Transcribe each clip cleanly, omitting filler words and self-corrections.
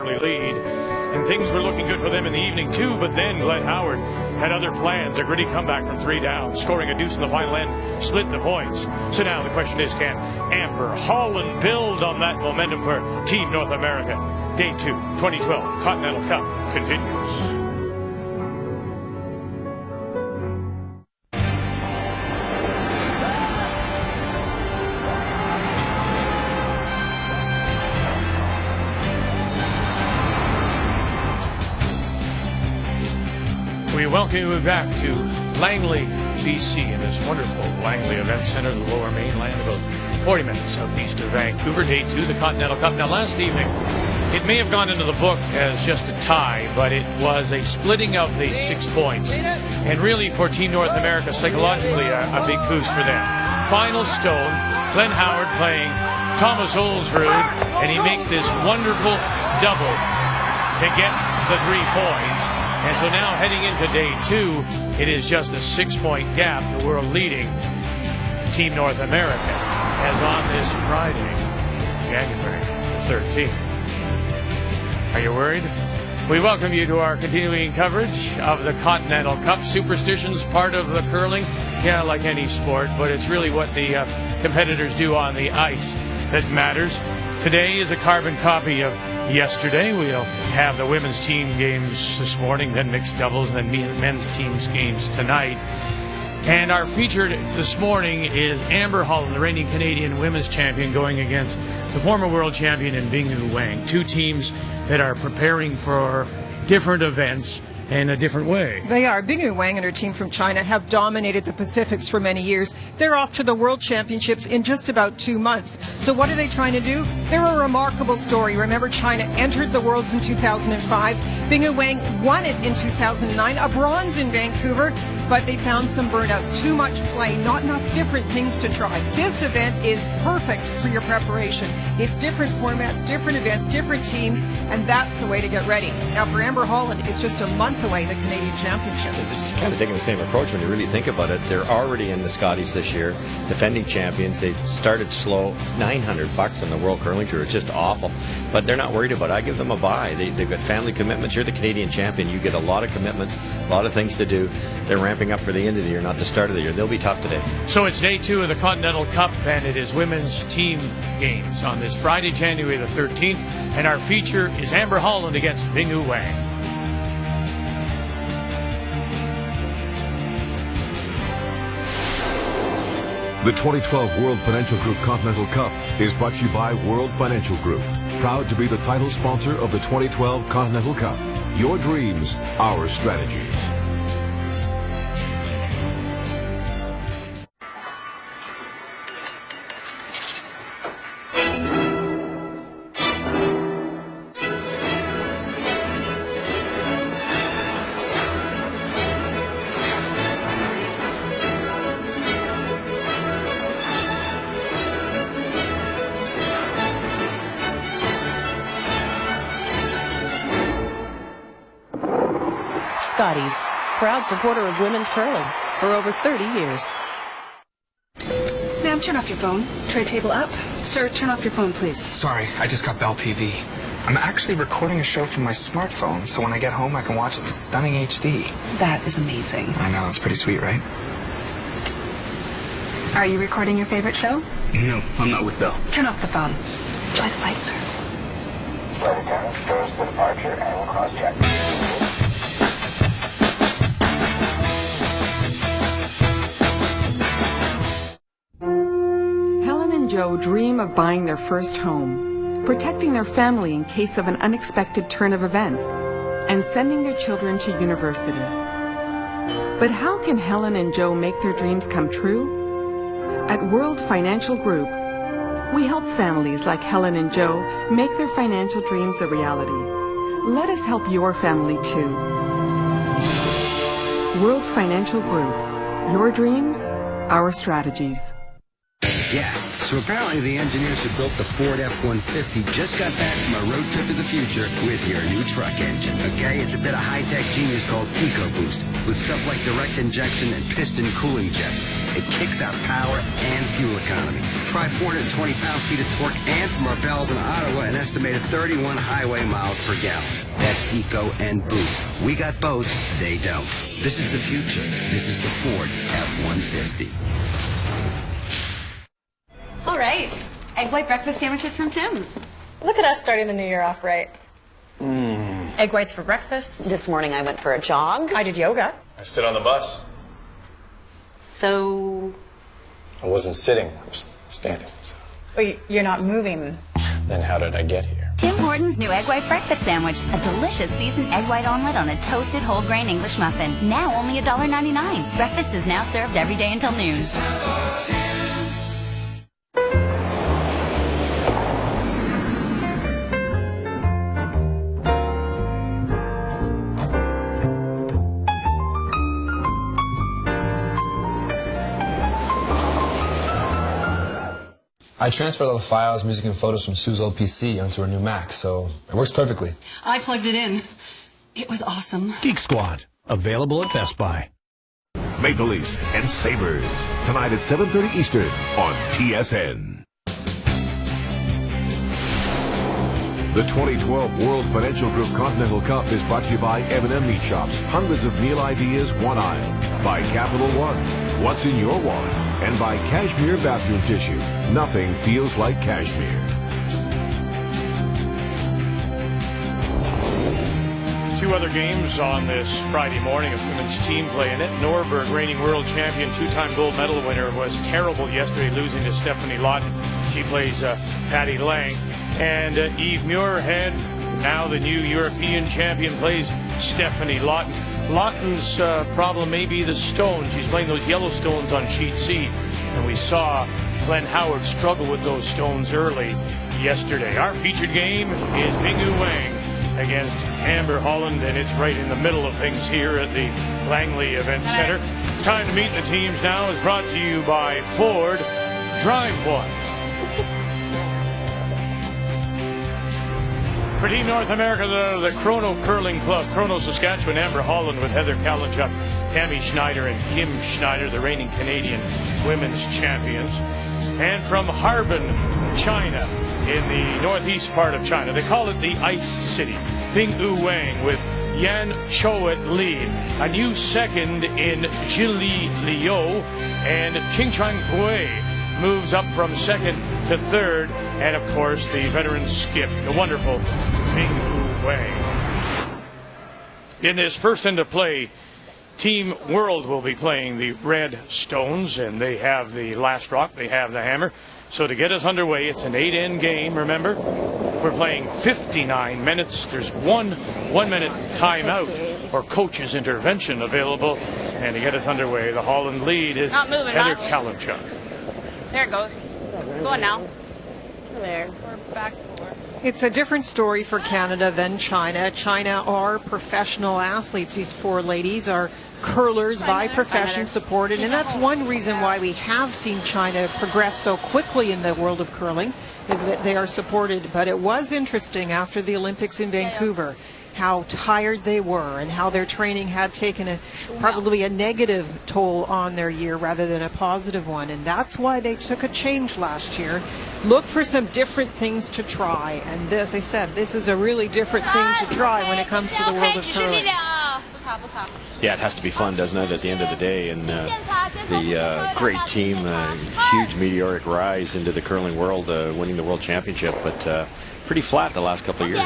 lead, and things were looking good for them in the evening too, but then Glenn Howard had other plans. A gritty comeback from 3 down, scoring a deuce in the final end, split the points. So now the question is, can Amber Holland build on that momentum for Team North America? Day 2, 2012 Continental Cup continues. We welcome you back to Langley, BC, in this wonderful Langley Event Center, the Lower Mainland, about 40 minutes southeast of Vancouver. Day 2, the Continental Cup. Now, last evening, it may have gone into the book as just a tie, but it was a splitting of the 6 points. And really, for Team North America, psychologically, a big boost for them. Final stone, Glenn Howard playing Thomas Olsrud, and he makes this wonderful double to get the 3 points. And so now heading into day 2, it is just a 6-point gap, the world leading Team North America, as on this Friday, January 13th. Are you worried? We welcome you to our continuing coverage of the Continental Cup. Superstition's part of the curling, yeah, like any sport, but it's really what the competitors do on the ice that matters. Today is a carbon copy of yesterday. We'll have the women's team games this morning, then mixed doubles, and then men's teams games tonight. And our featured this morning is Amber Holland, the reigning Canadian women's champion, going against the former world champion in Bingyu Wang. 2 teams that are preparing for different events in a different way. They are. Bingyu Wang and her team from China have dominated the Pacifics for many years. They're off to the World Championships in just about 2 months. So what are they trying to do? They're a remarkable story. Remember, China entered the Worlds in 2005. Bingyu Wang won it in 2009, a bronze in Vancouver, but they found some burnout, too much play, not enough different things to try. This event is perfect for your preparation. It's different formats, different events, different teams, and that's the way to get ready. Now for Amber Holland, it's just a month away, the Canadian Championships. It's kind of taking the same approach when you really think about it. They're already in the Scotties this year, defending champions. They started slow. It's $900 on the World Curling Tour. It's just awful, but they're not worried about it. I give them a bye. They've got family commitments. You're the Canadian champion. You get a lot of commitments, a lot of things to do. They're ramping up for the end of the year, not the start of the year. They'll be tough today. So it's day 2 of the Continental Cup, and it is women's team games on this Friday, January the 13th, and our feature is Amber Holland against Bingyu Wang. The 2012 World Financial Group Continental Cup is brought to you by World Financial Group, proud to be the title sponsor of the 2012 Continental Cup. Your dreams, our strategies. Scotties, proud supporter of women's curling for over 30 years. Ma'am, turn off your phone. Tray table up. Sir, turn off your phone, please. Sorry, I just got Bell TV. I'm actually recording a show from my smartphone, so when I get home I can watch it in stunning HD. That is amazing. I know, it's pretty sweet, right? Are you recording your favorite show? No, I'm not with Bell. Turn off the phone. Enjoy the flight, sir. Flight attendants, doors to departure, and we'll cross-check. Joe dream of buying their first home, protecting their family in case of an unexpected turn of events, and sending their children to university. But how can Helen and Joe make their dreams come true? At World Financial Group, we help families like Helen and Joe make their financial dreams a reality. Let us help your family too. World Financial Group, your dreams, our strategies. Yeah. So apparently the engineers who built the Ford F-150 just got back from a road trip to the future with your new truck engine. Okay, it's a bit of high-tech genius called EcoBoost, with stuff like direct injection and piston cooling jets. It kicks out power and fuel economy. Try 420 pound-feet of torque, and from our pals in Ottawa, an estimated 31 highway miles per gallon. That's Eco and Boost. We got both, they don't. This is the future. This is the Ford F-150. All right. Egg white breakfast sandwiches from Tim's. Look at us starting the new year off right. Egg whites for breakfast. This morning I went for a jog. I did yoga. I stood on the bus. So... I wasn't sitting, I was standing. So. Oh, you're not moving. Then how did I get here? Tim Hortons' new egg white breakfast sandwich. A delicious seasoned egg white omelet on a toasted whole grain English muffin. Now only $1.99. Breakfast is now served every day until noon. I transferred all the files, music, and photos from Sue's old PC onto her new Mac, so it works perfectly. I plugged it in. It was awesome. Geek Squad, available at Best Buy. Maple Leafs and Sabres, tonight at 7:30 Eastern on TSN. The 2012 World Financial Group Continental Cup is brought to you by M&M Meat Shops. Hundreds of meal ideas, one aisle. By Capital One. What's in your wallet? And by Cashmere Bathroom Tissue. Nothing feels like cashmere. Two other games on this Friday morning of women's team play in it. Norberg, reigning world champion, two-time gold medal winner, was terrible yesterday, losing to Stephanie Lawton. She plays Patty Lang. And Eve Muirhead, now the new European champion, plays Stephanie Lawton. Lawton's problem may be the stones. She's playing those yellow stones on sheet C. And we saw Glenn Howard struggle with those stones early yesterday. Our featured game is Bingyu Wang against Amber Holland, and it's right in the middle of things here at the Langley Event Center. It's time to meet the teams now. It's brought to you by Ford. Drive one. For Team North America, the Chrono Curling Club, Chrono Saskatchewan, Amber Holland with Heather Kalinchuk, Tammy Schneider, and Kim Schneider, the reigning Canadian women's champions. And from Harbin, China, in the northeast part of China, they call it the Ice City. Bingyu Wang with Yan Chouet lead. A new second in Zhili Liu, and Qingchuan Gui moves up from second to third, and of course the veteran skip, the wonderful Bingyu Wang. In this first into play, Team World will be playing the Red Stones, and they have the last rock, they have the hammer. So to get us underway, it's an 8-end game, remember? We're playing 59 minutes. There's one 1-minute timeout or coach's intervention available. And to get us underway, the Holland lead is Heather Kalinchuk. There it goes. Go on now. There. We're back forward. It's a different story for Canada than China. China are professional athletes. These four ladies are curlers by profession, supported, and that's one reason why we have seen China progress so quickly in the world of curling, is that they are supported. But it was interesting after the Olympics in Vancouver how tired they were and how their training had taken probably a negative toll on their year rather than a positive one, and that's why they took a change last year. Look for some different things to try, and as I said, this is a really different thing to try when it comes to the world of curling. Yeah, it has to be fun, doesn't it, at the end of the day? And the great team, huge meteoric rise into the curling world, winning the world championship, but pretty flat the last couple of years.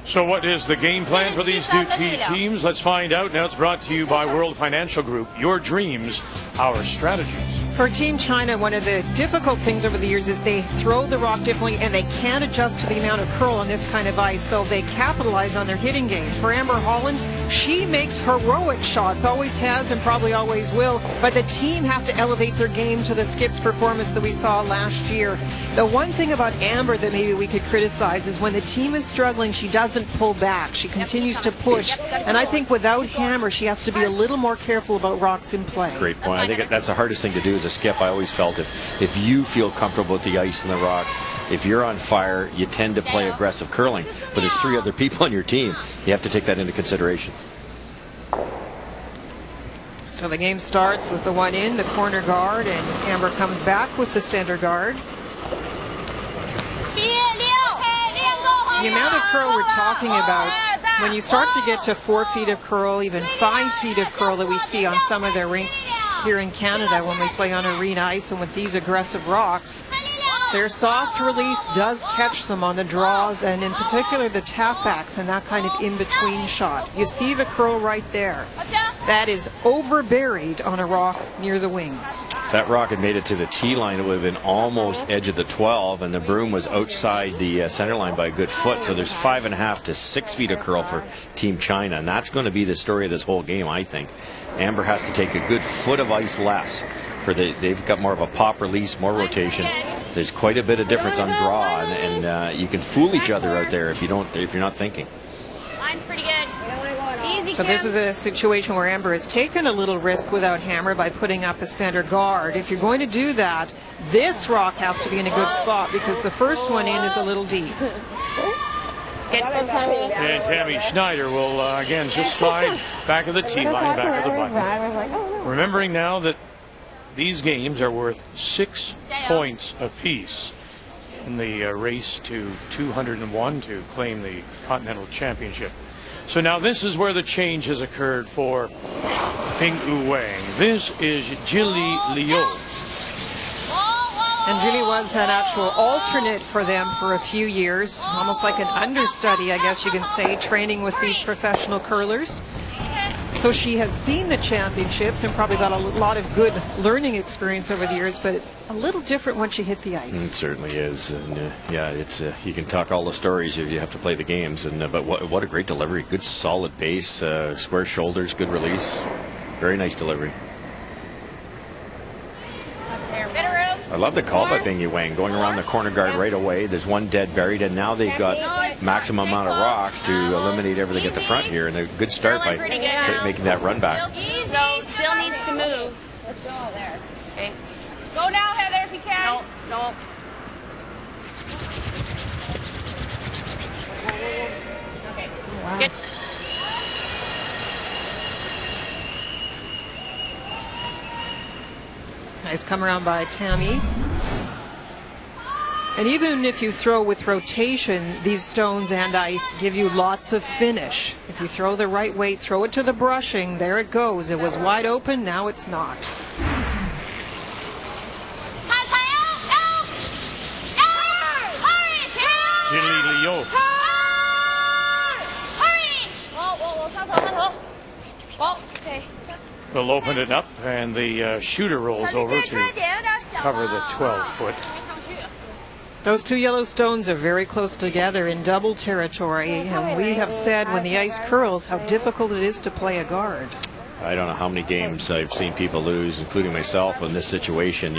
So what is the game plan for these two teams? Let's find out. Now it's brought to you by World Financial Group. Your dreams, our strategies. For Team China, one of the difficult things over the years is they throw the rock differently and they can't adjust to the amount of curl on this kind of ice, so they capitalize on their hitting game. For Amber Holland, she makes heroic shots, always has and probably always will, but the team have to elevate their game to the skips performance that we saw last year. The one thing about Amber that maybe we could criticize is when the team is struggling, she doesn't pull back. She continues to push, and I think without Hammer, she has to be a little more careful about rocks in play. Great point. I think that's the hardest thing to do as a skip. I always felt if you feel comfortable with the ice and the rock, if you're on fire, you tend to play aggressive curling. But there's 3 other people on your team. You have to take that into consideration. So the game starts with the one in, the corner guard, and Amber comes back with the center guard. The amount of curl we're talking about, when you start to get to 4 feet of curl, even 5 feet of curl that we see on some of their rinks here in Canada when we play on arena ice and with these aggressive rocks, their soft release does catch them on the draws, and in particular the tap-backs and that kind of in-between shot. You see the curl right there. That is over-buried on a rock near the wings. If that rock had made it to the tee line, it would have been almost edge of the 12, and the broom was outside the center line by a good foot. So there's 5.5 to 6 feet of curl for Team China, and that's going to be the story of this whole game, I think. Amber has to take a good foot of ice less. They've got more of a pop release, more rotation. There's quite a bit of difference on draw, and you can fool each other out there if you're not thinking. Line's pretty good. Easy, so this is a situation where Amber has taken a little risk without Hammer by putting up a center guard. If you're going to do that, this rock has to be in a good spot because the first one in is a little deep. And Tammy Schneider will again just slide back of the tee line, back of the button. Remembering now that these games are worth 6 points apiece in the race to 201 to claim the Continental Championship. So now this is where the change has occurred for Bingyu Wang. This is Jilly Liu. And Julie was an actual alternate for them for a few years, almost like an understudy, I guess you can say, training with these professional curlers. So she has seen the championships and probably got a lot of good learning experience over the years, but it's a little different when she hit the ice. It certainly is, and yeah, it's you can talk all the stories. You have to play the games, and but what a great delivery! Good solid base, square shoulders, good release, very nice delivery. I love the call by Bingyu Wang, going around the corner guard right away. There's one dead buried, and now they've got maximum amount of rocks to eliminate everything at the front here. And a good start by making that run back. Still needs to move. It's still all there. Okay. Go now, Heather, if you can. No. Okay. Wow. Good. Nice come around by Tammy. And even if you throw with rotation, these stones and ice give you lots of finish. If you throw the right weight, throw it to the brushing, there it goes. It was wide open, now it's not. Jilly Liu. Okay. They'll open it up, and the shooter rolls over to cover the 12-foot. Those two yellow stones are very close together in double territory, and we have said when the ice curls how difficult it is to play a guard. I don't know how many games I've seen people lose, including myself, in this situation.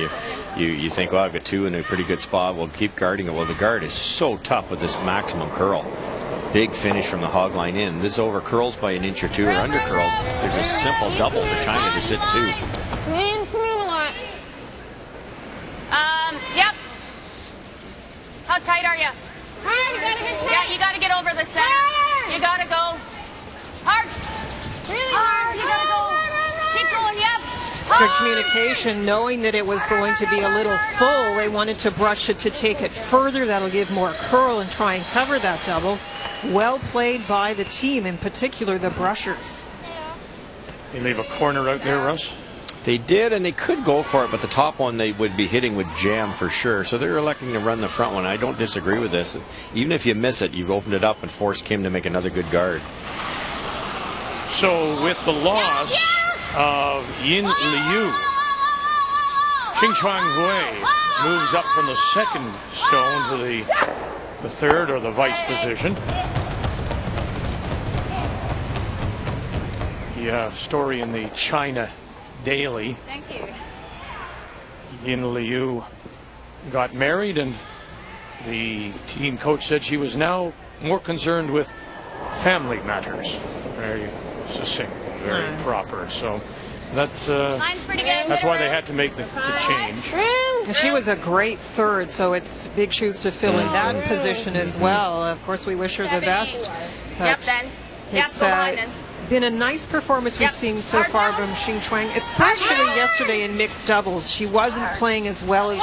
You think, well, I've got 2 in a pretty good spot, we'll keep guarding it. Well, the guard is so tough with this maximum curl. Big finish from the hog line in. This over curls by an inch or 2 or under curls. There's a simple double for China to sit 2. Yep. How tight are you? Yeah, you got to get over the center. You got to go. Hard. Really hard. You got to go. Keep going, yep. Good communication, knowing that it was going to be a little full. They wanted to brush it to take it further. That'll give more curl and try and cover that double. Well played by the team, in particular the brushers. They leave a corner out there, Russ? They did, and they could go for it, but the top one they would be hitting with jam for sure. So they're electing to run the front one. I don't disagree with this. Even if you miss it, you've opened it up and forced Kim to make another good guard. So with the loss of Yin Liu, Xingchuan Wei moves up from the second stone to the third or the vice position. The story in the China Daily. Thank you. Yin Liu got married, and the team coach said she was now more concerned with family matters. Very succinct, very proper. So that's pretty good. that's why they had to make the change. And she was a great third, so it's big shoes to fill in that position as well. Of course, we wish her the best. Yep, then. Yep, It's go behind us. been a nice performance we've seen so far from Xingchuan, especially yesterday in mixed doubles. She wasn't playing as well as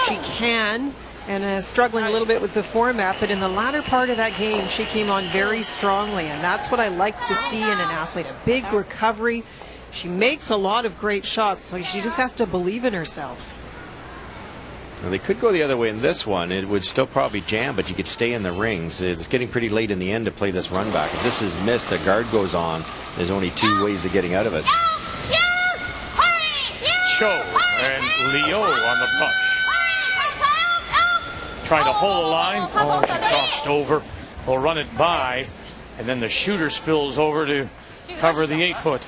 she can, and struggling a little bit with the format, but in the latter part of that game she came on very strongly, and that's what I like to see in an athlete, a big recovery. She makes a lot of great shots, so she just has to believe in herself. Well, they could go the other way in this one. It would still probably jam, but you could stay in the rings. It's getting pretty late in the end to play this run back. If this is missed, a guard goes on. There's only two ways of getting out of it. Cho and Leo on the push. Trying to hold the line. Oh, she crossed over. Will run it by, and then the shooter spills over to cover the 8-foot.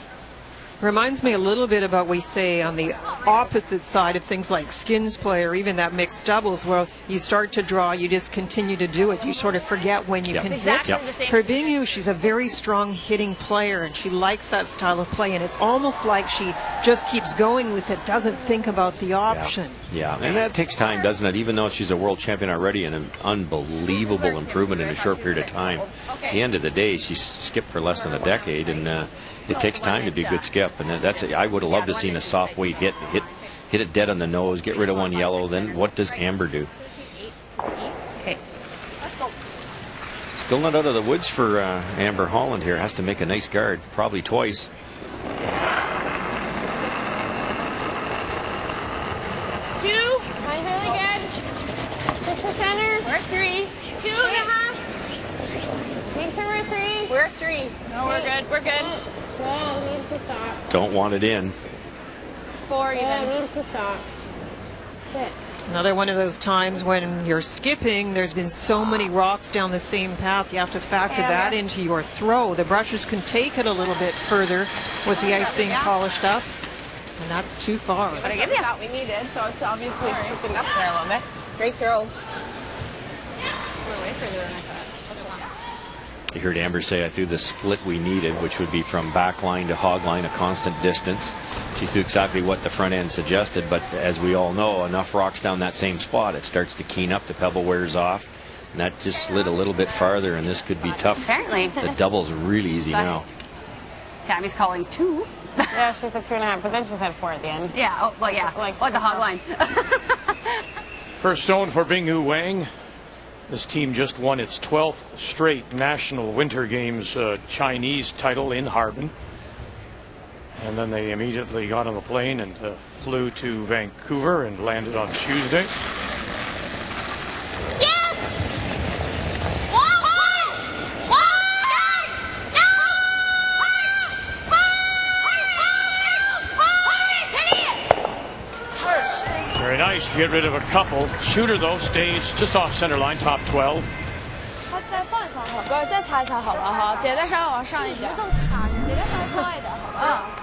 Reminds me a little bit about what we say on the opposite side of things like skins play or even that mixed doubles, where you start to draw, you just continue to do it. You sort of forget when you can hit. For Bingyu, she's a very strong hitting player, and she likes that style of play, and it's almost like she just keeps going with it, doesn't think about the option. Yeah, and that takes time, doesn't it? Even though she's a world champion already, and an unbelievable improvement in a short period of time. At the end of the day, she's skipped for less than a decade, and it takes time to be a good skip. And I would have loved to have seen a soft weight hit it dead on the nose, get rid of one yellow. Then what does Amber do? Okay. Still not out of the woods for Amber Holland here. Has to make a nice guard, probably twice. Two. Really good. Just the center. We're 3. 2.5. Make sure we're 3. We're 3. No, we're good. We're good. Don't want it in. 4 even. Another one of those times when you're skipping, there's been so many rocks down the same path, you have to factor that into your throw. The brushers can take it a little bit further with the ice being polished up, and that's too far. But I gave you that we needed, so it's obviously picking up there a little bit. Great throw. We're way further than I thought. You heard Amber say I threw the split we needed, which would be from back line to hog line, a constant distance. She threw exactly what the front end suggested, but as we all know, enough rocks down that same spot, it starts to keen up, the pebble wears off, and that just slid a little bit farther, and this could be tough. Apparently. The double's really easy now. Tammy's calling 2. Yeah, she said 2.5, but then she said 4 at the end. Yeah, oh, well, yeah. Like the hog line. First stone for Bingyu Wang. This team just won its 12th straight National Winter Games Chinese title in Harbin. And then they immediately got on the plane and flew to Vancouver and landed on Tuesday. Very nice to get rid of a couple. Shooter, though, stays just off center line, top 12.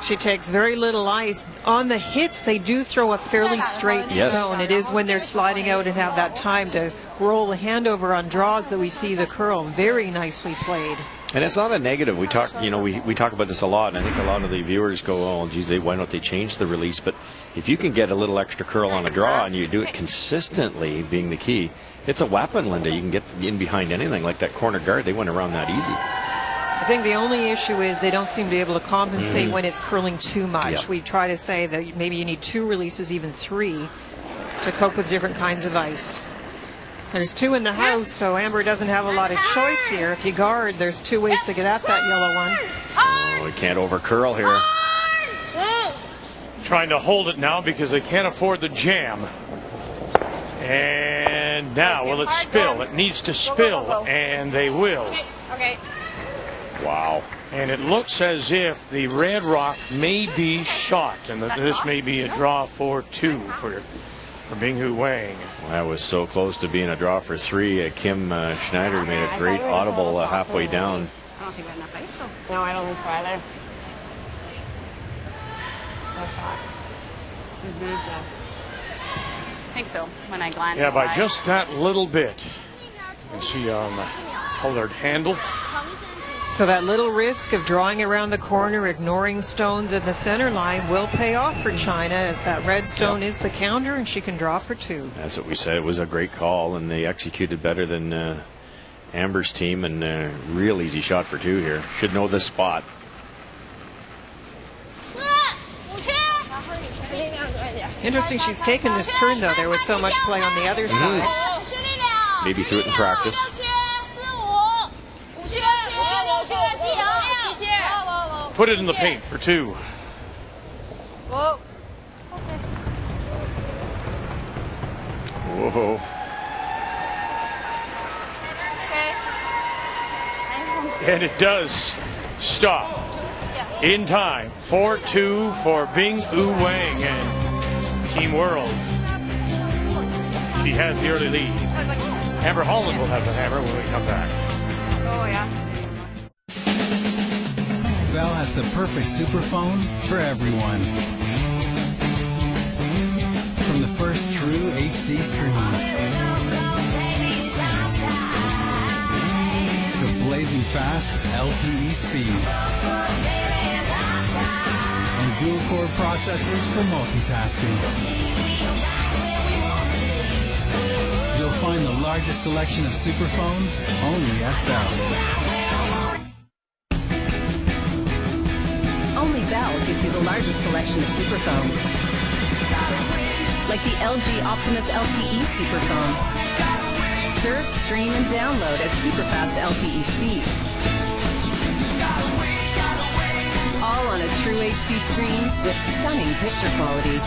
She takes very little ice. On the hits, they do throw a fairly straight stone. It is when they're sliding out and have that time to roll the hand over on draws that we see the curl. Very nicely played. And it's not a negative. We talk, we talk about this a lot, and I think a lot of the viewers go, "Oh, geez, why don't they change the release?" But if you can get a little extra curl on a draw and you do it consistently, being the key, it's a weapon, Linda. You can get in behind anything like that corner guard. They went around that easy. I think the only issue is they don't seem to be able to compensate when it's curling too much. Yep. We try to say that maybe you need 2 releases, even 3, to cope with different kinds of ice. There's 2 in the house, so Amber doesn't have a lot of choice here. If you guard, there's 2 ways to get at that yellow one. Oh, we can't over curl here. Trying to hold it now because they can't afford the jam. And now, will it spill? It needs to spill, and they will. Okay. Wow. And it looks as if the Red Rock may be shot, and that this may be a draw for 2 for Bingyu Wang. Well, that was so close to being a draw for 3. Kim Schneider made a great audible halfway down. I don't think we have enough ice, though. No, I don't think so either. No shot. Yeah. I think so, when I glance. Yeah, by just that little bit. You can see on the colored handle. So that little risk of drawing around the corner, ignoring stones in the center line will pay off for China, as that red stone is the counter and she can draw for 2. That's what we said. It was a great call, and they executed better than Amber's team, and real easy shot for 2 here. Should know the spot. Interesting she's taken this turn, though. There was so much play on the other side. Maybe threw it in practice. Put it in the paint for 2. Whoa. Whoa. And it does stop in time. 4-2 for Bingyu Wang and Team World. She has the early lead. Amber Holland will have the hammer when we come back. Oh, yeah. Bell has the perfect superphone for everyone. From the first true HD screens to blazing fast LTE speeds and dual-core processors for multitasking. You'll find the largest selection of superphones only at Bell. Only Bell gives you the largest selection of superphones. Like the LG Optimus LTE superphone. Surf, stream, and download at super-fast LTE speeds. All on a true HD screen with stunning picture quality.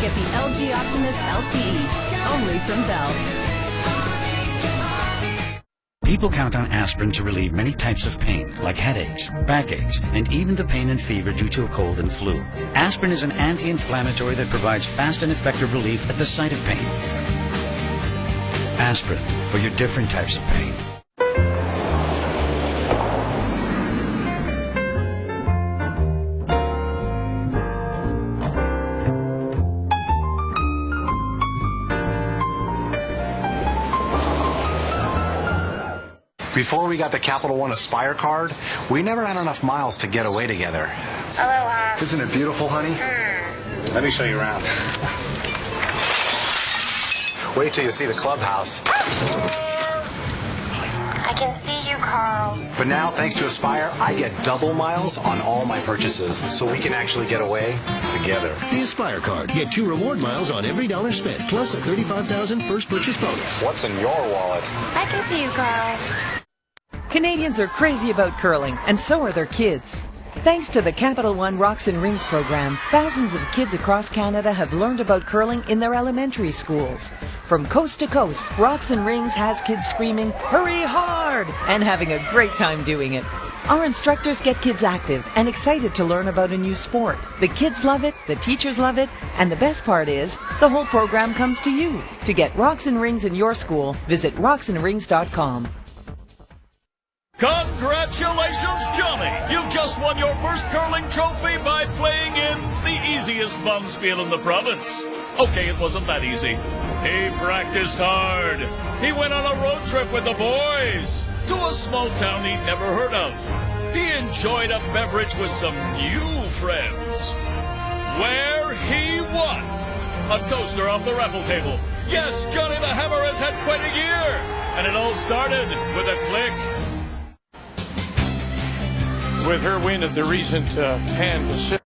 Get the LG Optimus LTE, only from Bell. People count on aspirin to relieve many types of pain, like headaches, backaches, and even the pain and fever due to a cold and flu. Aspirin is an anti-inflammatory that provides fast and effective relief at the site of pain. Aspirin for your different types of pain. Before we got the Capital One Aspire card, we never had enough miles to get away together. Aloha. Isn't it beautiful, honey? Let me show you around. Wait till you see the clubhouse. I can see you, Carl. But now, thanks to Aspire, I get double miles on all my purchases, so we can actually get away together. The Aspire card. Get 2 reward miles on every dollar spent, plus a $35,000 first purchase bonus. What's in your wallet? I can see you, Carl. Canadians are crazy about curling, and so are their kids. Thanks to the Capital One Rocks and Rings program, thousands of kids across Canada have learned about curling in their elementary schools. From coast to coast, Rocks and Rings has kids screaming, "Hurry hard!" and having a great time doing it. Our instructors get kids active and excited to learn about a new sport. The kids love it, the teachers love it, and the best part is, the whole program comes to you. To get Rocks and Rings in your school, visit rocksandrings.com. Congratulations, Johnny! You just won your first curling trophy by playing in the easiest bonspiel in the province. Okay, it wasn't that easy. He practiced hard. He went on a road trip with the boys to a small town he'd never heard of. He enjoyed a beverage with some new friends, where he won a toaster off the raffle table. Yes, Johnny the Hammer has had quite a year, and it all started with a click. With her win at the recent Pan Pacific.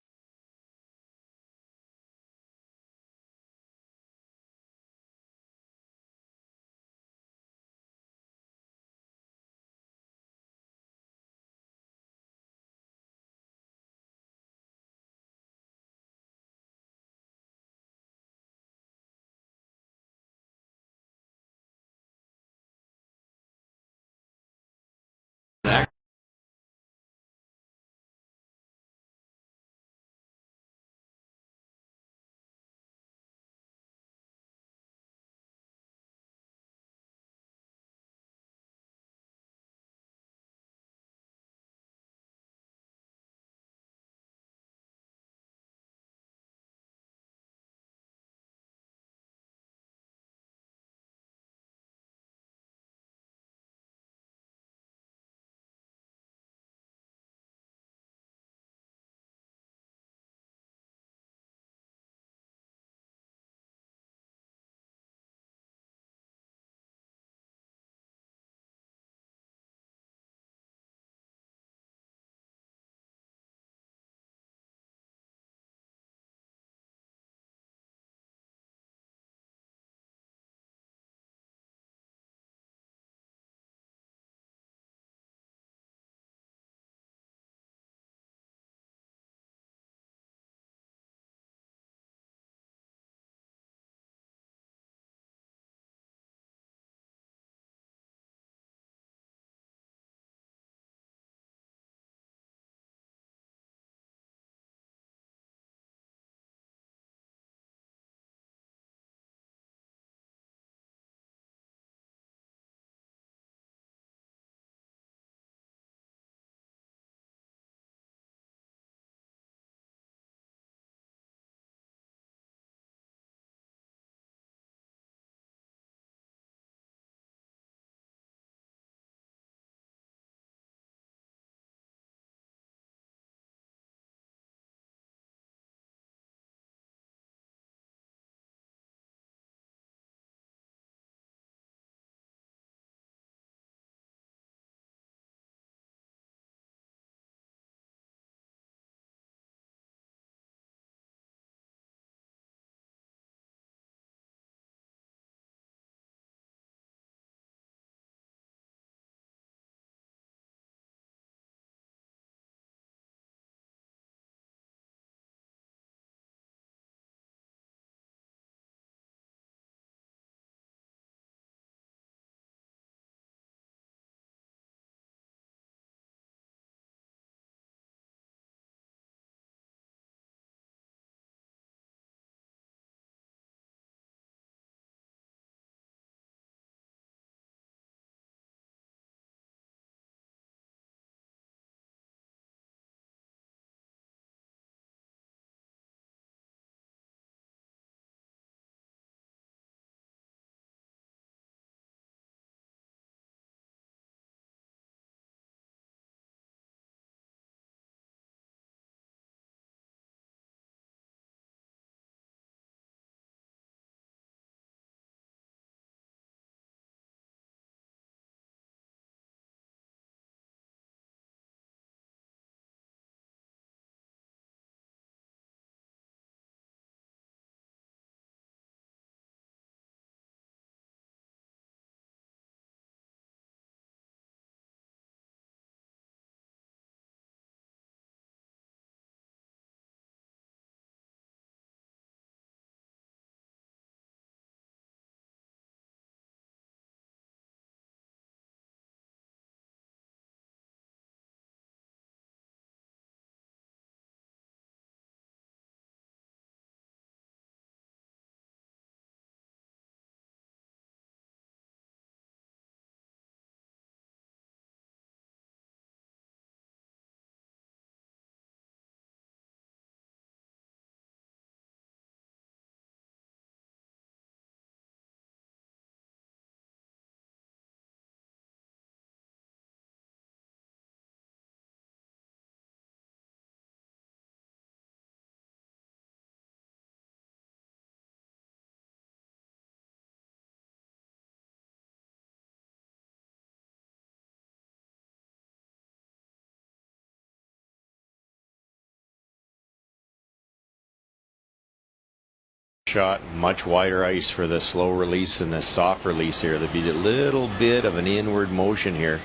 shot, much wider ice for the slow release and the soft release here. There'll be a little bit of an inward motion here.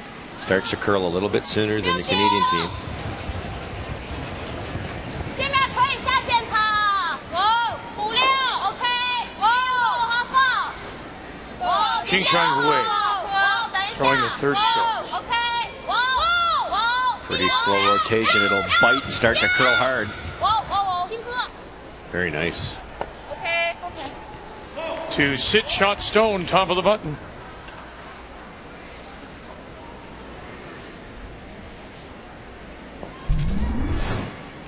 Starts to curl a little bit sooner than the Canadian team. Xing Chang Hui throwing the third stroke. Pretty slow rotation. It'll bite and start to curl hard. Very nice. To sit shot stone, top of the button.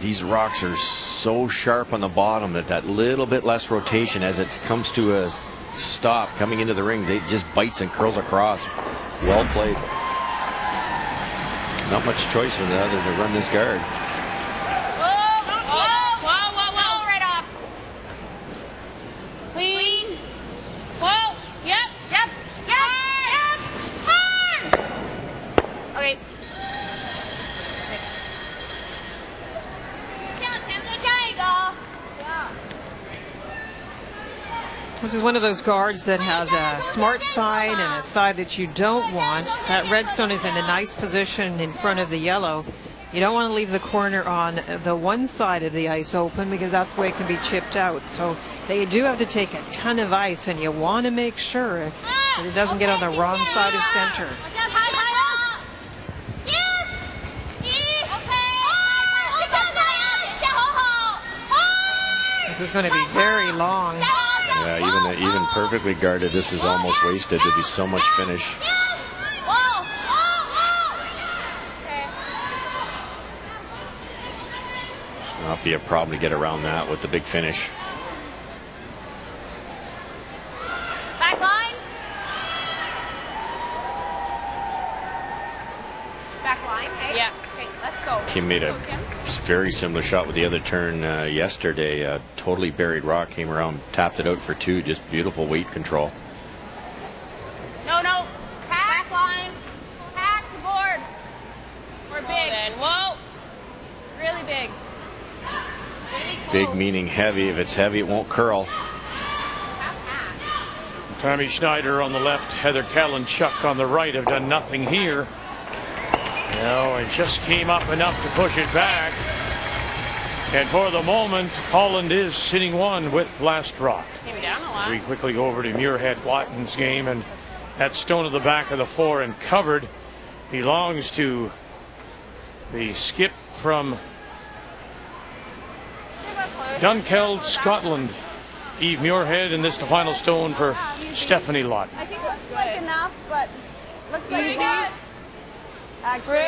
These rocks are so sharp on the bottom that that little bit less rotation as it comes to a stop coming into the rings, it just bites and curls across. Well played. Not much choice for the other to run this guard. Right off. Clean. Whoa. Yep. Hard. Okay. This is one of those guards that has a smart side and a side that you don't want. That redstone is in a nice position in front of the yellow. You don't want to leave the corner on the one side of the ice open because that's the way it can be chipped out. So they do have to take a ton of ice, and you want to make sure that it doesn't get on the wrong side of center. This is going to be very long. Yeah, even perfectly guarded, this is almost wasted. There'd be so much finish. Should not be a problem to get around that with the big finish. Back line. Back line, hey? Yeah. Okay, let's go. Kim made a very similar shot with the other turn yesterday. Totally buried rock, came around, tapped it out for two. Just beautiful weight control. No. Back line. Pack to board. We're big. Whoa. Really big. Big meaning heavy. If it's heavy, it won't curl. Tommy Schneider on the left, Heather Kalinchuk on the right have done nothing here. No, it just came up enough to push it back. And for the moment, Holland is sitting one with last rock. As we quickly go over to Muirhead Watton's game, and that stone at the back of the four and covered belongs to the skip from Dunkeld, Scotland, Eve Muirhead, and this the final stone for Stephanie Lott. I think looks like enough, but looks like that. Actually,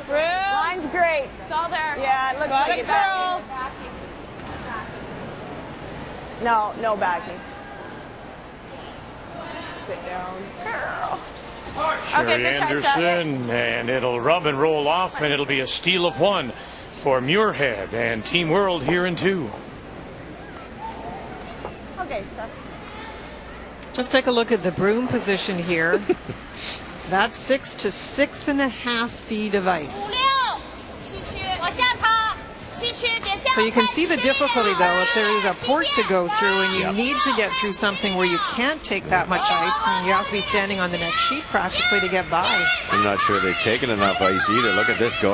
line's great. It's all there. Yeah, it looks like it. Curl. No backing. Sit down. Curl. Sherry Anderson, and it'll rub and roll off, and it'll be a steal of one for Muirhead and Team World here in two. Okay, Steph. Just take a look at the broom position here. That's 6 to 6.5 feet of ice. So you can see the difficulty, though, if there is a port to go through and you need to get through something where you can't take that much ice, and you have to be standing on the next sheet practically to get by. I'm not sure they've taken enough ice either. Look at this go.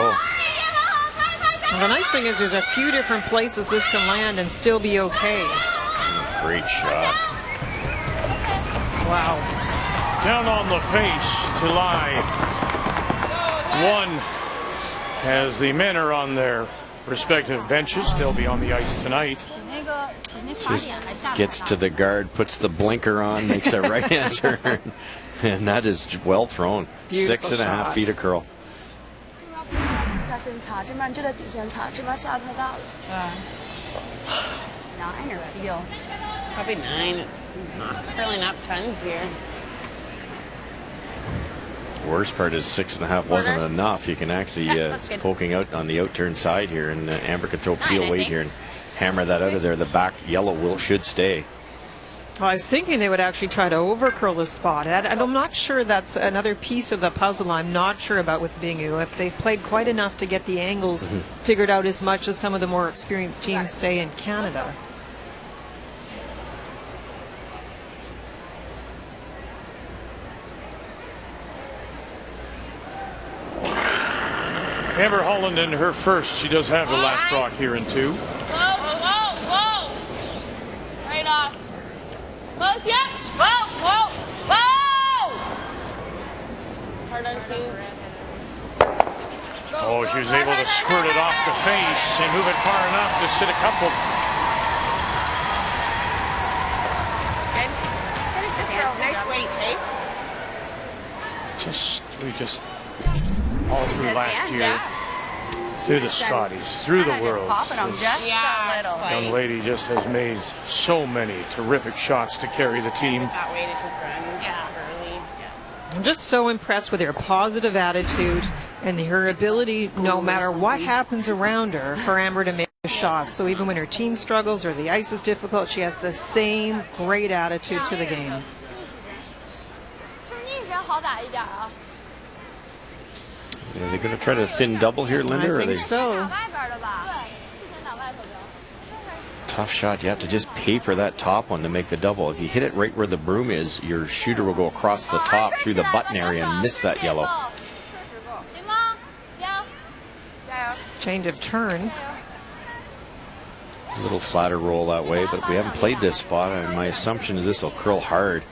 Well, the nice thing is there's a few different places this can land and still be okay. Great shot. Wow. Down on the face to lie one as the men are on their respective benches. They'll be on the ice tonight. Just gets to the guard, puts the blinker on, makes a right-hand turn, and that is well thrown. Beautiful 6.5 shot. feet of curl. Probably 9. It's not curling up tons here. Worst part is 6.5 wasn't enough. You can actually it's poking out on the outturn side here, and Amber could throw peel weight here and hammer that out of there. The back yellow should stay. Well, I was thinking they would actually try to overcurl the spot. And I'm not sure that's another piece of the puzzle I'm not sure about with Bingyu. If they've played quite enough to get the angles figured out as much as some of the more experienced teams, say, in Canada. Amber Holland in her first. She does have the last rock here in 2. Whoa. Right off. Close, yep. Whoa. Hard on 2. Oh, she was able to squirt it off the face and move it far enough to sit a couple. Good. Finish it there. Nice weight, eh? We just all through last year, through the Scotties, through the Worlds. This young lady just has made so many terrific shots to carry the team. That way to just run early. I'm just so impressed with her positive attitude and her ability, no matter what happens around her, for Amber to make the shots. So even when her team struggles or the ice is difficult, she has the same great attitude to the game. Are they going to try to thin double here, Linda? I think so. Tough shot. You have to just paper that top one to make the double. If you hit it right where the broom is, your shooter will go across the top through the button area and miss that yellow. Change of turn. A little flatter roll that way, but we haven't played this spot, and my assumption is this will curl hard.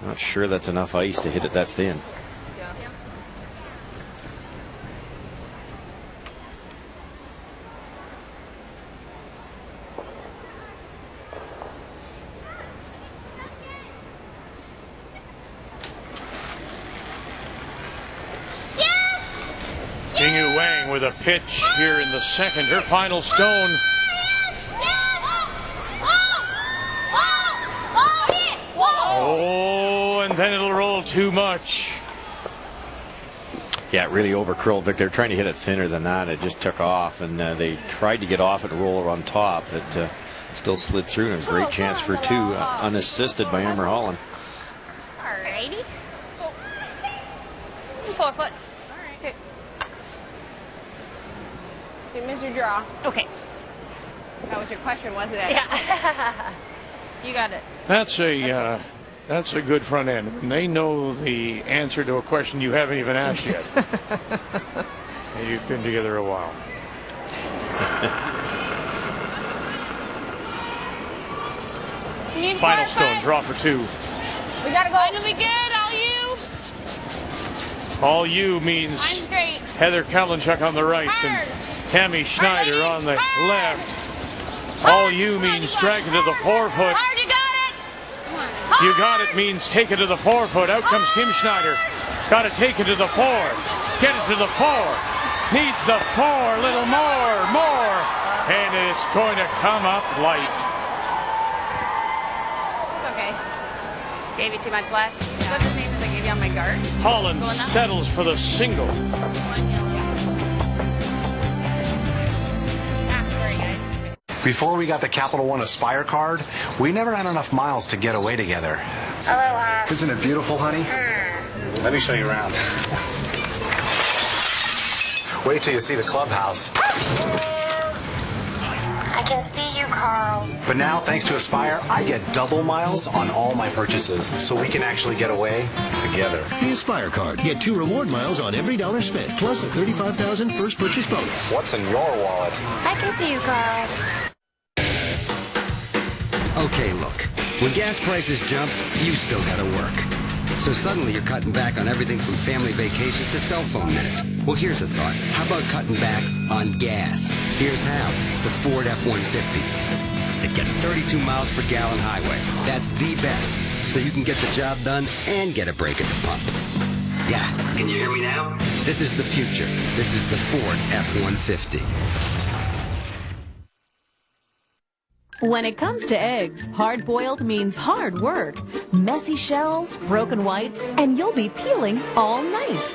Not sure that's enough ice to hit it that thin. Bingyu Wang with a pitch here in the second. Her final stone. Oh, and then it'll roll too much. Yeah, it really over curled, Vic. They're trying to hit it thinner than that. It just took off, and they tried to get off it and roll it on top. It still slid through, and a great chance for 2, unassisted by Amber Holland. Alrighty. Let's go. 4 foot. Okay. So you missed your draw. Okay. That was your question, wasn't it? Yeah. You got it. That's a good front end. And they know the answer to a question you haven't even asked yet. And you've been together a while. Final stone, draw for 2. We gotta go. Finally good, all you. All you means Mine's great. Heather Kalinchuk on the right and Tammy Schneider on the left. All you means drag it to the 4 foot. Hard, you got it. You got it means take it to the 4 foot. Out comes Kim Schneider. Got to take it to the 4. Get it to the 4. Needs the 4. Little more. And it's going to come up light. It's okay. Just gave you too much less. Is that the same as I gave you on my guard? Holland settles for the single. Before we got the Capital One Aspire card, we never had enough miles to get away together. Isn't it beautiful, honey? Let me show you around. Wait till you see the clubhouse. I can see you, Carl. But now, thanks to Aspire, I get double miles on all my purchases, so we can actually get away together. The Aspire card. Get 2 reward miles on every dollar spent, plus a $35,000 first purchase bonus. What's in your wallet? I can see you, Carl. Okay, look. When gas prices jump, you still gotta work. So suddenly you're cutting back on everything from family vacations to cell phone minutes. Well, here's a thought. How about cutting back on gas? Here's how. The Ford F-150. It gets 32 miles per gallon highway. That's the best. So you can get the job done and get a break at the pump. Yeah, can you hear me now? This is the future. This is the Ford F-150. When it comes to eggs, hard-boiled means hard work, messy shells, broken whites, and you'll be peeling all night.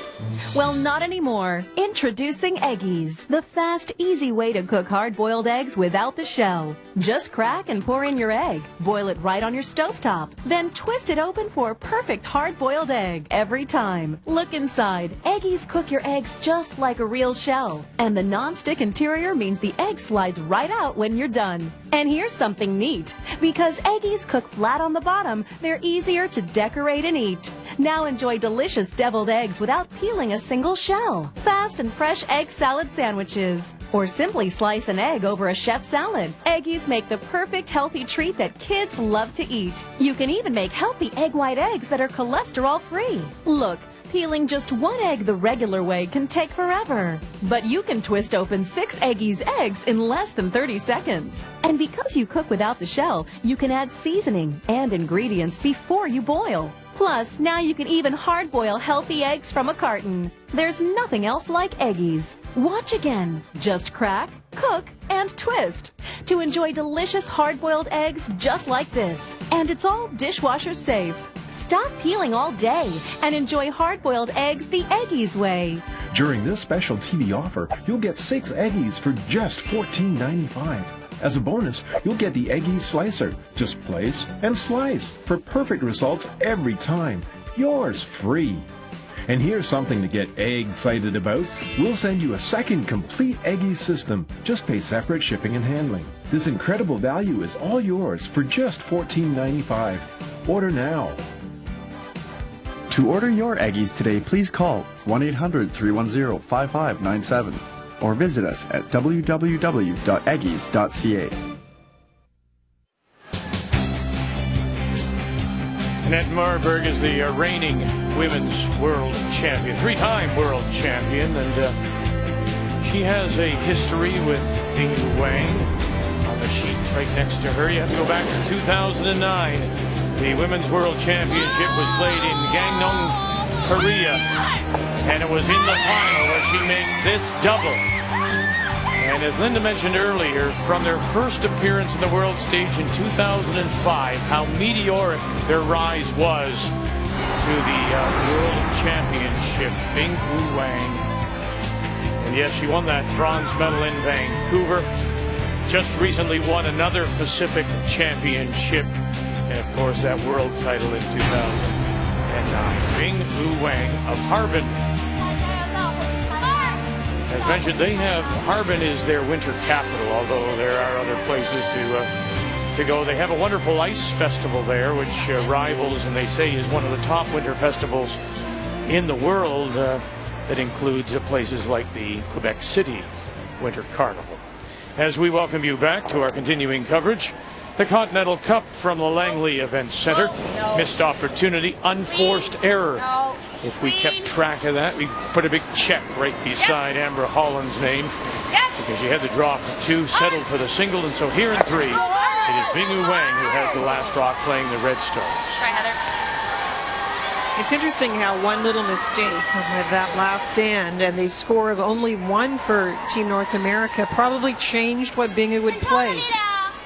Well, not anymore. Introducing Eggies, the fast, easy way to cook hard-boiled eggs without the shell. Just crack and pour in your egg. Boil it right on your stovetop. Then twist it open for a perfect hard-boiled egg every time. Look inside. Eggies cook your eggs just like a real shell. And the non-stick interior means the egg slides right out when you're done. And here's something neat. Because Eggies cook flat on the bottom, they're easier to decorate and eat. Now enjoy delicious deviled eggs without peeling a single shell. Fast and fresh egg salad sandwiches. Or simply slice an egg over a chef salad. Eggies make the perfect healthy treat that kids love to eat. You can even make healthy egg white eggs that are cholesterol-free. Look, peeling just one egg the regular way can take forever. But you can twist open 6 Eggies eggs in less than 30 seconds. And because you cook without the shell, you can add seasoning and ingredients before you boil. Plus, now you can even hard-boil healthy eggs from a carton. There's nothing else like Eggies. Watch again. Just crack, cook, and twist to enjoy delicious hard-boiled eggs just like this. And it's all dishwasher safe. Stop peeling all day and enjoy hard-boiled eggs the Eggies way. During this special TV offer, you'll get 6 Eggies for just $14.95. As a bonus, you'll get the Eggies Slicer. Just place and slice for perfect results every time. Yours free. And here's something to get egg-cited about. We'll send you a second complete Eggies system. Just pay separate shipping and handling. This incredible value is all yours for just $14.95. Order now. To order your Eggies today, please call 1-800-310-5597 or visit us at www.eggies.ca. Annette Marburg is the reigning women's world champion, 3-time world champion, and she has a history with Bingyu Wang. On the sheet right next to her, you have to go back to 2009. The Women's World Championship was played in Gangneung, Korea, and it was in the final where she makes this double. And as Linda mentioned earlier, from their first appearance in the world stage in 2005, how meteoric their rise was to the World Championship. Bingyu Wang. And yes, she won that bronze medal in Vancouver. Just recently won another Pacific Championship. And of course, that world title in 2009. Bingyu Wang of Harbin. As mentioned, Harbin is their winter capital, although there are other places to go. They have a wonderful ice festival there, which rivals, and they say is one of the top winter festivals in the world, that includes places like the Quebec City Winter Carnival. As we welcome you back to our continuing coverage, the Continental Cup from the Langley Event Center. Missed opportunity, unforced error. If we kept track of that, we put a big check right beside Amber Holland's name. Because she had the draw for 2, settled for the single, and so here in 3, it is Bingyu Wang who has the last rock playing the Red Stars. Try, Heather. It's interesting how one little mistake with that last stand and the score of only 1 for Team North America probably changed what Bingyu would play.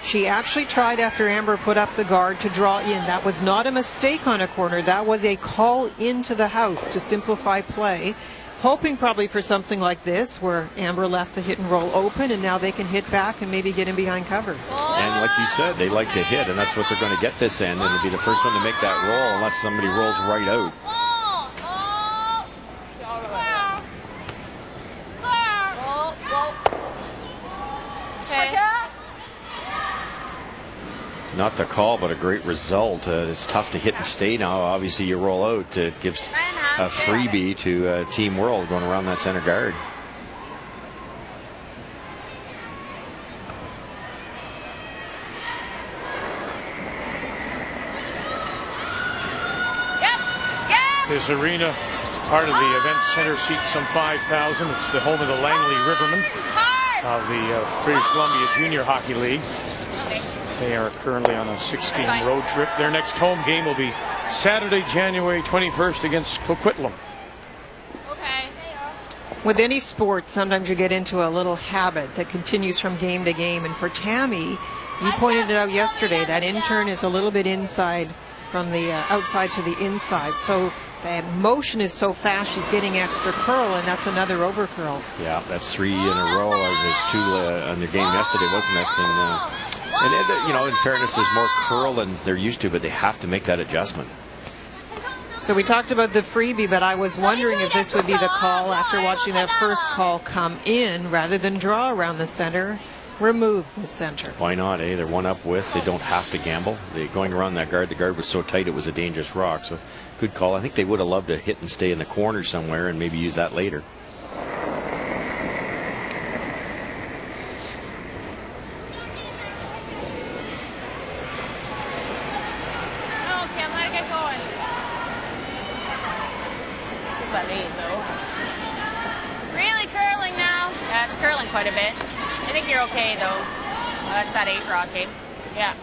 She actually tried after Amber put up the guard to draw in. That was not a mistake on a corner. That was a call into the house to simplify play, hoping probably for something like this where Amber left the hit and roll open and now they can hit back and maybe get in behind cover. And like you said, they like to hit, and that's what they're going to get this end. It'll be the first one to make that roll unless somebody rolls right out. Not the call, but a great result. It's tough to hit and stay now. Obviously, you roll out. It gives a freebie to Team World going around that center guard. This arena, part of the event center, seats some 5,000. It's the home of the Langley Rivermen of the British Columbia Junior Hockey League. They are currently on a 6-game road trip. Their next home game will be Saturday, January 21st against Coquitlam. With any sport, sometimes you get into a little habit that continues from game to game. And for Tammy, you pointed it out yesterday, that in-turn is a little bit inside from the outside to the inside. So the motion is so fast, she's getting extra curl, and that's another over curl. Yeah, that's 3 in a row. There's 2 on the game yesterday, wasn't it? And you know, in fairness, there's more curl than they're used to, but they have to make that adjustment. So we talked about the freebie, but I was wondering if this would be the call after watching that first call come in rather than draw around the center. remove the center. Why not, eh? They're one up with. They don't have to gamble. Going around that guard, the guard was so tight it was a dangerous rock. So good call. I think they would have loved to hit and stay in the corner somewhere and maybe use that later. Okay, I'm gonna get going. This is about 8 though. Really curling now. Yeah, it's curling quite a bit. I think you're okay though. Well, that's that 8 rocky. Yeah.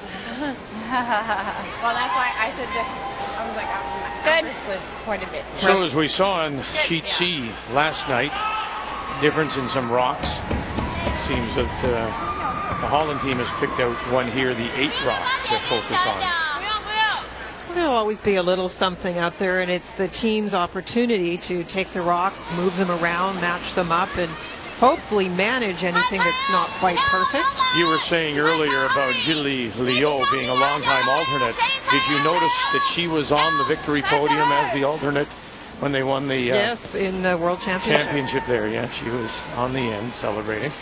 Well, that's why I said that. I was like, good. Quite a bit. So as we saw on sheet C last night, difference in some rocks. It seems that the Holland team has picked out one here, the 8 rock, to focus on. There'll always be a little something out there, and it's the team's opportunity to take the rocks, move them around, match them up, and hopefully manage anything that's not quite perfect. You were saying earlier about Julie Liu being a long-time alternate. Did you notice that she was on the victory podium as the alternate when they won the yes, in the World Championship there? Yeah, she was on the end celebrating.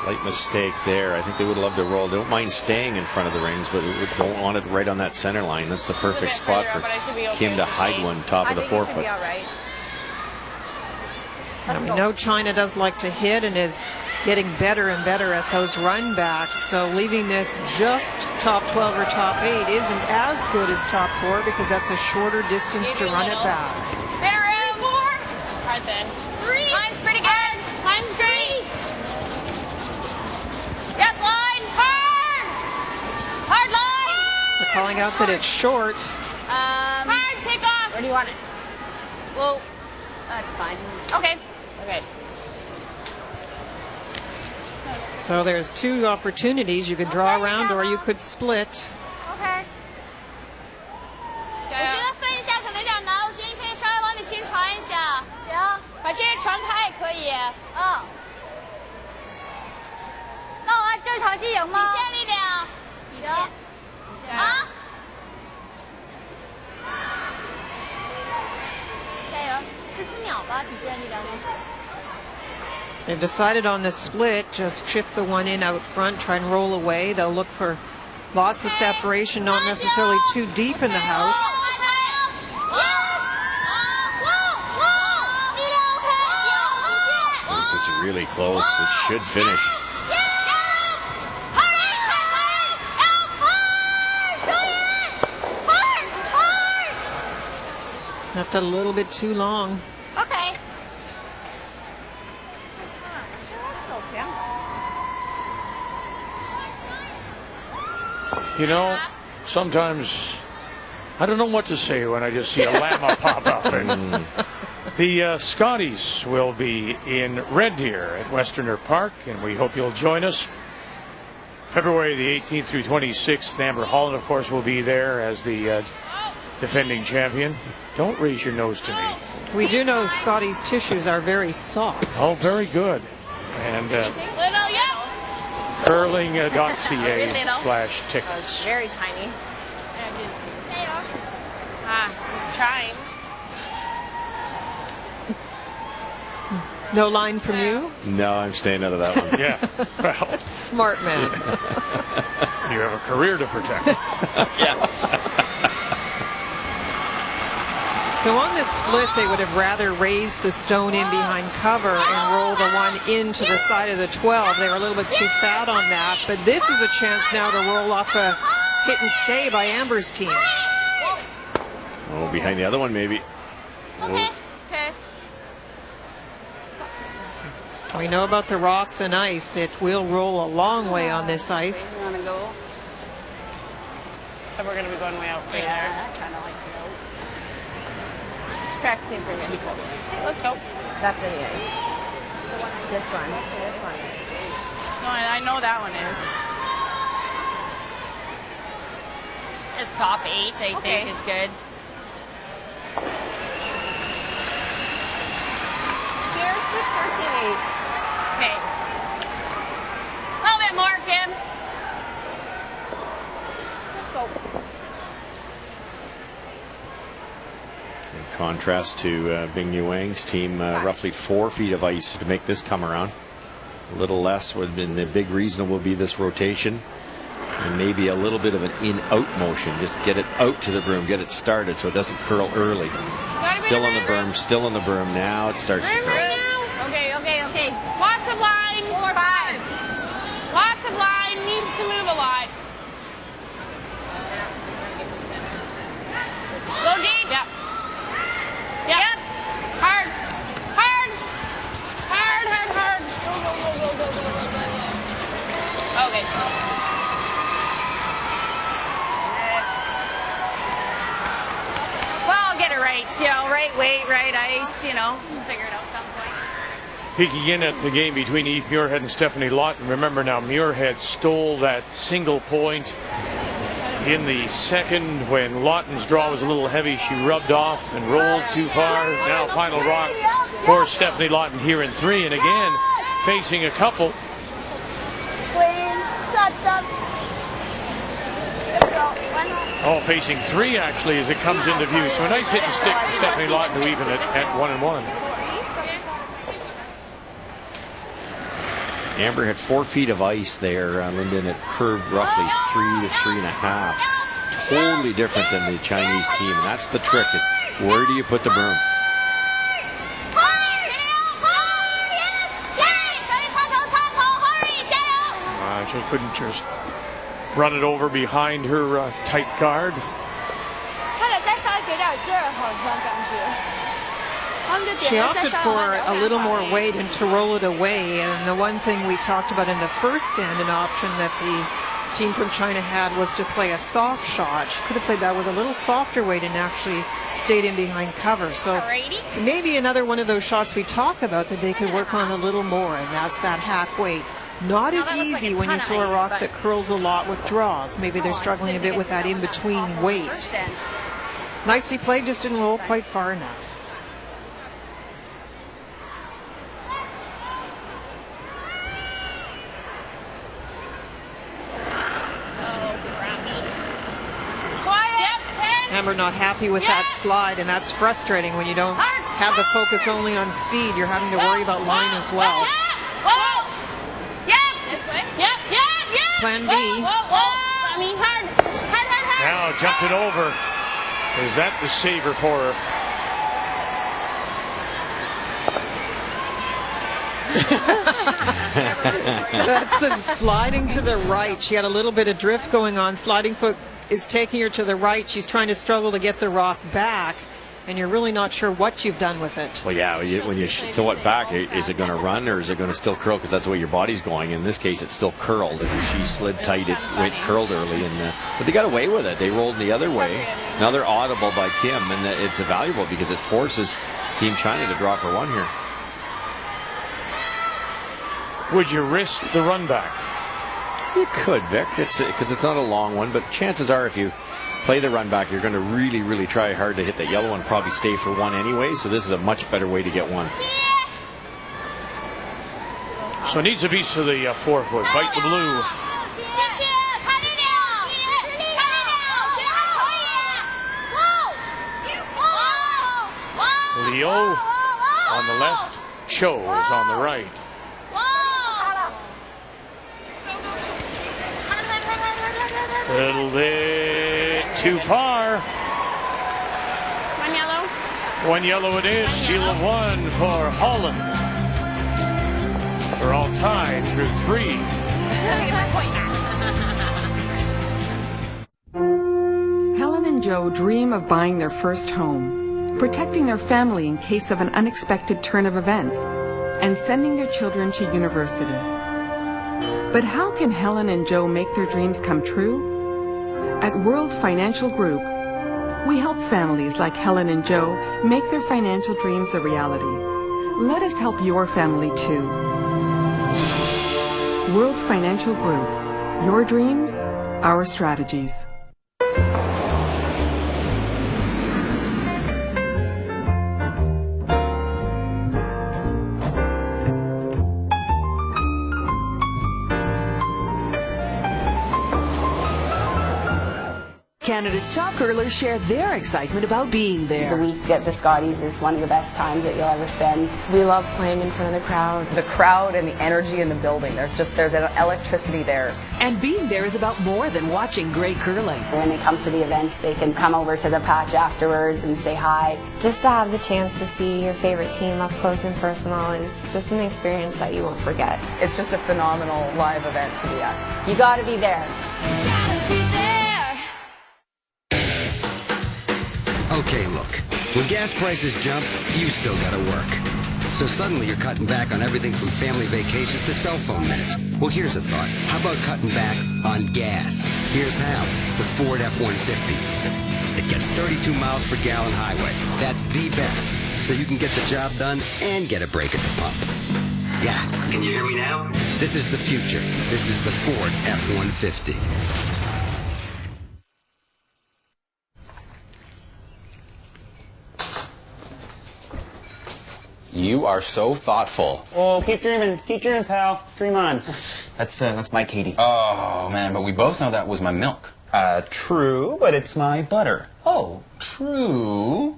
Slight mistake there. I think they would love to roll. They don't mind staying in front of the rings, but they don't want it right on that center line. That's the perfect spot for Kim to hide one top of the forefoot. And we know China does like to hit and is getting better and better at those run backs. So leaving this just top 12 or top 8 isn't as good as top 4 because that's a shorter distance to run it back. Spin around more. Hard then. 3. Time's pretty good. Time's great. Yes, line. Hard. Hard line. They're calling out that it's short. Hard. Take off. Where do you want it? Well, that's fine. Okay. Okay. So there's 2 opportunities. You could draw around or you could split. Okay. 我觉得分一下可能有点难，我觉得你可以稍微往里新传一下。行，把这些传开也可以。嗯。那我按正常计赢吗？底线力量。行。啊。加油，14秒吧，底线力量东西。 They've decided on the split, just chip the one in out front, try and roll away. They'll look for lots of separation, not necessarily too deep in the house. This is really close. It should finish. Left a little bit too long. Okay. You know, sometimes I don't know what to say when I just see a llama pop up. And the Scotties will be in Red Deer at Westerner Park, and we hope you'll join us. February the 18th through 26th, Amber Holland, of course, will be there as the defending champion. Don't raise your nose to me. We do know Scotty's tissues are very soft. Oh, very good. And curling.ca/tickets. Very tiny. He's trying. No line from you? No, I'm staying out of that one. Yeah. Well, smart man. You have a career to protect. Yeah. So on this split, they would have rather raised the stone in behind cover and roll the one into the side of the 12. They were a little bit too fat on that, but this is a chance now to roll off a hit and stay by Amber's team. Oh, behind the other one, maybe. Okay. Okay. We know about the rocks and ice. It will roll a long way on this ice. You want to go? So we're going to be going way out there. I kind of like to go. Practicing for me. Let's go. That's it is. This one. This one. No, I know that one is. It's top 8, I think, is good. Here it's 13-8. Okay. A little bit more, Kim. Let's go. contrast to Bingyu Wang's team. Roughly 4 feet of ice to make this come around. A little less would have been the big reason will be this rotation. And maybe a little bit of an in-out motion. Just get it out to the broom, get it started so it doesn't curl early. Still on the berm, still on the berm. Now it starts to curl. Okay. Lots of line. 4, 5. Lots of line. Needs to move a lot. Go deep. Yep. Hard. Go. Okay. Well, I'll get it right. Right weight, right ice, figure it out some point. Peeking in at the game between Eve Muirhead and Stephanie Lawton. Remember now, Muirhead stole that single point in the second when Lawton's draw was a little heavy. She rubbed off and rolled too far. Now final rock for Stephanie Lawton here in 3. And again, facing a couple. Facing 3 actually as it comes into view. So a nice hit and stick for Stephanie Lawton to even at 1-1. Amber had 4 feet of ice there, Lyndon. It curved roughly 3 to 3.5. Totally different than the Chinese team, and that's the trick: is where do you put the broom? She couldn't just run it over behind her tight guard. She opted for a little more weight and to roll it away. And the one thing we talked about in the first stand, an option that the team from China had was to play a soft shot. She could have played that with a little softer weight and actually stayed in behind cover. So maybe another one of those shots we talk about that they could work on a little more, and that's that half weight. Not as easy when you throw a rock that curls a lot with draws. Maybe they're struggling a bit with that in-between weight. Nicely played, just didn't roll quite far enough. Amber not happy with that slide, and that's frustrating when you don't have the focus only on speed. You're having to worry about line as well. Plan B. Now jumped it over. Is that the saver for her? That's the sliding to the right. She had a little bit of drift going on. Sliding foot is taking her to the right. She's trying to struggle to get the rock back, and you're really not sure what you've done with it. Well, yeah, when you throw it back, is it going to run or is it going to still curl? Because that's the way your body's going. In this case, it's still curled. If she slid tight, it went curled early, but they got away with it. They rolled the other way. Another audible by Kim, and it's valuable because it forces Team China to draw for 1 here. Would you risk the run back? You could, Vic, because it's not a long one, but chances are if you play the run back, you're going to really, really try hard to hit that yellow and probably stay for 1 anyway, so this is a much better way to get 1. So it needs a piece of the 4-foot. Bite the blue. Leo on the left, Cho is on the right. A little bit too far. 1 yellow. 1 yellow it is. Steal of 1 for Holland. We're all tied through 3. Helen and Joe dream of buying their first home, protecting their family in case of an unexpected turn of events, and sending their children to university. But how can Helen and Joe make their dreams come true? At World Financial Group, we help families like Helen and Joe make their financial dreams a reality. Let us help your family too. World Financial Group. Your dreams, our strategies. Canada's top curlers share their excitement about being there. The week at the Scotties is one of the best times that you'll ever spend. We love playing in front of the crowd. The crowd and the energy in the building. There's an electricity there. And being there is about more than watching great curling. When they come to the events, they can come over to the patch afterwards and say hi. Just to have the chance to see your favorite team up close and personal is just an experience that you won't forget. It's just a phenomenal live event to be at. You gotta be there. Okay, look, when gas prices jump, you still gotta work. So suddenly you're cutting back on everything from family vacations to cell phone minutes. Well, here's a thought. How about cutting back on gas? Here's how. The Ford F-150. It gets 32 miles per gallon highway. That's the best. So you can get the job done and get a break at the pump. Yeah, can you hear me now? This is the future. This is the Ford F-150. You are so thoughtful. Oh, keep dreaming, pal. Dream on. That's my Katie. Oh, man, but we both know that was my milk. True, but it's my butter. Oh, true,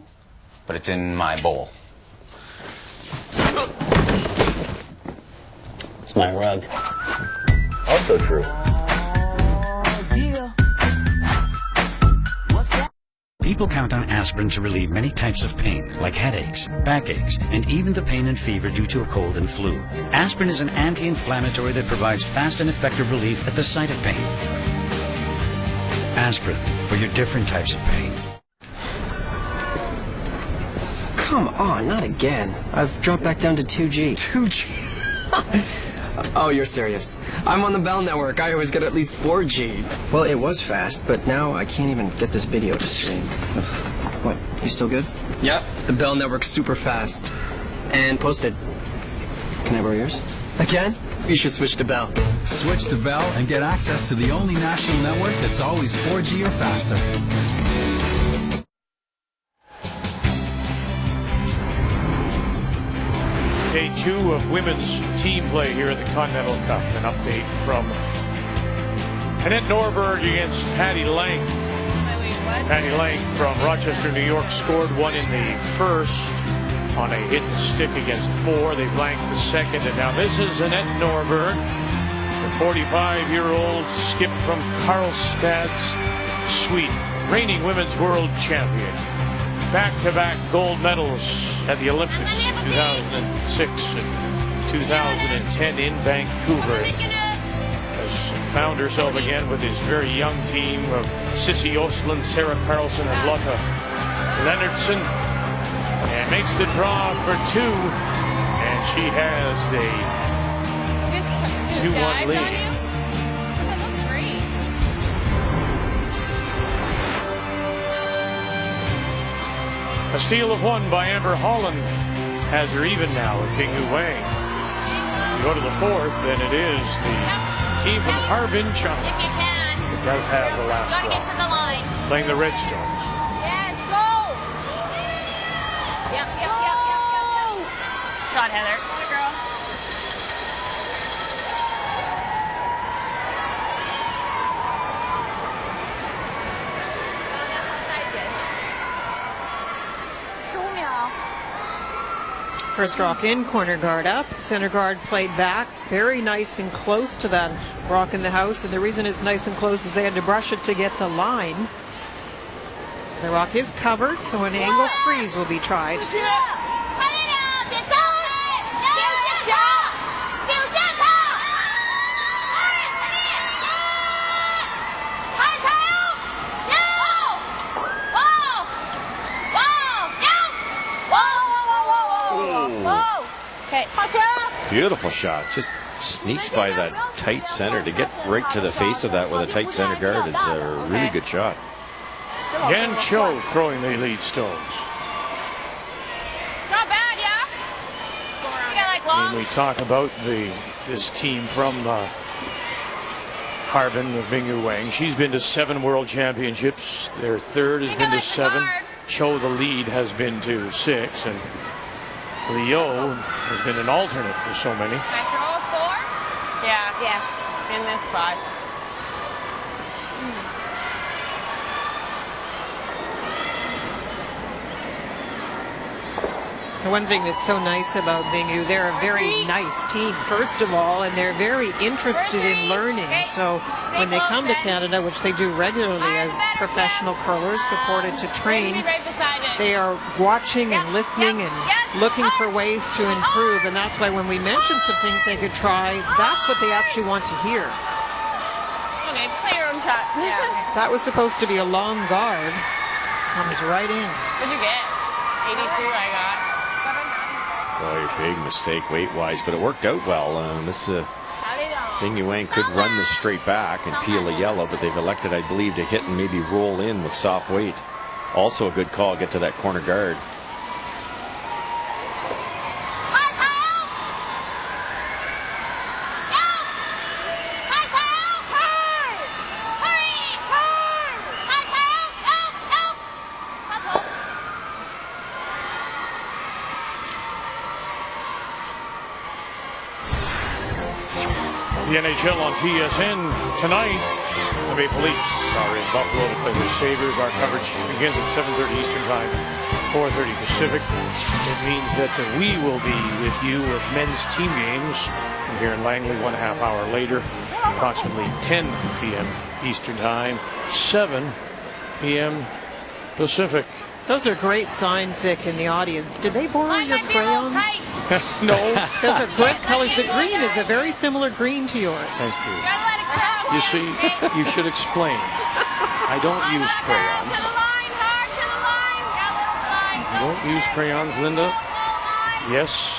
but it's in my bowl. It's my rug. Also true. People count on aspirin to relieve many types of pain, like headaches, backaches, and even the pain and fever due to a cold and flu. Aspirin is an anti-inflammatory that provides fast and effective relief at the site of pain. Aspirin, for your different types of pain. Come on, not again. I've dropped back down to 2G. 2G? Oh, you're serious. I'm on the Bell Network. I always get at least 4G. Well, it was fast, but now I can't even get this video to stream. What, you still good? Yep, the Bell Network's super fast. And posted. Can I borrow yours? Again? You should switch to Bell. Switch to Bell and get access to the only national network that's always 4G or faster. Day 2 of women's team play here at the Continental Cup. An update from Annette Norberg against Patty Lang. Patty Lang from Rochester, New York scored one in the first on a hit and stick against 4. They blanked the second, and now this is Annette Norberg, the 45-year-old skip from Karlstad's Sweden, reigning women's world champion. Back-to-back gold medals at the Olympics, 2006 and 2010 in Vancouver. Has found herself again with his very young team of Sissy Osland, Sarah Carlson, and Lotta Leonardson. And makes the draw for 2. And she has the 2-1 lead. A steal of 1 by Amber Holland has her even now with Bingyu Wang. We go to the 4th, and it is the team from Harbin, China. It does have the last draw. Playing the Redstones. Yes, go! Yep. Shot, Heather. Good girl. First rock in, corner guard up. Center guard played back. Very nice and close to that rock in the house. And the reason it's nice and close is they had to brush it to get the line. The rock is covered, so an angle freeze will be tried. Beautiful shot. Just sneaks by that tight center. To get right to the face of that with a tight center guard is a really good shot. Yan Cho throwing the lead stones. Not bad, yeah? You got like long? When we talk about this team from Harbin with Bingyu Wang, she's been to 7 world championships. Their third has been to 7. Cho, the lead, has been to 6. And Leo has been an alternate for so many. Can I throw a 4? Yeah. Yes. In this spot. The one thing that's so nice about Bingyu, they're a very nice team, first of all, and they're very interested in learning. So when they come to Canada, which they do regularly as professional curlers supported to train, they are watching and listening and looking for ways to improve. And that's why when we mention some things they could try, that's what they actually want to hear. Okay, play your own shot. Yeah. That was supposed to be a long guard. Comes right in. What'd you get? 82 I got. Boy, big mistake weight-wise, but it worked out well. Bingyu Wang could run this straight back and peel a yellow, but they've elected, I believe, to hit and maybe roll in with soft weight. Also a good call, get to that corner guard. The NHL on TSN tonight. The Maple Leafs are in Buffalo to play the Sabres. Our coverage begins at 7:30 Eastern Time, 4:30 Pacific. It means that we will be with you with men's team games here in Langley 1.5 hour later, approximately 10 p.m. Eastern Time, 7 p.m. Pacific. Those are great signs, Vic, in the audience. Did they borrow your crayons? No. Those are great colors. The green is a very similar green to yours. Thank you. You see, you should explain. I don't use crayons. You don't use crayons, Linda? Yes,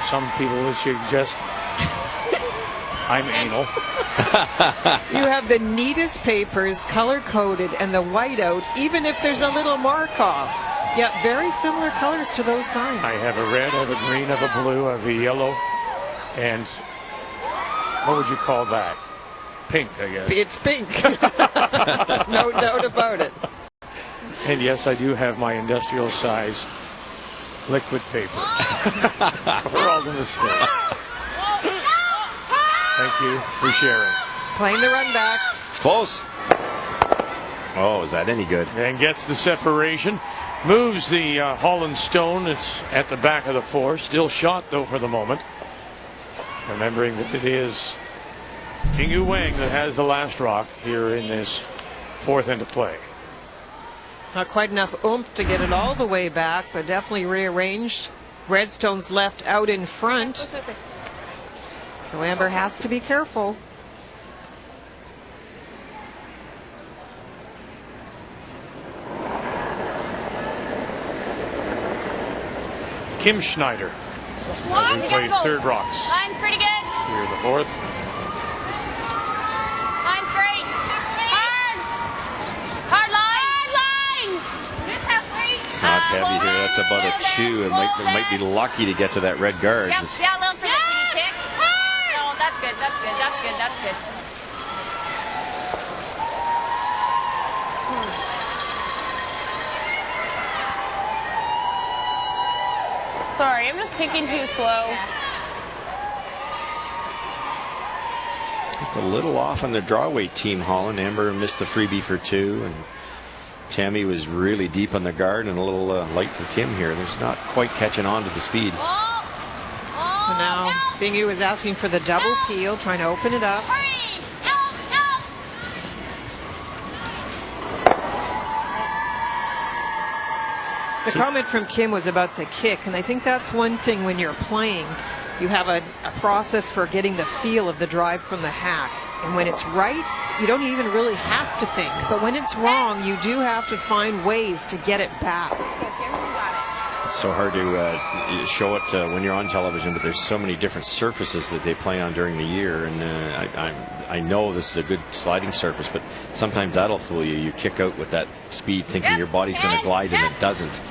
some people would suggest I'm anal. You have the neatest papers, color-coded, and the whiteout, even if there's a little mark off. Yet very similar colors to those signs. I have a red, I have a green, I have a blue, I have a yellow, and what would you call that? Pink, I guess. It's pink. No doubt about it. And yes, I do have my industrial size liquid paper. We're all in the same. Thank you for sharing. Playing the run back. It's close. Oh, is that any good? And gets the separation. Moves the Holland stone. It's at the back of the four. Still shot, though, for the moment. Remembering that it is Bingyu Wang that has the last rock here in this fourth into play. Not quite enough oomph to get it all the way back, but definitely rearranged. Redstone's left out in front. So Amber has to be careful. Kim Schneider. What? He plays third rocks. Line's pretty good. Here in the fourth. Line's great. Hard. Hard line. It's halfway. It's not heavy here. That's about a 2. It might be lucky to get to that red guard. Yeah, a little for the tick. No, that's good. That's good. That's good. That's good. Sorry, I'm just kicking too slow. Just a little off on the draw weight team, Holland. Amber missed the freebie for 2, and Tammy was really deep on the guard and a little light for Kim here. There's not quite catching on to the speed. So now Bingyu is asking for the double peel, trying to open it up. The comment from Kim was about the kick, and I think that's one thing when you're playing. You have a process for getting the feel of the drive from the hack. And when it's right, you don't even really have to think. But when it's wrong, you do have to find ways to get it back. It's so hard to show it when you're on television, but there's so many different surfaces that they play on during the year. And I know this is a good sliding surface, but sometimes that'll fool you. You kick out with that speed thinking your body's going to glide, and it doesn't.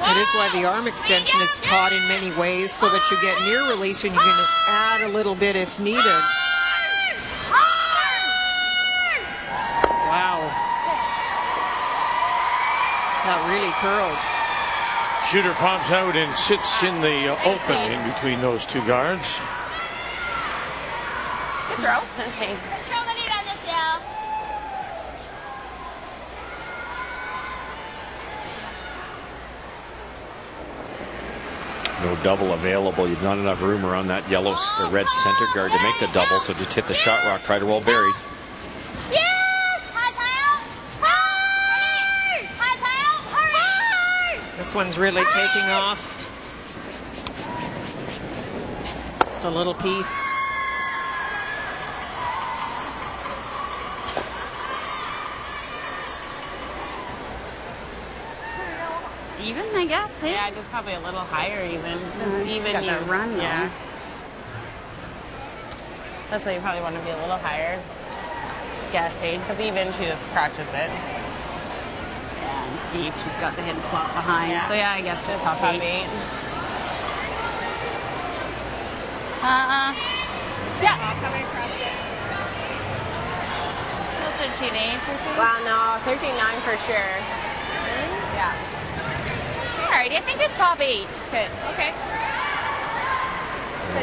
It is why the arm extension is taught in many ways, so that you get near release and you can add a little bit if needed. Wow. That really curled. Shooter pops out and sits in the open in between those two guards. Good throw. No double available. You've not enough room around that yellow or red center guard to make the double, so just hit the shot rock, try to roll buried. This one's really taking off. Just a little piece. Even, I guess. Eh? Yeah, just probably a little higher even. Even got that run, yeah. That's why you probably want to be a little higher. Guessing. Because even she just crouches it. Yeah, deep. She's got the hidden flop behind. Yeah. So yeah, I guess just top 8. Yeah. Coming across it. 13.8. Wow, no, 13.9 for sure. Really? Yeah. Alright, I think just top 8. Okay. Okay.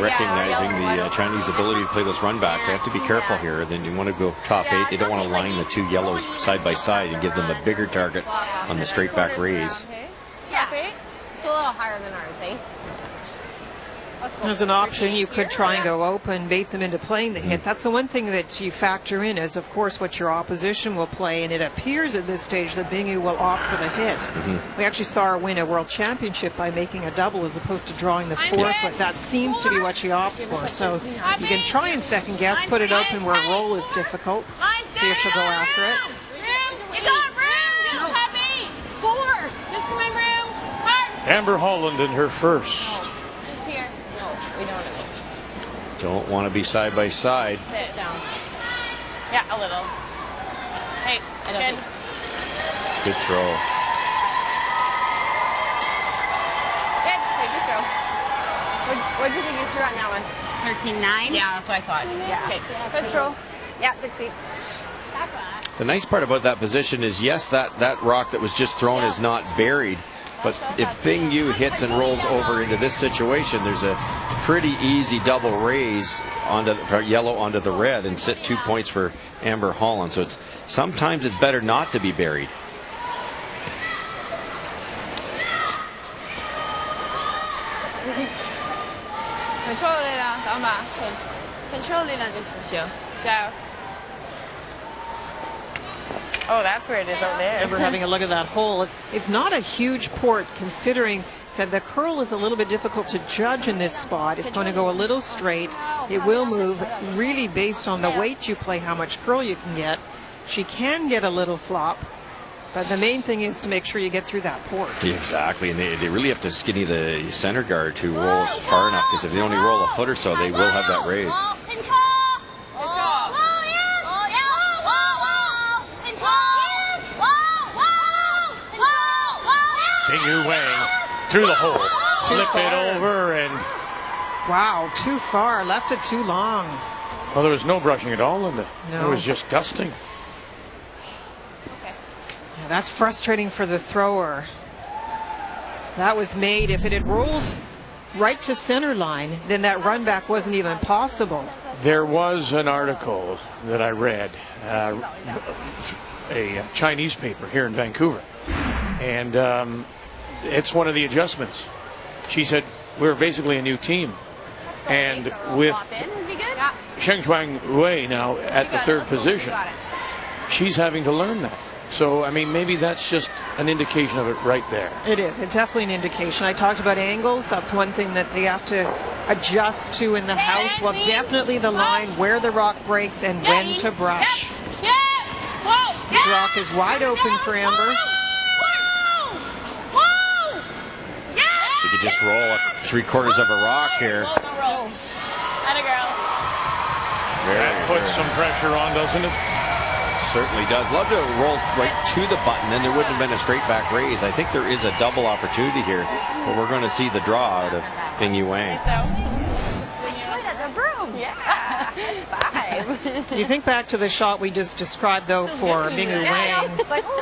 Recognizing the Chinese ability to play those run backs, they have to be careful here. Then you want to go top 8. They don't want to line the two yellows side by side and give them a bigger target on the straight back raise. Yeah. It's a little higher than ours, eh? As an option, you could try and go open, bait them into playing the hit. That's the one thing that you factor in is, of course, what your opposition will play. And it appears at this stage that Bingyu will opt for the hit. We actually saw her win a world championship by making a double as opposed to drawing the 4, but that seems to be what she opts for. So you can try and second guess, put it open where a roll is difficult, see if she'll go after it. You got room! Just have 8! 4! Just my room! Amber Holland in her first. Just here. No, we don't want to go. Don't want to be side by side. Sit down. Yeah, a little. Hey, I don't think so. Good throw. Good. Okay, good throw. What did you think you threw on that one? 13.9? Yeah, that's what I thought. Yeah. Okay, good throw. Yeah, good sweep. The nice part about that position is, yes, that rock that was just thrown is not buried, but if Bingyu hits and rolls over into this situation, there's a pretty easy double raise onto yellow onto the red and sit 2 points for Amber Holland. So sometimes it's better not to be buried. Oh, that's where it is over there. Remember having a look at that hole. It's not a huge port considering that the curl is a little bit difficult to judge in this spot. It's going to go a little straight. It will move really based on the weight you play, how much curl you can get. She can get a little flop, but the main thing is to make sure you get through that port. Exactly, and they really have to skinny the center guard to roll far enough, because if they only roll a foot or so, they will have that raise. Bingyu Wang through the hole. Slip it over and... Wow, too far. Left it too long. Well, there was no brushing at all in it. No. It was just dusting. Yeah, that's frustrating for the thrower. That was made. If it had rolled right to center line, then that run back wasn't even possible. There was an article that I read, a Chinese paper here in Vancouver, and it's one of the adjustments. She said, we're basically a new team, and with Shengchuan Wei now at the third position, she's having to learn that. So, I mean, maybe that's just an indication of it right there. It is. It's definitely an indication. I talked about angles. That's one thing that they have to adjust to in the house. Well, definitely the line where the rock breaks and when to brush. This rock is wide open for Amber. She could just roll 3/4 of a rock here. Atta girl. That puts some pressure on, doesn't it? Certainly does. Love to roll right to the button, then there wouldn't have been a straight back raise. I think there is a double opportunity here, but we're going to see the draw out of Bingyu Wang. You think back to the shot we just described, though, for Bingyu Wang.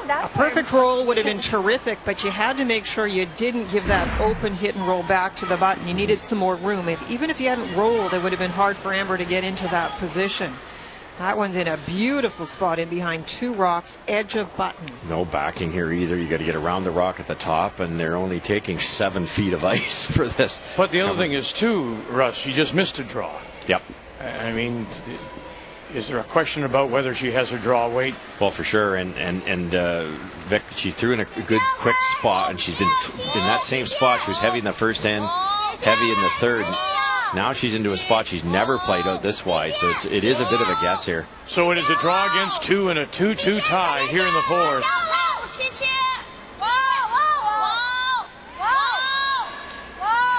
A perfect roll would have been terrific, but you had to make sure you didn't give that open hit and roll back to the button. You needed some more room. Even if you hadn't rolled, it would have been hard for Amber to get into that position. That one's in a beautiful spot in behind 2 rocks, edge of button. No backing here either. You got to get around the rock at the top, and they're only taking 7 feet of ice for this. But the other thing is, too, Russ, she just missed a draw. Yep. I mean, is there a question about whether she has her draw weight? Well, for sure. And Vic, she threw in a good, quick spot, and she's been in that same spot. She was heavy in the first end, heavy in the third. Now she's into a spot she's never played out this wide, so it is a bit of a guess here. So it is a draw against 2 and a 2-2 tie here in the fourth.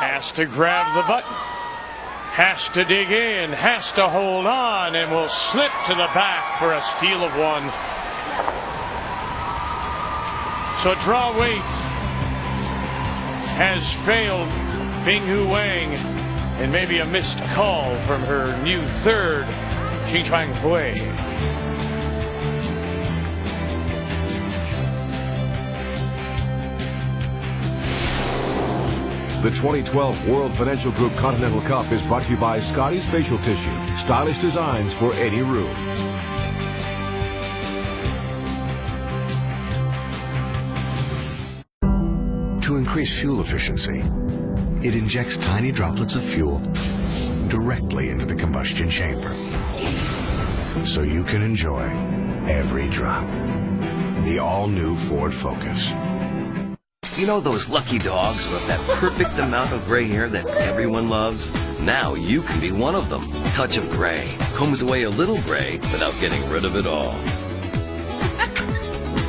Has to grab the button. Has to dig in. Has to hold on, and will slip to the back for a steal of 1. So draw weight has failed Bingyu Wang. And maybe a missed call from her new third, Xingchuan Hui. The 2012 World Financial Group Continental Cup is brought to you by Scotty's Facial Tissue. Stylish designs for any room. To increase fuel efficiency, it injects tiny droplets of fuel directly into the combustion chamber, so you can enjoy every drop. The all-new Ford Focus. You know those lucky dogs who have that perfect amount of gray hair that everyone loves? Now you can be one of them. Touch of Gray combs away a little gray without getting rid of it all.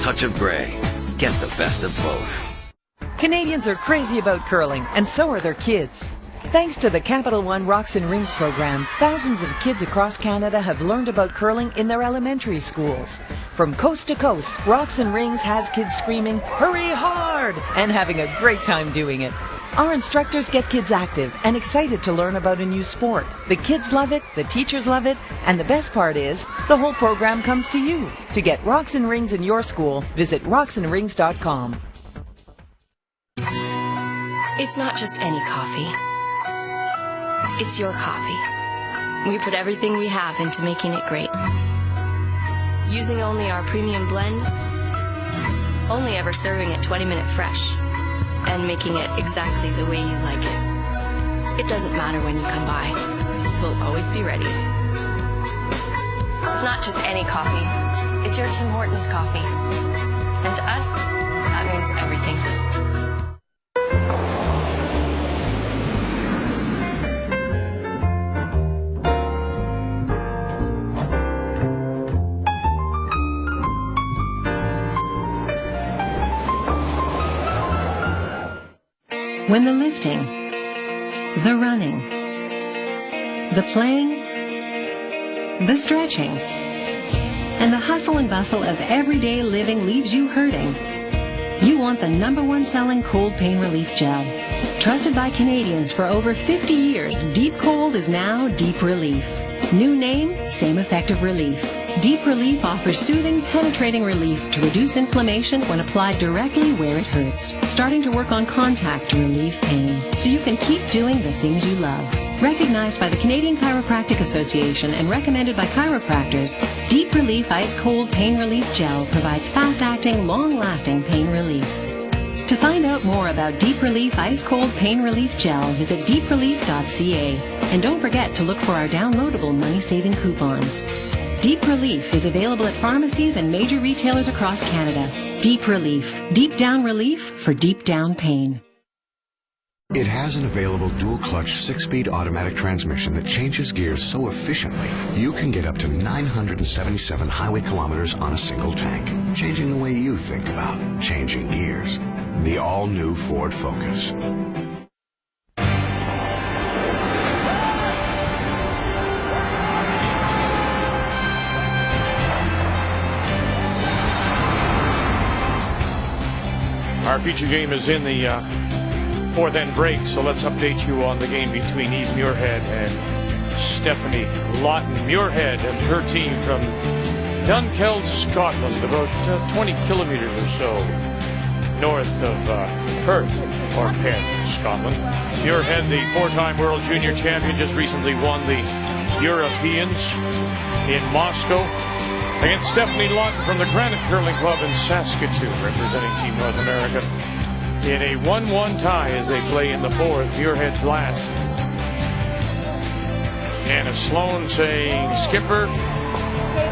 Touch of Gray. Get the best of both. Canadians are crazy about curling, and so are their kids. Thanks to the Capital One Rocks and Rings program, thousands of kids across Canada have learned about curling in their elementary schools. From coast to coast, Rocks and Rings has kids screaming, "Hurry hard!" and having a great time doing it. Our instructors get kids active and excited to learn about a new sport. The kids love it, the teachers love it, and the best part is, the whole program comes to you. To get Rocks and Rings in your school, visit rocksandrings.com. It's not just any coffee. It's your coffee. We put everything we have into making it great. Using only our premium blend, only ever serving it 20-minute fresh, and making it exactly the way you like it. It doesn't matter when you come by. We'll always be ready. It's not just any coffee. It's your Tim Hortons coffee. And to us, that means everything. When the lifting, the running, the playing, the stretching, and the hustle and bustle of everyday living leaves you hurting, you want the #1 selling cold pain relief gel. Trusted by Canadians for over 50 years, Deep Cold is now Deep Relief. New name, same effective relief. Deep Relief offers soothing, penetrating relief to reduce inflammation when applied directly where it hurts, starting to work on contact to relieve pain, so you can keep doing the things you love. Recognized by the Canadian Chiropractic Association and recommended by chiropractors, Deep Relief Ice Cold Pain Relief Gel provides fast-acting, long-lasting pain relief. To find out more about Deep Relief Ice Cold Pain Relief Gel, visit deeprelief.ca. And don't forget to look for our downloadable money-saving coupons. Deep Relief is available at pharmacies and major retailers across Canada. Deep Relief. Deep down relief for deep down pain. It has an available dual-clutch 6-speed automatic transmission that changes gears so efficiently, you can get up to 977 highway kilometers on a single tank, changing the way you think about changing gears. The all-new Ford Focus. Our feature game is in the fourth end break, so let's update you on the game between Eve Muirhead and Stephanie Lawton. Muirhead and her team from Dunkeld, Scotland, about 20 kilometers or so north of Perth, or Penn, Scotland. Muirhead, the 4-time World Junior Champion, just recently won the Europeans. in Moscow against Stephanie Lawton from the Granite Curling Club in Saskatoon, representing Team North America, in a 1-1 tie as they play in the fourth. Muirhead's last. Anna Sloan saying, "Skipper,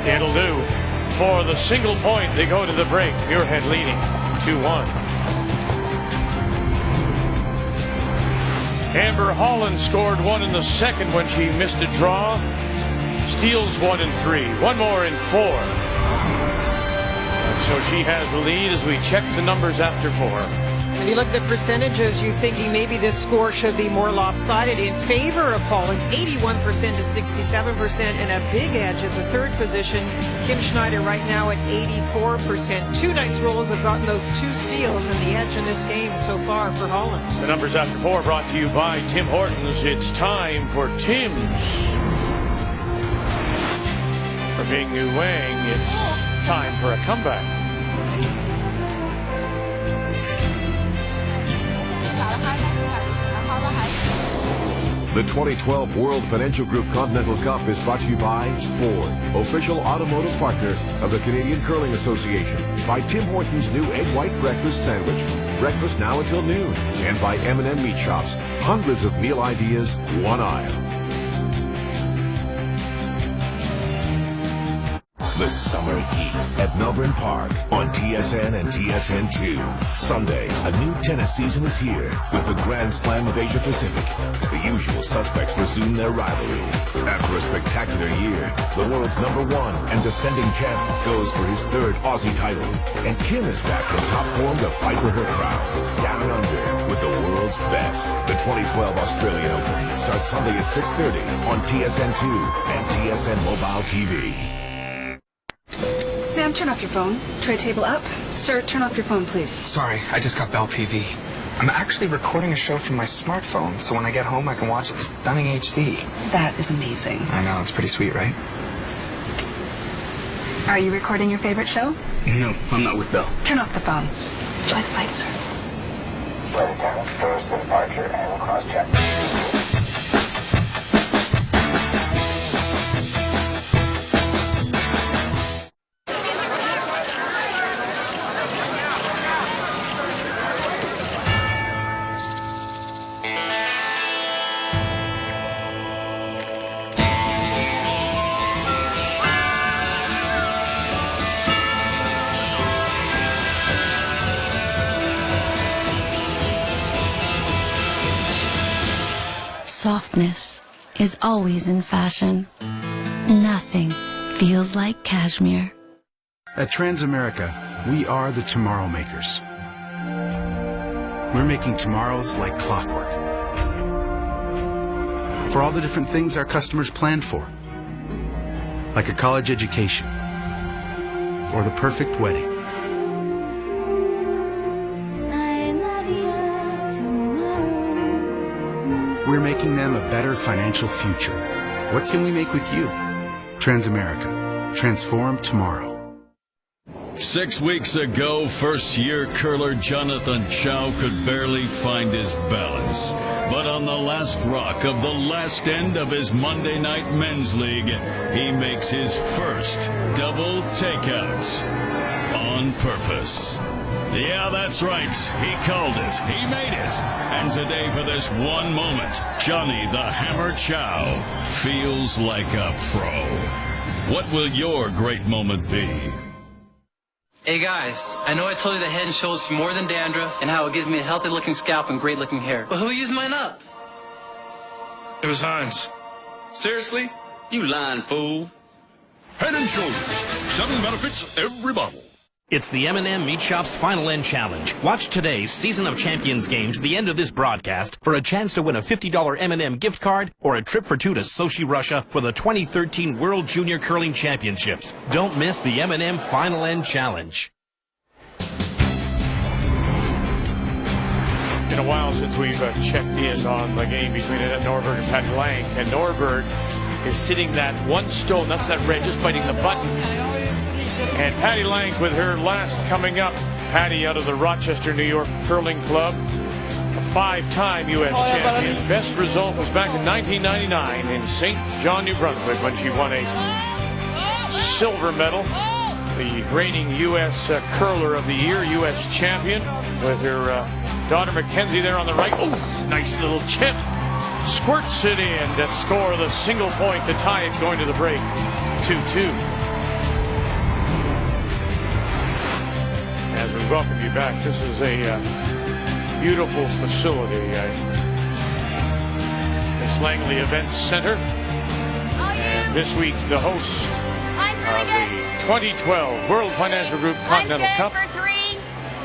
it'll do." For the single point, they go to the break. Muirhead leading 2-1. Amber Holland scored one in the second when she missed a draw. Steals 1 and 3. One more in 4. So she has the lead as we check the numbers after 4. When you look at the percentages, you're thinking maybe this score should be more lopsided in favor of Holland. 81% to 67%, and a big edge at the third position. Kim Schneider right now at 84%. Two nice rolls have gotten those 2 steals and the edge in this game so far for Holland. The numbers after 4 brought to you by Tim Hortons. It's time for Tim's. For Bingyu Wang, it's time for a comeback. The 2012 World Financial Group Continental Cup is brought to you by Ford, official automotive partner of the Canadian Curling Association, by Tim Hortons' new Egg White Breakfast Sandwich, breakfast now until noon, and by M&M Meat Shops, hundreds of meal ideas, one aisle. The Summer Heat at Melbourne Park on TSN and TSN2. Sunday, a new tennis season is here with the Grand Slam of Asia Pacific. The usual suspects resume their rivalries. After a spectacular year, the world's #1 and defending champ goes for his 3rd Aussie title. And Kim is back in top form to fight for her crown. Down under with the world's best. The 2012 Australian Open starts Sunday at 6:30 on TSN2 and TSN Mobile TV. Ma'am, turn off your phone. Tray table up. Sir, turn off your phone, please. Sorry, I just got Bell TV. I'm actually recording a show from my smartphone, so when I get home I can watch it in stunning HD. That is amazing. I know, it's pretty sweet, right? Are you recording your favorite show? No, I'm not with Bell. Turn off the phone. Enjoy the flight, sir. Flight attendants, doors to departure and cross-check. Softness is always in fashion. Nothing feels like cashmere. At Transamerica, we are the tomorrow makers. We're making tomorrows like clockwork. For all the different things our customers planned for. Like a college education. Or the perfect wedding. We're making them a better financial future. What can we make with you? Transamerica. Transform tomorrow. 6 weeks ago, first-year curler Jonathan Chow could barely find his balance. But on the last rock of the last end of his Monday Night Men's League, he makes his first double takeout. On purpose. Yeah, that's right. He called it. He made it. And today, for this one moment, Johnny the Hammer Chow feels like a pro. What will your great moment be? Hey guys, I know I told you the Head & Shoulders is more than dandruff and how it gives me a healthy looking scalp and great looking hair. But who used mine up? It was Heinz. Seriously? You lying fool. Head & Shoulders. 7 benefits every bottle. It's the M&M Meat Shop's Final End Challenge. Watch today's Season of Champions game to the end of this broadcast for a chance to win a $50 M&M gift card or a trip for 2 to Sochi, Russia for the 2013 World Junior Curling Championships. Don't miss the M&M Final End Challenge. Been a while since we've checked in on the game between Annette Norberg and Patty Lang, and Norberg is sitting that one stone, that's that red, just biting the button. And Patty Lang with her last coming up. Patty out of the Rochester, New York Curling Club, a 5-time U.S. champion. Best result was back in 1999 in St. John, New Brunswick, when she won a silver medal. The reigning U.S. curler of the year, U.S. champion, with her daughter Mackenzie there on the right. Oh, nice little chip. Squirts it in to score the single point to tie it going to the break. 2-2. As we welcome you back, this is a beautiful facility. This Langley Events Center. And this week, the host of the 2012 World Financial Group Continental Cup.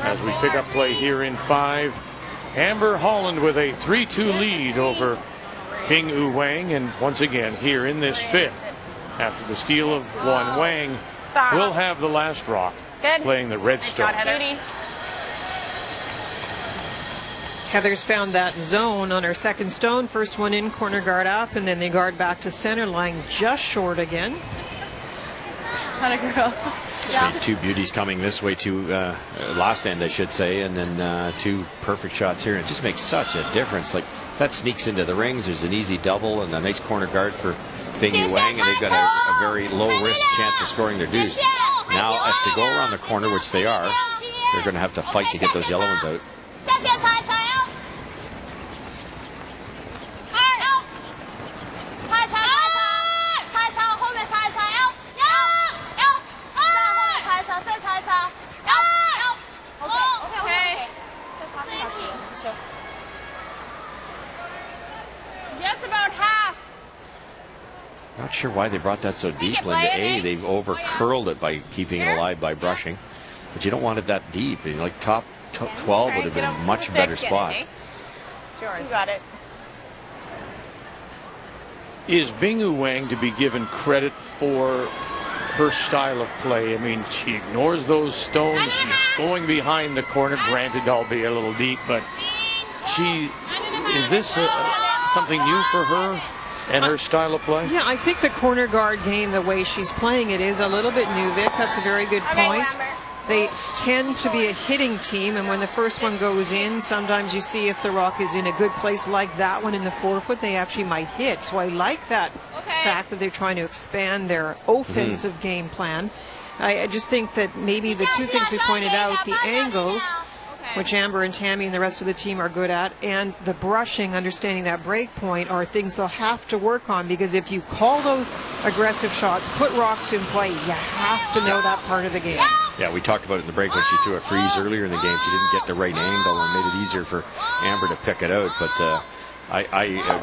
As we pick up play here in 5. Amber Holland with a 3-2 lead over Bingyu Wang. And once again, here in this 5th, after the steal of 1, Wang will have the last rock, playing the red stone. Heather's found that zone on her second stone. First one in, corner guard up, and then they guard back to center, lying just short again. What a girl. Yeah. 2 beauties coming this way, 2 last end, I should say, and then 2 perfect shots here. It just makes such a difference. Like, that sneaks into the rings. There's an easy double and a nice corner guard for Bingyu Wang, and they've got a very low-risk chance of scoring their deuce. Now, if they go around the corner, which they are, they're going to have to fight to get those yellow ones out. Just about half. Not sure why they brought that so deep, Linda. They've over-curled it by keeping it alive by brushing. But you don't want it that deep. Like top 12 would have been a much better spot. Sure, you got it. Is Bingyu Wang to be given credit for her style of play? I mean, she ignores those stones. She's going behind the corner, granted, albeit a little deep, but is this something new for her and her style of play? Yeah, I think the corner guard game, the way she's playing it, is a little bit new, Vic. That's a very good point. They tend to be a hitting team, and when the first one goes in, sometimes you see if the rock is in a good place like that one in the 4-foot, they actually might hit. So I like that fact that they're trying to expand their offensive game plan. I just think that maybe the 2 things we pointed out, the angles, which Amber and Tammy and the rest of the team are good at, and the brushing, understanding that break point, are things they'll have to work on, because if you call those aggressive shots, put rocks in play, you have to know that part of the game. Yeah, we talked about it in the break when she threw a freeze earlier in the game. She didn't get the right angle and made it easier for Amber to pick it out. But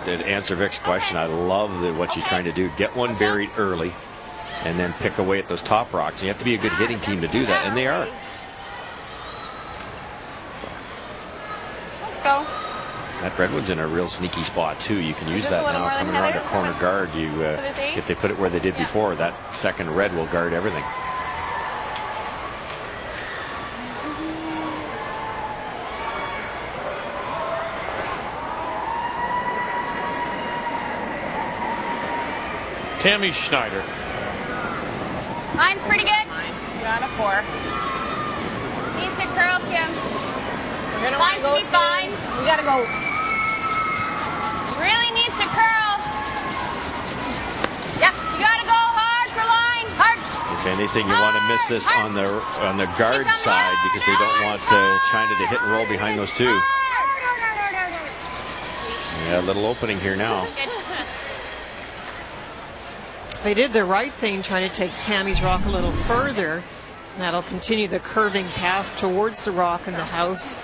to answer Vic's question, I love what she's trying to do. Get one buried early and then pick away at those top rocks. You have to be a good hitting team to do that, and they are. Let's go. That red one's in a real sneaky spot too. You can use that now coming around a corner guard. If they put it where they did before, that second red will guard everything. Tammy Schneider. Line's pretty good. You got a 4. Needs to curl, Kim. We're gonna Line should be fine. We gotta go. Really needs to curl. Yep, you gotta go hard for line. Hard. If anything, you want to miss this on the guard side, because they don't want China to hit and roll behind those 2. Yeah, a little opening here now. They did the right thing, trying to take Tammy's rock a little further. That'll continue the curving path towards the rock in the house.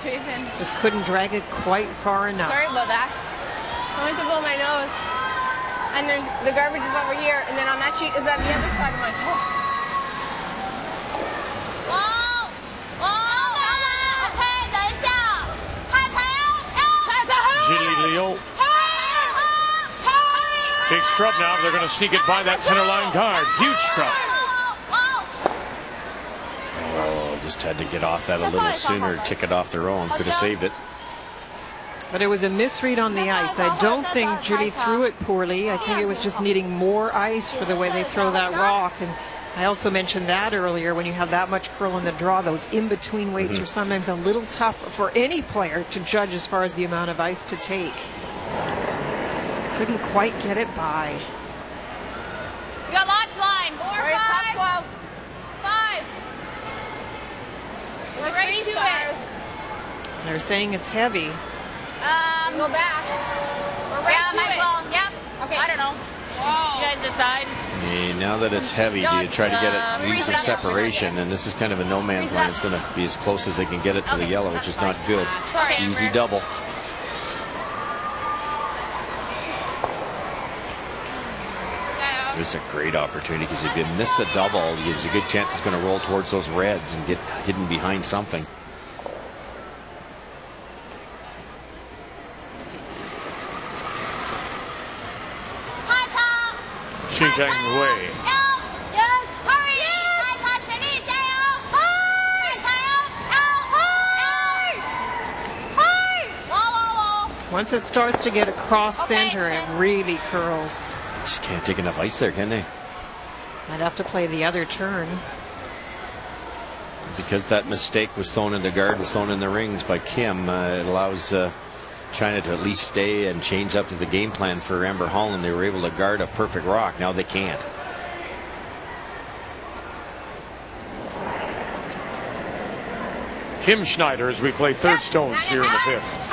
Just couldn't drag it quite far enough. Sorry about that. I went to blow my nose. And there's the garbage is over here, and then on that sheet is on the other side of my hole. Julie Leo. Big scrub now. They're going to sneak it by that center line guard. Huge scrub. Oh, just had to get off that a little sooner. Tick it off their own. Could have saved it. But it was a misread on the ice. I don't think Julie threw it poorly. I think it was just needing more ice for the way they throw that rock. And I also mentioned that earlier. When you have that much curl in the draw, those in-between weights are sometimes a little tough for any player to judge as far as the amount of ice to take. Couldn't quite get it by. You got lots line. 4 or 5. They're saying it's heavy. Go back. We're right might as well. Yep. Okay. I don't know. Whoa. You guys decide. Hey, now that it's heavy, do you try to get it, leave some separation? And this is kind of a no man's land. It's going to be as close as they can get it to the yellow, which is not good. Easy double. This is a great opportunity because if you miss a double, there's a good chance it's going to roll towards those reds and get hidden behind something. Xinjiang Wei. Yes. Hurry. Once it starts to get across center, it really curls. Just can't take enough ice there, can they? Might have to play the other turn. Because that mistake was thrown in the guard, was thrown in the rings by Kim, it allows China to at least stay and change up to the game plan for Amber Holland. They were able to guard a perfect rock. Now they can't. Kim Schneider as we play third stones here in the fifth.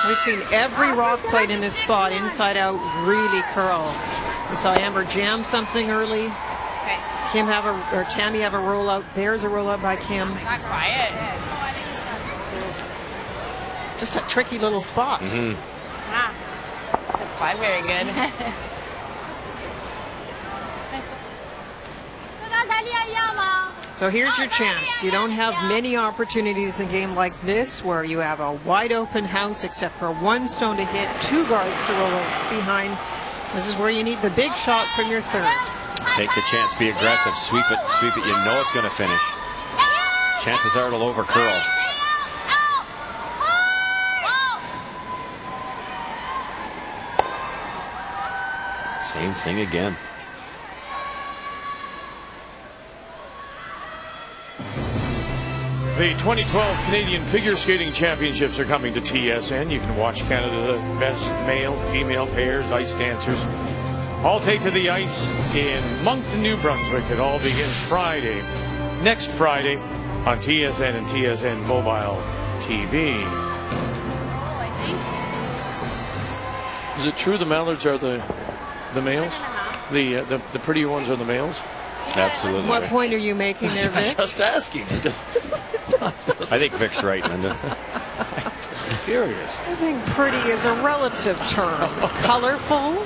We've seen every rock played in this spot, inside out, really curl. We saw Amber jam something early. Kim have or Tammy have a rollout. There's a rollout by Kim. Not quiet. Just a tricky little spot. That's not very good. So here's your chance. You don't have many opportunities in a game like this where you have a wide open house except for one stone to hit, two guards to roll behind. This is where you need the big shot from your third. Take the chance, be aggressive, sweep it, you know it's going to finish. Chances are it'll over curl. Same thing again. The 2012 Canadian Figure Skating Championships are coming to TSN. You can watch Canada, the best male, female pairs, ice dancers, all take to the ice in Moncton, New Brunswick. It all begins Friday, next Friday, on TSN and TSN Mobile TV. Is it true the mallards are the males? The prettier ones are the males? Absolutely. What point are you making there, Vic? Just asking. I think Vic's right, Linda. Curious. I think pretty is a relative term. Colorful,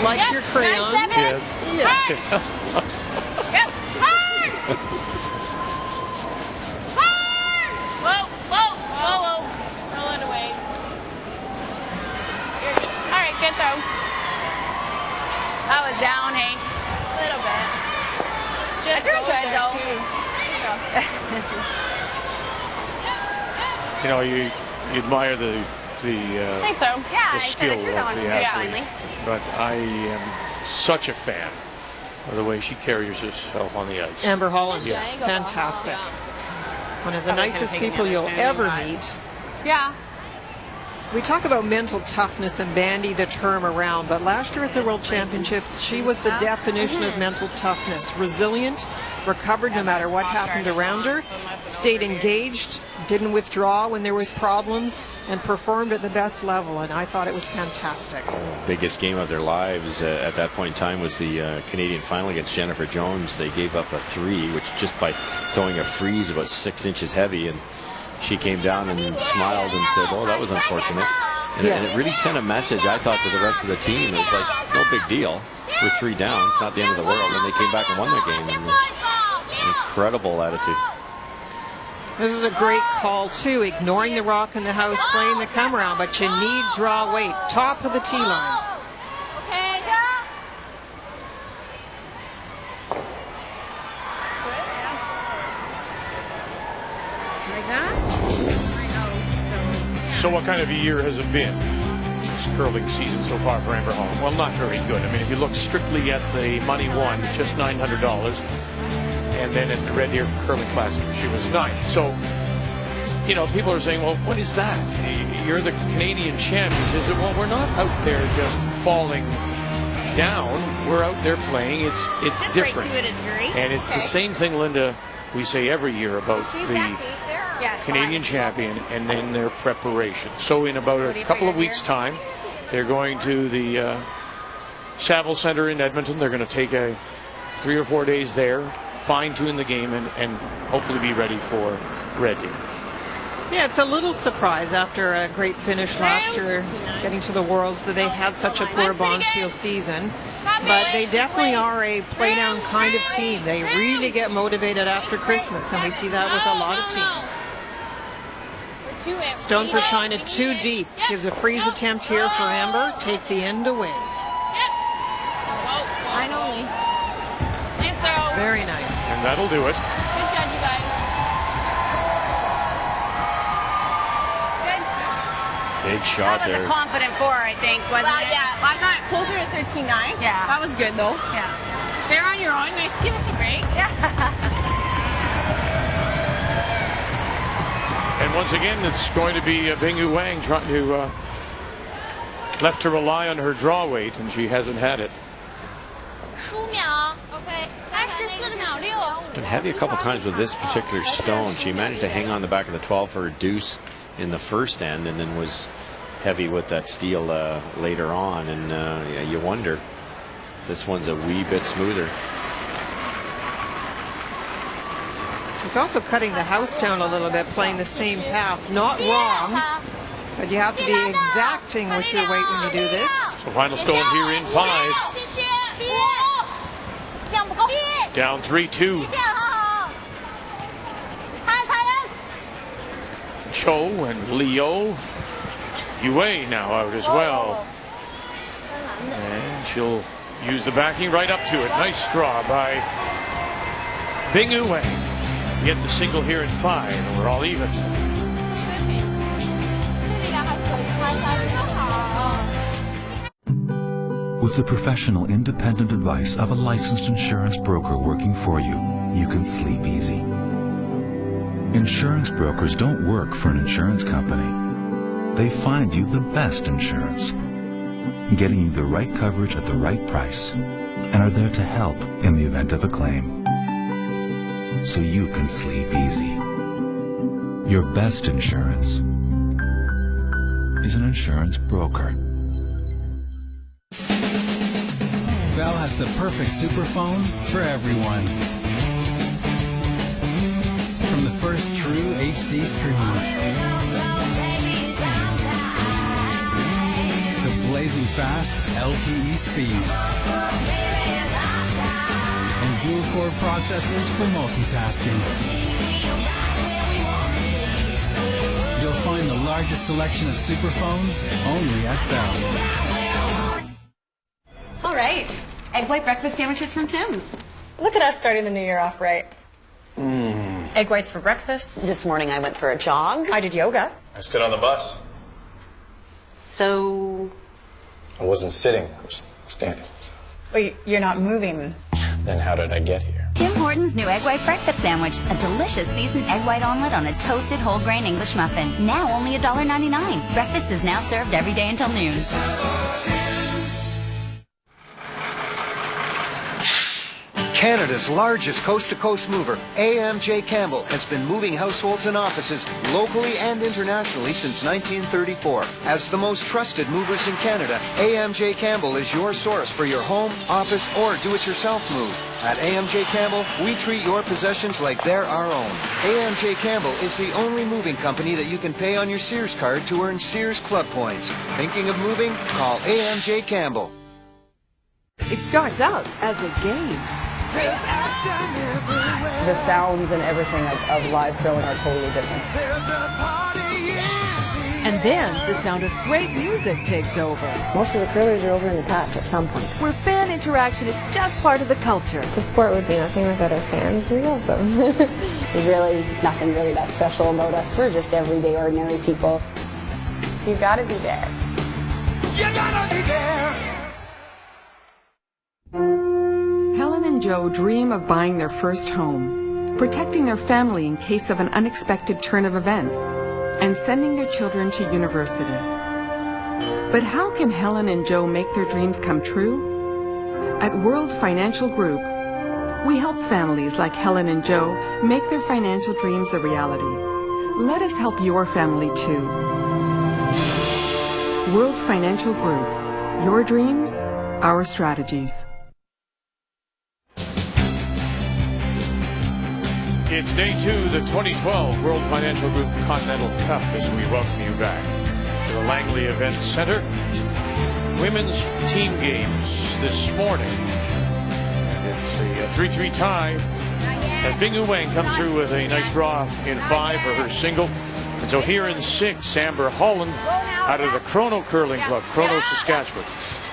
like yes, your crayon. Yes. Yeah. Whoa. Roll it away. You're good. All right, good throw. That was down, hey? A little bit. Just doing good, though. You know, you admire the I think so. Yeah, the skill of the athlete. Yeah, but I am such a fan of the way she carries herself on the ice. Amber Holland, fantastic. One of the nicest people you'll ever meet. Yeah. We talk about mental toughness and bandy the term around, but last year at the World Championships, she was the definition of mental toughness. Resilient, recovered no matter what happened around her, stayed engaged, didn't withdraw when there was problems, and performed at the best level, and I thought it was fantastic. Biggest game of their lives at that point in time was the Canadian final against Jennifer Jones. They gave up a 3, which just by throwing a freeze about 6 inches heavy, and she came down and smiled and said, oh, that was unfortunate. And it really sent a message, I thought, to the rest of the team. It was like, no big deal. We're 3 down. It's not the end of the world. And they came back and won the game. And incredible attitude. This is a great call, too. Ignoring the rock in the house, playing the come around, but you need draw weight. Top of the tee line. So what kind of a year has it been, this curling season so far for Amber Holland? Well, not very good. I mean, if you look strictly at the money won, just $900. And then at the Red Deer Curling Classic, she was 9th. So, you know, people are saying, well, what is that? You're the Canadian champions. Is it? Well, we're not out there just falling down. We're out there playing. It's just different. Right to it is great. And it's the same thing, Linda, we say every year about the Canadian champion and then their preparation. So in about a couple of weeks' time, they're going to the Saville Centre in Edmonton. They're going to take 3 or 4 days there, fine-tune the game, and hopefully be ready for Red Deer. Yeah, it's a little surprise after a great finish last year, getting to the Worlds, that they've had such a poor Bonspiel season. But they definitely are a play-down kind of team. They really get motivated after Christmas, and we see that with a lot of teams. Stone for China, too deep. Gives a freeze attempt here for Amber. Take the end away. Very nice. And that'll do it. Good job, you guys. Big shot there. That was a confident 4, I think, wasn't it? Yeah, I'm not closer to 13-9. Yeah. That was good, though. Yeah. They're on your own. Nice. Give us a break. Yeah. And once again, it's going to be Bingyu Wang trying to left to rely on her draw weight, and she hasn't had it. Been heavy a couple times with this particular stone. She managed to hang on the back of the 12 for a deuce in the first end, and then was heavy with that steel later on. And yeah, you wonder if this one's a wee bit smoother. She's also cutting the house down a little bit, playing the same path. Not wrong, but you have to be exacting with your weight when you do this. So final stone here in 5. Down 3-2. Cho and Leo. Yue now out as well. And she'll use the backing right up to it. Nice draw by Bingyu Wang. Get the single here in 5, and we're all even. With the professional independent advice of a licensed insurance broker working for you, you can sleep easy. Insurance brokers don't work for an insurance company. They find you the best insurance, getting you the right coverage at the right price, and are there to help in the event of a claim, so you can sleep easy. Your best insurance is an insurance broker. Bell has the perfect superphone for everyone. From the first true HD screens to blazing fast LTE speeds and dual-core processors for multitasking. You'll find the largest selection of superphones only at Bell. All right, egg white breakfast sandwiches from Tim's. Look at us starting the new year off right. Egg whites for breakfast. This morning I went for a jog. I did yoga. I stood on the bus. So... I wasn't sitting, I was standing. So. Wait, you're not moving. Then how did I get here? Tim Hortons' new egg white breakfast sandwich. A delicious seasoned egg white omelet on a toasted whole grain English muffin. Now only $1.99. Breakfast is now served every day until noon. Canada's largest coast-to-coast mover, AMJ Campbell, has been moving households and offices locally and internationally since 1934. As the most trusted movers in Canada, AMJ Campbell is your source for your home, office, or do-it-yourself move. At AMJ Campbell, we treat your possessions like they're our own. AMJ Campbell is the only moving company that you can pay on your Sears card to earn Sears Club points. Thinking of moving? Call AMJ Campbell. It starts out as a game. The sounds and everything of live curling are totally different. And then the sound of great music takes over. Most of the curlers are over in the patch at some point. Where fan interaction is just part of the culture. The sport would be nothing without our fans. We love them. There's really nothing really that special about us. We're just everyday, ordinary people. You gotta be there. You gotta be there. Helen and Joe dream of buying their first home, protecting their family in case of an unexpected turn of events, and sending their children to university. But how can Helen and Joe make their dreams come true? At World Financial Group, We help families like Helen and Joe make their financial dreams a reality. Let us help your family too. World Financial Group. Your dreams, our strategies. It's day 2 of the 2012 World Financial Group Continental Cup as we welcome you back to the Langley Event Center. Women's team games this morning. And it's a 3-3 tie as Bingyu Wang comes through with a nice draw in 5 for her single. And so here in 6, Amber Holland out of the Chrono Curling Club, Chrono, Saskatchewan,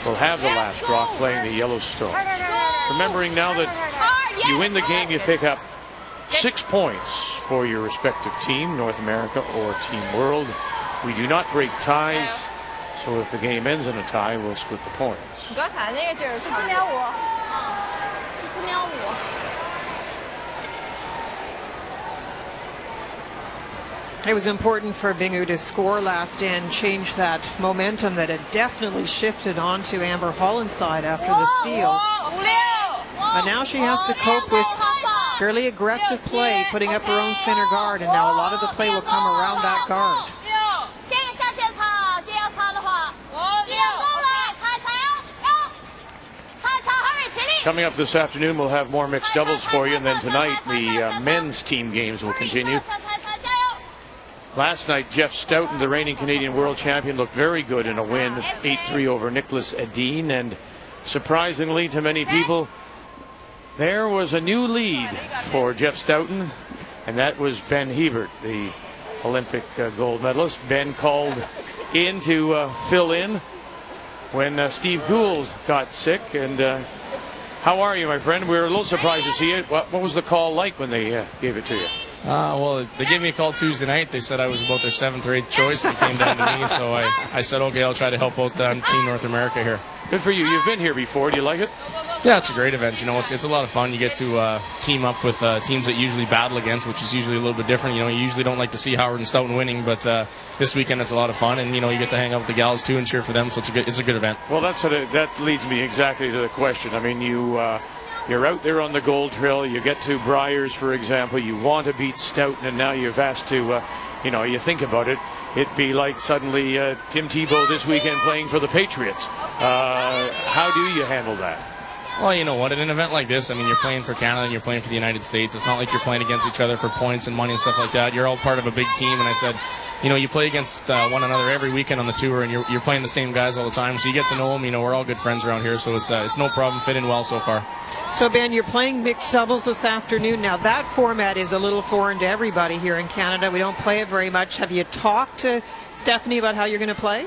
will have the last draw playing the Yellowstone. Remembering now that you win the game, you pick up 6 points for your respective team, North America or Team World. We do not break ties, so if the game ends in a tie, we'll split the points. It was important for Bingyu to score last and change that momentum that had definitely shifted onto Amber Holland's side after the steals. But now she has to cope with fairly aggressive play, putting up her own center guard, and now a lot of the play will come around that guard. Coming up this afternoon, we'll have more mixed doubles for you, and then tonight the men's team games will continue. Last night, Jeff Stoughton, the reigning Canadian world champion, looked very good in a win, 8-3 over Nicholas Edin, and surprisingly to many people, there was a new lead for Jeff Stoughton, and that was Ben Hebert, the Olympic gold medalist. Ben called in to fill in when Steve Gould got sick. And how are you, my friend? We were a little surprised to see it. What was the call like when they gave it to you? Well, they gave me a call Tuesday night. They said I was about their 7th or 8th choice. It came down to me, so I said, okay, I'll try to help out Team North America here. Good for you. You've been here before. Do you like it? Yeah, it's a great event. You know, it's a lot of fun. You get to team up with teams that you usually battle against, which is usually a little bit different. You know, you usually don't like to see Howard and Stoughton winning, but this weekend it's a lot of fun, and you know, you get to hang out with the gals too and cheer for them. So it's a good event. Well, that leads me exactly to the question. I mean, you're out there on the gold trail. You get to Briars, for example. You want to beat Stoughton, and now you've asked to, you think about it. It'd be like suddenly Tim Tebow this weekend playing for the Patriots. How do you handle that? Well, you know what? At an event like this, I mean, you're playing for Canada and you're playing for the United States. It's not like you're playing against each other for points and money and stuff like that. You're all part of a big team, and I said, you know, you play against one another every weekend on the tour, and you're playing the same guys all the time, so you get to know them. You know, we're all good friends around here, so it's no problem. Fit in well so far. So, Ben, you're playing mixed doubles this afternoon. Now, that format is a little foreign to everybody here in Canada. We don't play it very much. Have you talked to Stephanie about how you're going to play?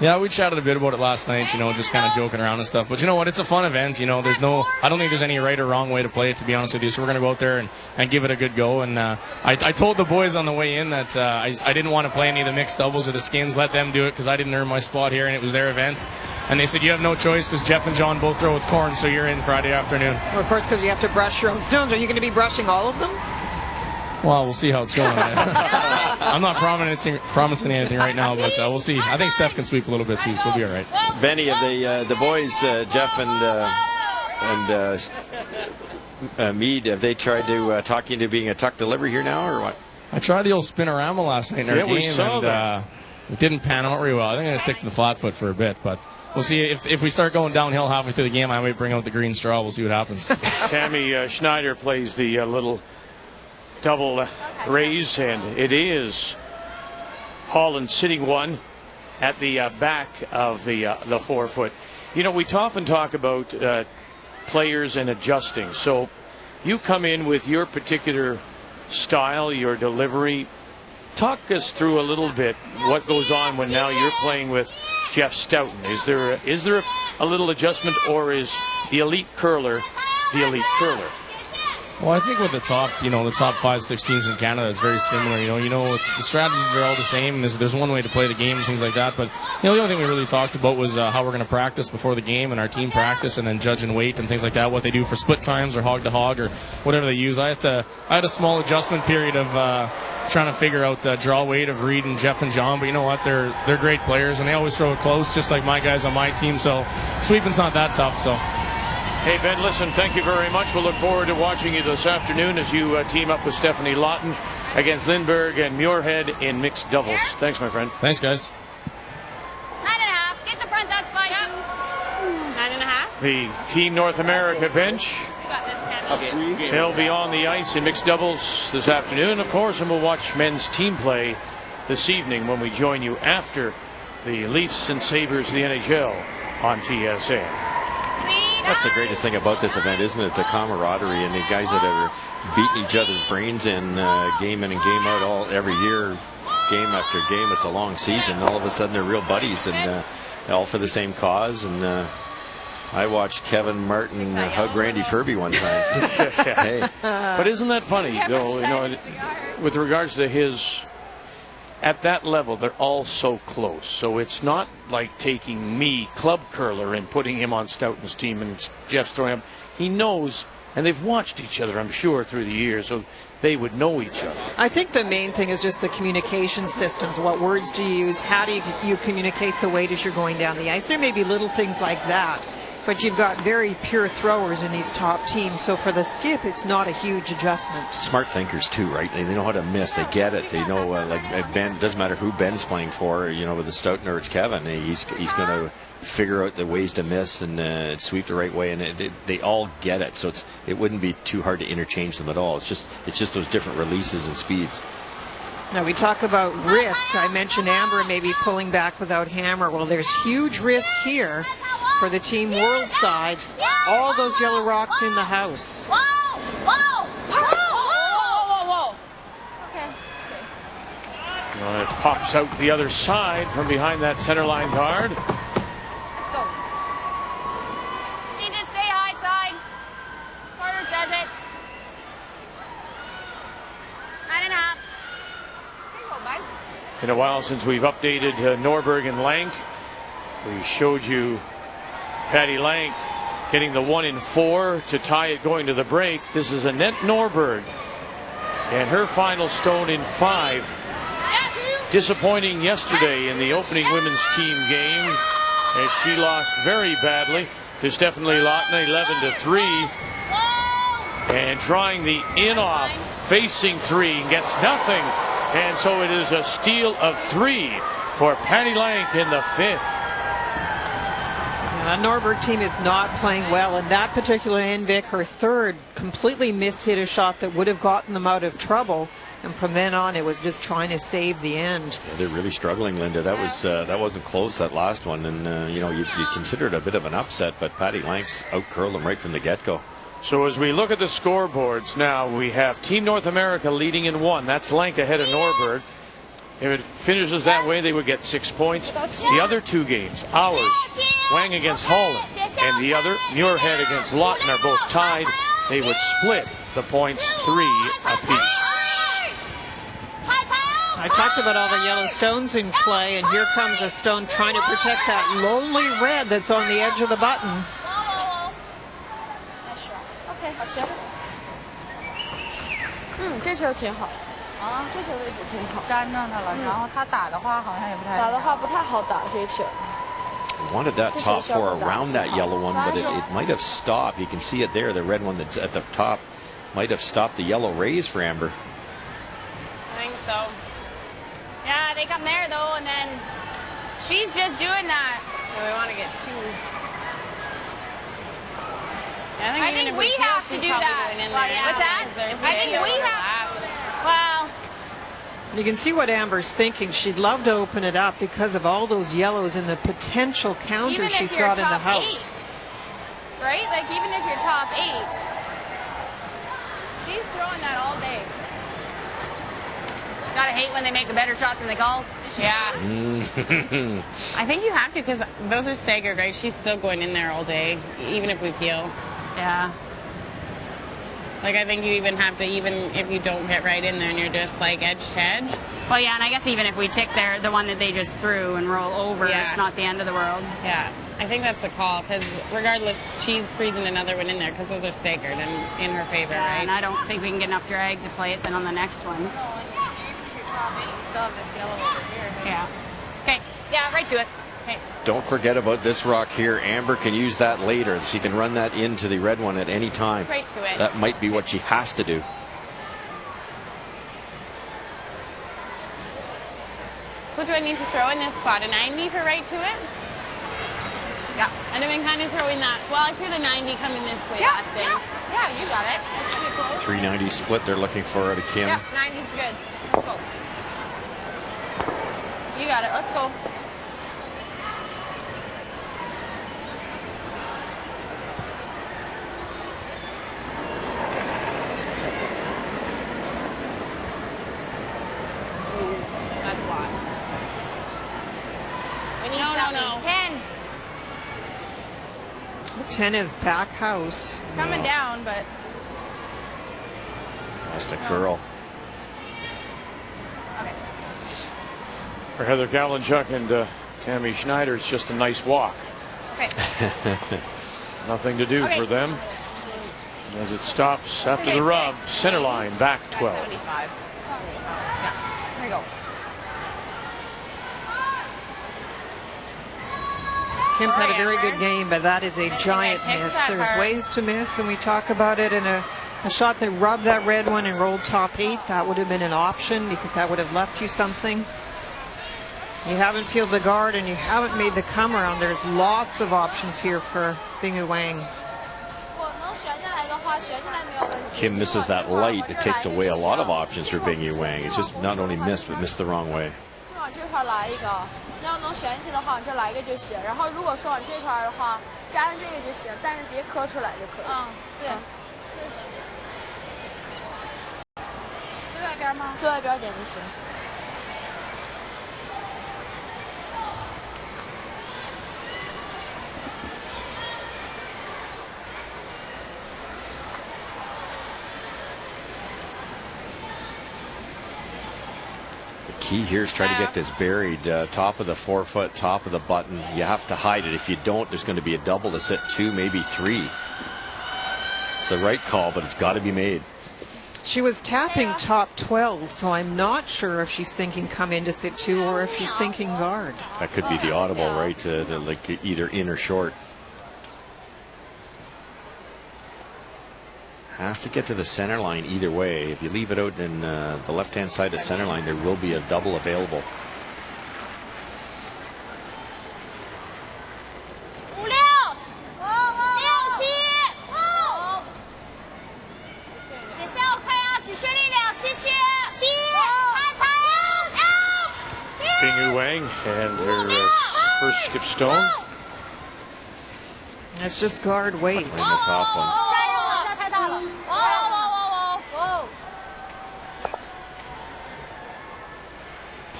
Yeah, we chatted a bit about it last night, you know, just kind of joking around and stuff. But you know what? It's a fun event. You know, I don't think there's any right or wrong way to play it, to be honest with you. So we're going to go out there and give it a good go. And I told the boys on the way in that I didn't want to play any of the mixed doubles or the skins. Let them do it because I didn't earn my spot here, and it was their event. And they said, you have no choice because Jeff and John both throw with corn, so you're in Friday afternoon. Well, of course, because you have to brush your own stones. Are you going to be brushing all of them? Well, we'll see how it's going. I'm not promising anything right now, but we'll see. I think Steph can sweep a little bit too, so we'll be all right. Benny, the boys, Jeff and Meade, have they tried to talk you into being a tuck delivery here now, or what? I tried the old spinorama last night in our game, and it didn't pan out very well. I think I'm going to stick to the flat foot for a bit, but we'll see. If we start going downhill halfway through the game, I might bring out the green straw. We'll see what happens. Tammy Schneider plays the little double raise, and it is Holland sitting one at the back of the 4 foot. You know, we often talk about players and adjusting. So you come in with your particular style, your delivery. Talk us through a little bit what goes on when now you're playing with Jeff Stoughton. Is there a little adjustment, or is the elite curler the elite curler? Well, I think with the top 5-6 teams in Canada, it's very similar. You know, the strategies are all the same. There's one way to play the game and things like that. But you know, the only thing we really talked about was how we're going to practice before the game, and our team practice, and then judge and weight and things like that. What they do for split times or hog to hog or whatever they use. I had a small adjustment period of trying to figure out the draw weight of Reed and Jeff and John. But you know what? They're great players, and they always throw it close, just like my guys on my team. So sweeping's not that tough. So. Hey, Ben, listen, thank you very much. We'll look forward to watching you this afternoon as you team up with Stephanie Lawton against Lindbergh and Muirhead in mixed doubles. Thanks, my friend. Thanks, guys. 9.5. Get the front, that's fine. 9.5. The Team North America bench. They'll be on the ice in mixed doubles this afternoon, of course, and we'll watch men's team play this evening when we join you after the Leafs and Sabres of the NHL on TSN. That's the greatest thing about this event, isn't it? The camaraderie and the guys that are beating each other's brains in game in and game out every year, game after game. It's a long season. All of a sudden they're real buddies and all for the same cause. And I watched Kevin Martin hug Randy Ferbey one time. Hey. But isn't that funny, though? You know, with regards to his, at that level, they're all so close. So it's not like taking me, club curler, and putting him on Stoughton's team and Jeff's throwing him. He knows, and they've watched each other, I'm sure, through the years, so they would know each other. I think the main thing is just the communication systems. What words do you use? How do you communicate the weight as you're going down the ice? There may be little things like that. But you've got very pure throwers in these top teams. So for the skip, it's not a huge adjustment. Smart thinkers, too, right? They know how to miss. They get it. They know, like Ben, doesn't matter who Ben's playing for, you know, with the Stoughton or it's Kevin. He's going to figure out the ways to miss and sweep the right way. And they all get it. So it wouldn't be too hard to interchange them at all. It's just those different releases and speeds. Now, we talk about risk. I mentioned Amber maybe pulling back without Hammer. Well, there's huge risk here for the Team World side. All those yellow rocks in the house. Whoa! Whoa! Whoa! Whoa! Whoa! Okay. Well, it pops out the other side from behind that center line guard. Let's go. Need to stay high side. Carter says it. 9.5. In a while since we've updated Norberg and Lank. We showed you Patty Lank getting the 1 in 4 to tie it going to the break. This is Annette Norberg and her final stone in 5. Disappointing yesterday in the opening women's team game as she lost very badly to Stephanie Lawton 11-3. And trying the in-off facing 3 gets nothing. And so it is a steal of 3 for Patty Lank in the 5th. The Norberg team is not playing well, and that particular Envik, her third, completely mishit a shot that would have gotten them out of trouble. And from then on, it was just trying to save the end. Yeah, they're really struggling, Linda. That wasn't close, that last one, and you know, you consider it a bit of an upset, but Patty Lank's out-curled them right from the get-go. So as we look at the scoreboards now, we have Team North America leading in 1. That's Lank ahead of Norberg. If it finishes that way, they would get 6 points. The other 2 games, ours, Wang against Holland, and the other, Muirhead against Lawton, are both tied. They would split the points 3 apiece. I talked about all the yellow stones in play, and here comes a stone trying to protect that lonely red that's on the edge of the button. 这球挺好啊，这球位置挺好，粘上它了。然后他打的话好像也不太打的话不太好打这球。 Wanted that top 4 around that yellow one, but it might have stopped. You can see it there. The red one that's at the top might have stopped the yellow rays for Amber. I think so. Yeah, they come there though, and then she's just doing that. So we want to get 2. I think we have to do that. Well, yeah. What's that? I think we have. Well. You can see what Amber's thinking. She'd love to open it up because of all those yellows and the potential counters she's got in the house. 8, right? Like even if you're top 8, she's throwing that all day. Gotta hate when they make a better shot than they call. Yeah. I think you have to because those are staggered, right? She's still going in there all day, even if we peel. Yeah. Like, I think you even have to, even if you don't get right in there and you're just like edge to edge. Well, yeah, and I guess even if we tick there, the one that they just threw and roll over, it's not the end of the world. Yeah, I think that's the call because regardless, she's freezing another one in there because those are staggered and in her favor, right? And I don't think we can get enough drag to play it then on the next ones. Still have this yellow over here. Yeah. Okay. Yeah, right to it. Don't forget about this rock here. Amber can use that later. She can run that into the red one at any time. Right to it. That might be what she has to do. What do I need to throw in this spot? A 90 for right to it? Yeah. And I've been kind of throwing that. Well, I threw the 90 coming this way last day. Yeah, you got it. That should be close. 390 split they're looking for out of Kim. Yep, 90's good. Let's go. You got it. Let's go. That's lots. No. 10. 10 is back house. It's coming down, but Has to curl. okay. For Heather Kalinchuk and Tammy Schneider, it's just a nice walk. Okay. Nothing to do for them. As it stops after the rub, center line back 12. 75. Yeah. There you go. Kim's had a very good game, but that is a giant miss. There's ways to miss, and we talk about it in a shot that rubbed that red one and rolled top 8. That would have been an option because that would have left you something. You haven't peeled the guard and you haven't made the come around. There's lots of options here for Bingyu Wang. Kim misses that light. It takes away a lot of options for Bingyu Wang. It's just not only missed, but missed the wrong way. 这块来一个，要能选进去的话，这来一个就行。然后如果说往这块的话，加上这个就行，但是别磕出来就可以。嗯，对。最外边吗？最外边点就行。 Key here is try to get this buried top of the forefoot, top of the button. You have to hide it. If you don't, there's going to be a double to sit 2, maybe 3. It's the right call, but it's got to be made. She was tapping top 12, so I'm not sure if she's thinking come in to sit 2 or if she's thinking guard. That could be the audible, right? To like either in or short. Has to get to the center line either way. If you leave it out in the left-hand side of the center line, there will be a double available. 5、6、6、7，好。等下我看啊，只剩力量7区，7，踩。 Bingyu Wang and her first skip stone. It's just guard weight. In the top one.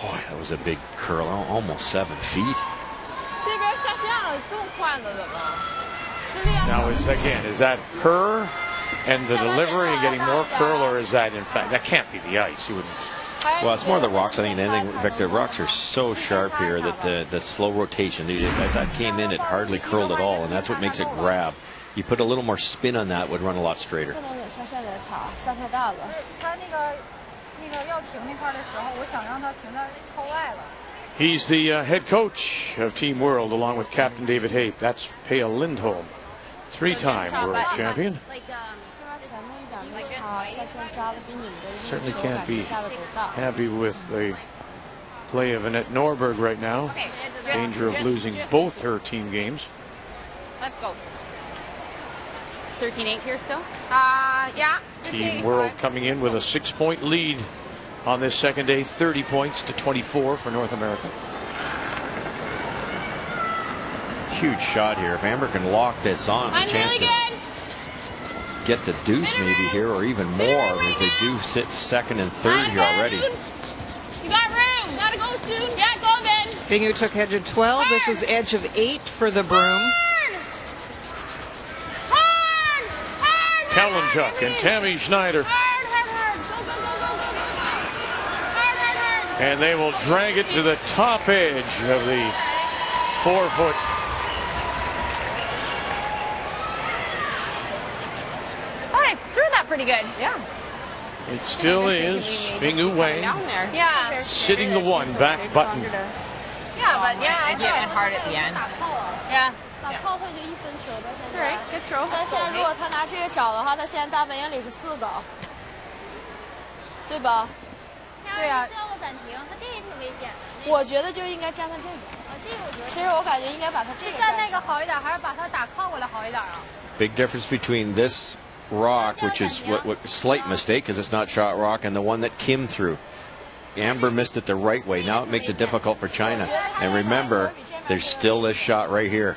Boy, that was a big curl, almost 7 feet. Now, is that her and the delivery and getting more curl, or is that in fact, that can't be the ice? You wouldn't. Well, it's more the rocks, I think, than anything. Vic, the rocks are so sharp here that the slow rotation, as that came in, it hardly curled at all, and that's what makes it grab. You put a little more spin on that, would run a lot straighter. He's the head coach of Team World, along with Captain David Hape. That's Pia Lindholm, 3-time world champion. Certainly can't be happy with the play of Annette Norberg right now. Danger of losing both her team games. Let's go. 13-8 here still? Yeah. Team World coming in with a 6-point lead on this second day, 30 points to 24 for North America. Huge shot here. If Amber can lock this on, the chance to get the deuce maybe here, or even more, as they do sit second and third here already. You got room. Gotta go soon. Yeah, go then. Bingyu took edge of 12. This was edge of 8 for the broom. Kalinchuk and Tammy Schneider. And they will drag it to the top edge of the 4-foot. I threw that pretty good. Yeah. It still is Bingyu Wang Yeah. sitting the 1 back button. Yeah, but yeah, and hard at the end. Yeah. 打靠会就1分球吧，现在。 Right, good throw. 但现在如果他拿这个找的话，他现在大本营里是4个，对吧？对呀。最后暂停，他这个也挺危险。我觉得就应该站他这个。这个我觉得。其实我感觉应该把他这个站那个好一点，还是把他打靠过来好一点啊？ Big difference between this rock, which is what slight mistake because it's not shot rock, and the one that Kim threw. Amber missed it the right way. Now it makes it difficult for China. And remember, there's still this shot right here.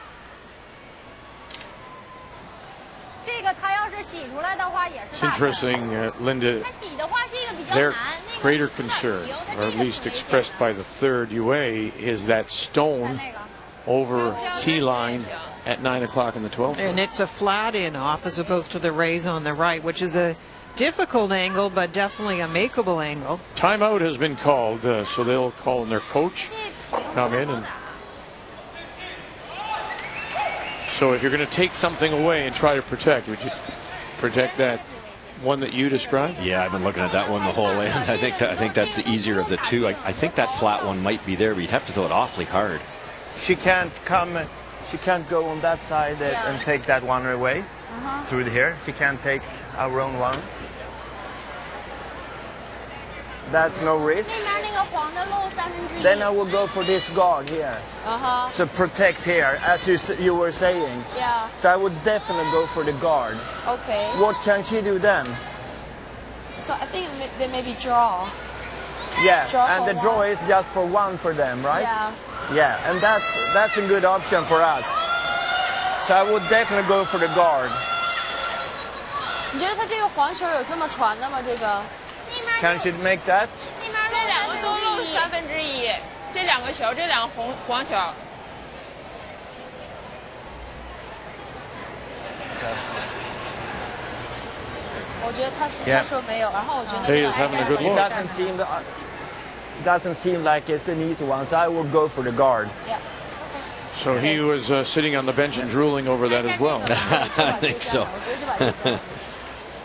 这个他要是挤出来的话也是。 It's interesting, Linda. 他挤的话是一个比较 Their 难。 greater concern, or at least expressed by the third UA, is that stone over T line at 9 o'clock in the 12th. And it's a flat in off as opposed to the raise on the right, which is a difficult angle, but definitely a makeable angle. Timeout has been called, so they'll call in their coach, come in, and so if you're going to take something away and try to protect, would you protect that one that you described? Yeah, I've been looking at that one the whole end. I think that's the easier of the two. I think that flat one might be there, but you'd have to throw it awfully hard. She can't go on that side and take that one away through here. She can't take our own one. That's no risk. Then I will go for this guard here. So protect here, as you were saying. Yeah. So I would definitely go for the guard. Okay. What can she do then? So I think they maybe draw. Yeah, Draw and for the draw one. is just for one for them, right? Yeah. Yeah, and that's a good option for us. So I would definitely go for the guard. 你觉得他这个黄球有这么传的吗？这个 Can she make that? 这两个都漏1/3，这两个球，这两个黄球。我觉得他说没有，然后我觉得 He is having a good It look. doesn't seem like it's an easy one, so I will go for the guard. Yeah. So he was sitting on the bench and drooling over that as well. I think so.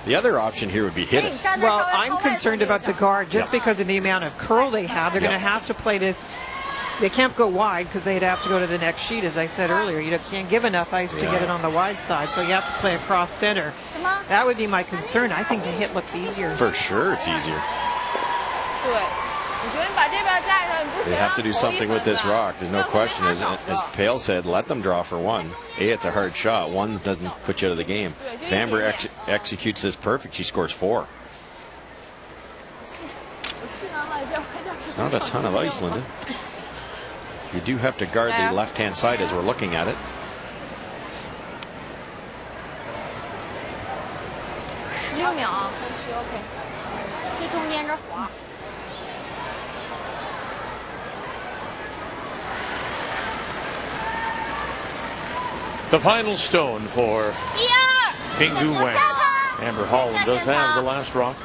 The other option here would be hit it. Well, I'm concerned about the guard just because of the amount of curl they have. They're going to have to play this. They can't go wide because they'd have to go to the next sheet, as I said earlier. You can't give enough ice to get it on the wide side, so you have to play across center. That would be my concern. I think the hit looks easier. For sure, it's easier. 对，我觉得你把这边站上，你不 They 行。 have to do something with this rock. There's no question. As Pale said, let them draw for one. It's a hard shot. One doesn't put you out of the game. If Amber executes this perfect, she scores 4. Not a ton of ice, Linda. You do have to guard the left-hand side as we're looking at it. 16秒啊，30 OK。这中间这滑。 The final stone for Bingyu Wang. Amber Holland does have the last rock.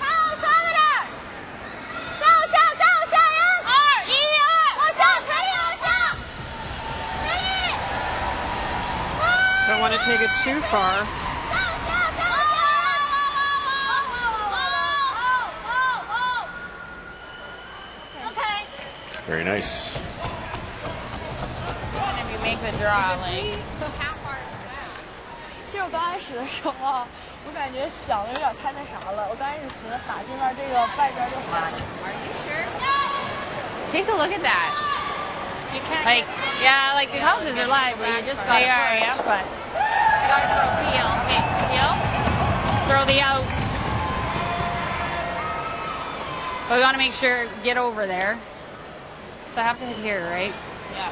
Don't want to take it too far. Very nice. If you make the draw, like. 其实我刚开始的时候啊，我感觉想的有点太那啥了。我刚开始寻思打这边这个外边就滑。Take a look at that. You can't. Like, yeah, like the houses are live, but you just gotta push. But you gotta throw peel. Okay, peel. Throw the out. But we want to make sure get over there. So I have to hit here, right? Yeah.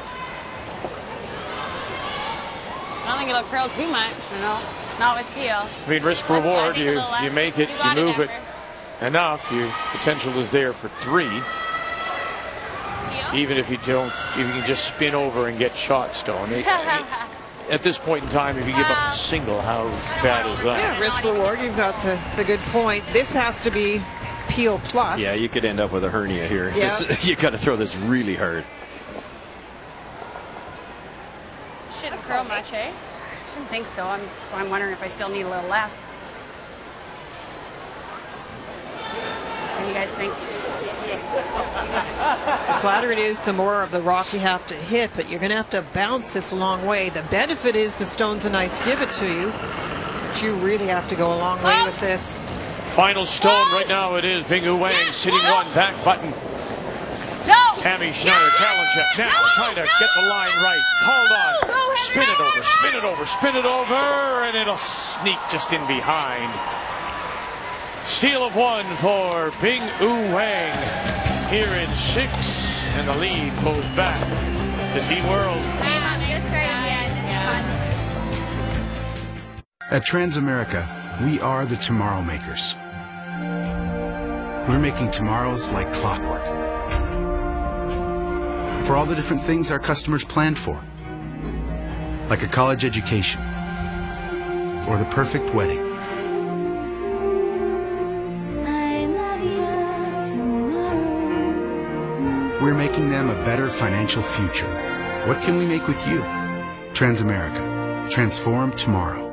I don't think it'll curl too much. No, not with peel. I mean, risk reward. You make it, you move it enough. Your potential is there for 3. Even if you don't, if you can just spin over and get shot stone. At this point in time, if you give up a single, how bad is that? Yeah, risk reward. You've got the good point. This has to be peel plus. Yeah, you could end up with a hernia here. Yeah. You got to throw this really hard. Shouldn't curl much, eh? Shouldn't think so. I'm wondering if I still need a little less. What do you guys think? The flatter it is, the more of the rock you have to hit, but you're going to have to bounce this a long way. The benefit is the stones and ice give it to you, but you really have to go a long way with this. Final stone right now it is Bingyu Wang sitting one, back button. Tammy Schneider, Kalinchuk now trying to get the line right. Hold on. Spin it over, spin it over, spin it over, and it'll sneak just in behind. Steal of one for Bingyu Wang here in 6, and the lead goes back to Team World. At Transamerica, we are the tomorrow makers. We're making tomorrows like clockwork. For all the different things our customers planned for. Like a college education. Or the perfect wedding. We're making them a better financial future. What can we make with you? Transamerica. Transform tomorrow.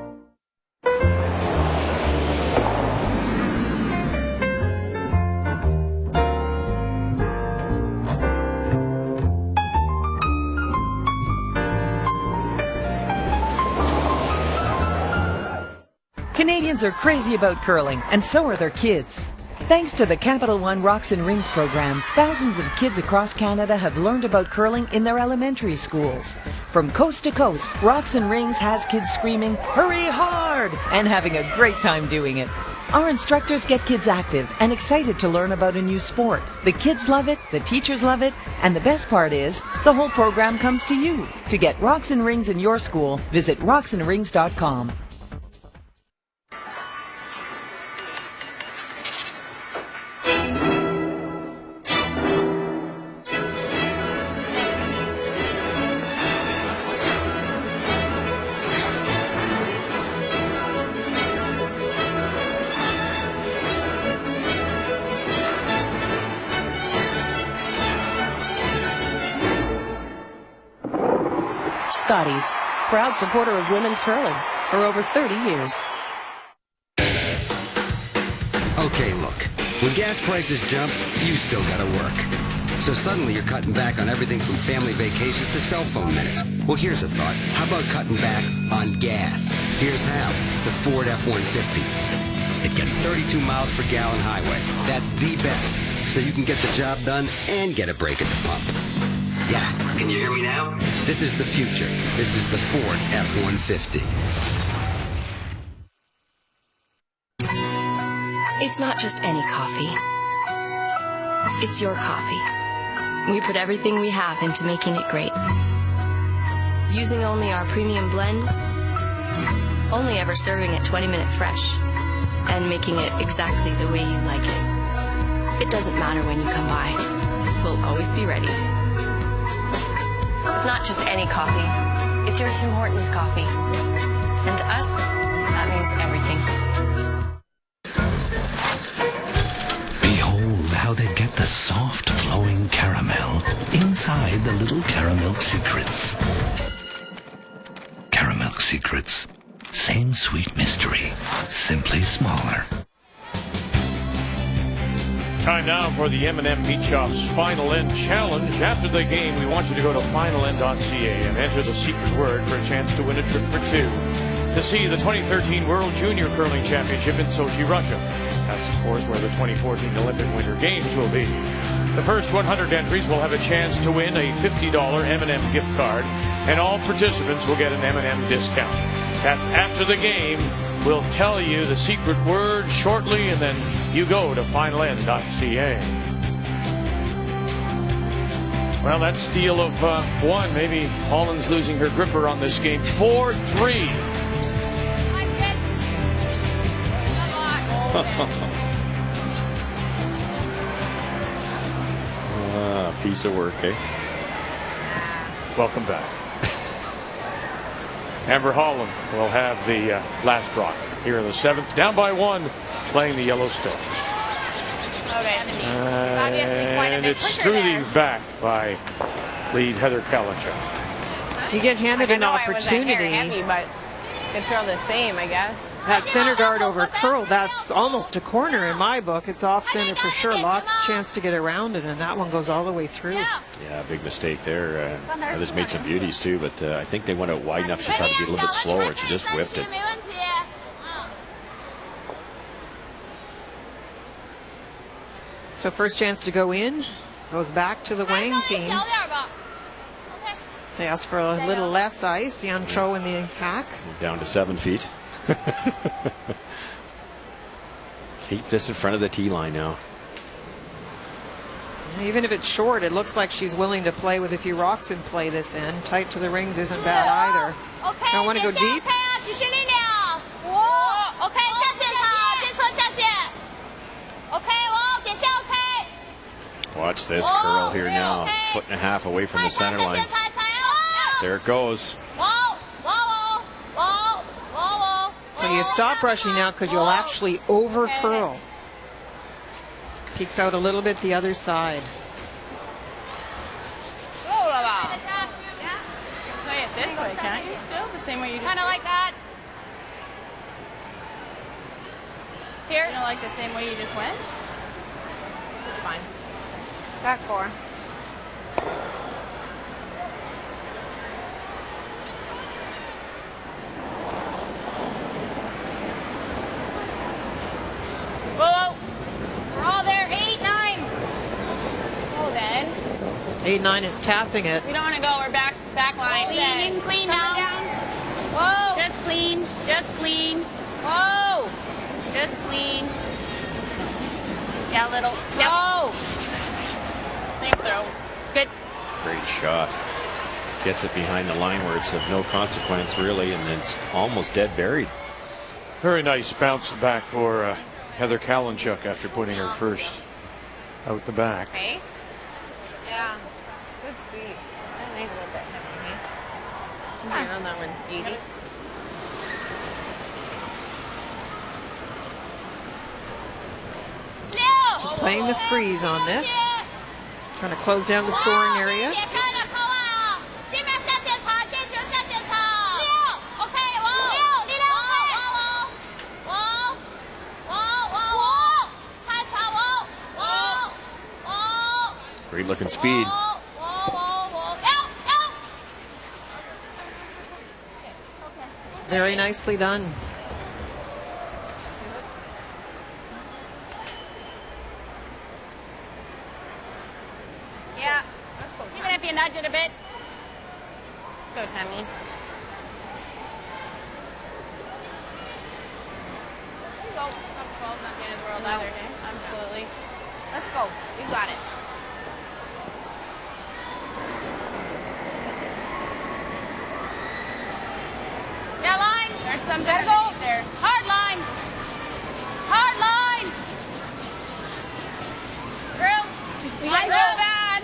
Canadians are crazy about curling, and so are their kids. Thanks to the Capital One Rocks and Rings program, thousands of kids across Canada have learned about curling in their elementary schools. From coast to coast, Rocks and Rings has kids screaming, "Hurry hard!" and having a great time doing it. Our instructors get kids active and excited to learn about a new sport. The kids love it, the teachers love it, and the best part is, the whole program comes to you. To get Rocks and Rings in your school, visit rocksandrings.com. Scotty's, proud supporter of women's curling for over 30 years. Okay, look. When gas prices jump, you still gotta work. So suddenly you're cutting back on everything from family vacations to cell phone minutes. Well, here's a thought. How about cutting back on gas? Here's how. The Ford F-150. It gets 32 miles per gallon highway. That's the best. So you can get the job done and get a break at the pump. Yeah, can you hear me now? This is the future. This is the Ford F-150. It's not just any coffee. It's your coffee. We put everything we have into making it great. Using only our premium blend, only ever serving it 20-minute fresh, and making it exactly the way you like it. It doesn't matter when you come by. We'll always be ready. It's not just any coffee. It's your Tim Hortons coffee. And to us, that means everything. Behold how they get the soft, flowing caramel inside the little Caramel Secrets. Caramel Secrets. Same sweet mystery, simply smaller. Time now for the M&M Meat Shop's Final End Challenge. After the game, we want you to go to finalend.ca and enter the secret word for a chance to win a trip for 2 to see the 2013 World Junior Curling Championship in Sochi, Russia. That's, of course, where the 2014 Olympic Winter Games will be. The first 100 entries will have a chance to win a $50 M&M gift card, and all participants will get an M&M discount. That's after the game. We'll tell you the secret word shortly, and then you go to finalend.ca. Well, that steal of one. Maybe Holland's losing her gripper on this game. 4-3. Piece of work, eh? Welcome back. Amber Holland will have the last rock here in the 7th. Down by 1, playing the Yellowstone. Okay. And it's through the back by lead Heather Kalinchuk. You get handed an opportunity. Heavy, but you could throw the same, I guess. That center guard over curl, that's almost a corner in my book. It's off center for sure. Lots of chance to get around it, and that one goes all the way through. Yeah, big mistake there. Others made some beauties too, but I think they went out wide enough. She tried to be a little bit slower, and she just whipped it. So first chance to go in goes back to the Wang team. They asked for a little less ice. Yan Cho in the hack. Down to 7 feet. Keep this in front of the tee line now. Even if it's short, it looks like she's willing to play with a few rocks in play this end. Tight to the rings isn't bad either. Don't want to go deep. Watch this curl here now. 1.5 feet away from the center line. There it goes. So you stop rushing now because you'll actually over curl. Peeks out a little bit the other side. Play it this way, can't you still? The same way you just kind of like that. Here. You don't like the same way you just went? It's fine. Back 4. Whoa! We're all there. 8, 9. Oh, then. 8, 9 is tapping it. We don't want to go. We're back line. Clean, clean now. Down. Whoa! Just clean. Just clean. Whoa! Just clean. Yeah, little. Whoa! Same throw. It's good. Great shot. Gets it behind the line where it's of no consequence, really, and it's almost dead buried. Very nice bounce back for Heather Kalinchuk after putting her first out the back. Okay. Yeah. Good sweep. That's nice. A little bit heavy. On that one, 80. Just playing the freeze on this. Trying to close down the scoring area. Great looking speed. Very nicely done. Yeah. Even if you nudge it a bit. Let's go, Tammy. Go. Top 12 not the end of the world either. Absolutely. Let's go. You got it. Yeah, line. There's some gotta go there. Hard line. Hard line. Through. Line go bad.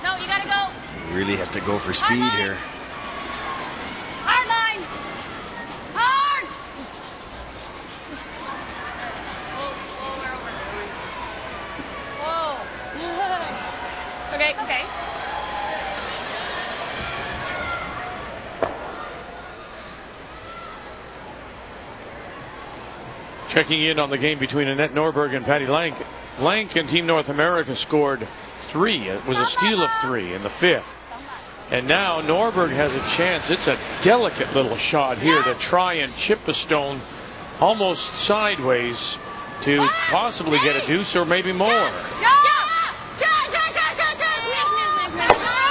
No, you gotta go. Really has to go for speed here. Hard line. Hard. Whoa. Okay, okay. Checking in on the game between Annette Norberg and Patty Lank. Lank and Team North America scored 3. It was a steal of 3 in the 5th. And now Norberg has a chance. It's a delicate little shot here to try and chip a stone almost sideways to possibly get a deuce or maybe more.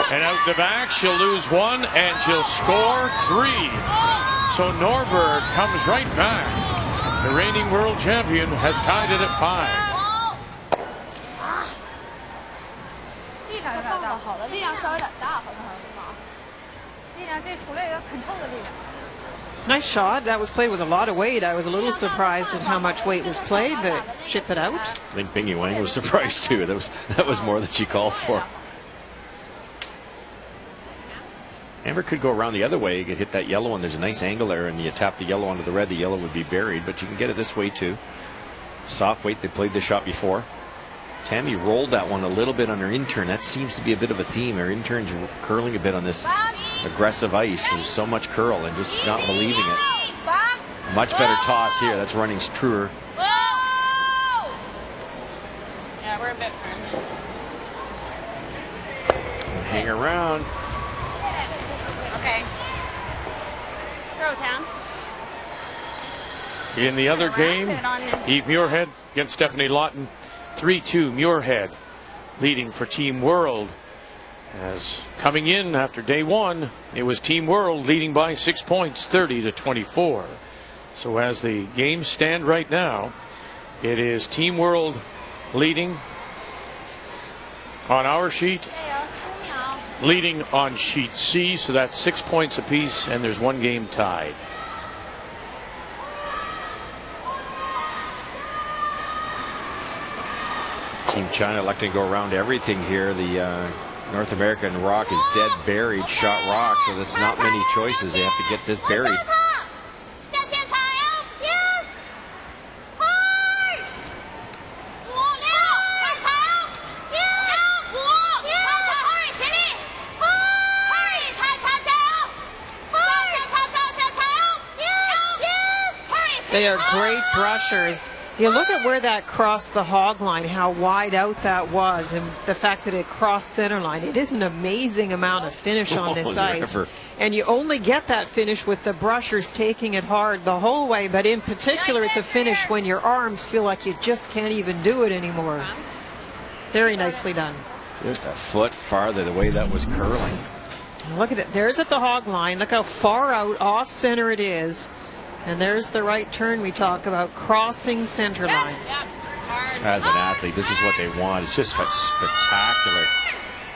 And out the back, she'll lose 1 and she'll score 3. So Norberg comes right back. The reigning world champion has tied it at 5. Nice shot. That was played with a lot of weight. I was a little surprised at how much weight was played, but chip it out. I think Bingyu Wang was surprised too. That was more than she called for. Amber could go around the other way. You could hit that yellow one. There's a nice angle there, and you tap the yellow onto the red. The yellow would be buried, but you can get it this way too. Soft weight. They played the shot before. Tammy rolled that one a little bit on her intern. That seems to be a bit of a theme. Her intern's curling a bit on this aggressive ice. There's so much curl and just not believing it. Much better toss here. That's running truer. Whoa! Yeah, we're a bit firm. Hang around. Okay. Throw down. In the other game, Eve Muirhead against Stephanie Lawton. 3-2 Muirhead leading for Team World. As coming in after day one, it was Team World leading by 6 points, 30-24. So as the games stand right now, it is Team World leading on our sheet, leading on sheet C, so that's 6 points apiece, and there's one game tied. Team China electing to go around everything here. The North American rock is dead buried, shot rock, so that's not many choices. They have to get this buried. They are great brushers. You look at where that crossed the hog line, how wide out that was, and the fact that it crossed center line. It is an amazing amount of finish on this ice. And you only get that finish with the brushers taking it hard the whole way, but in particular at the finish when your arms feel like you just can't even do it anymore. Very nicely done. Just a foot farther the way that was curling. Look at it. There's at the hog line. Look how far out off center it is. And there's the right turn we talk about, crossing center line. As an athlete, this is what they want. It's just spectacular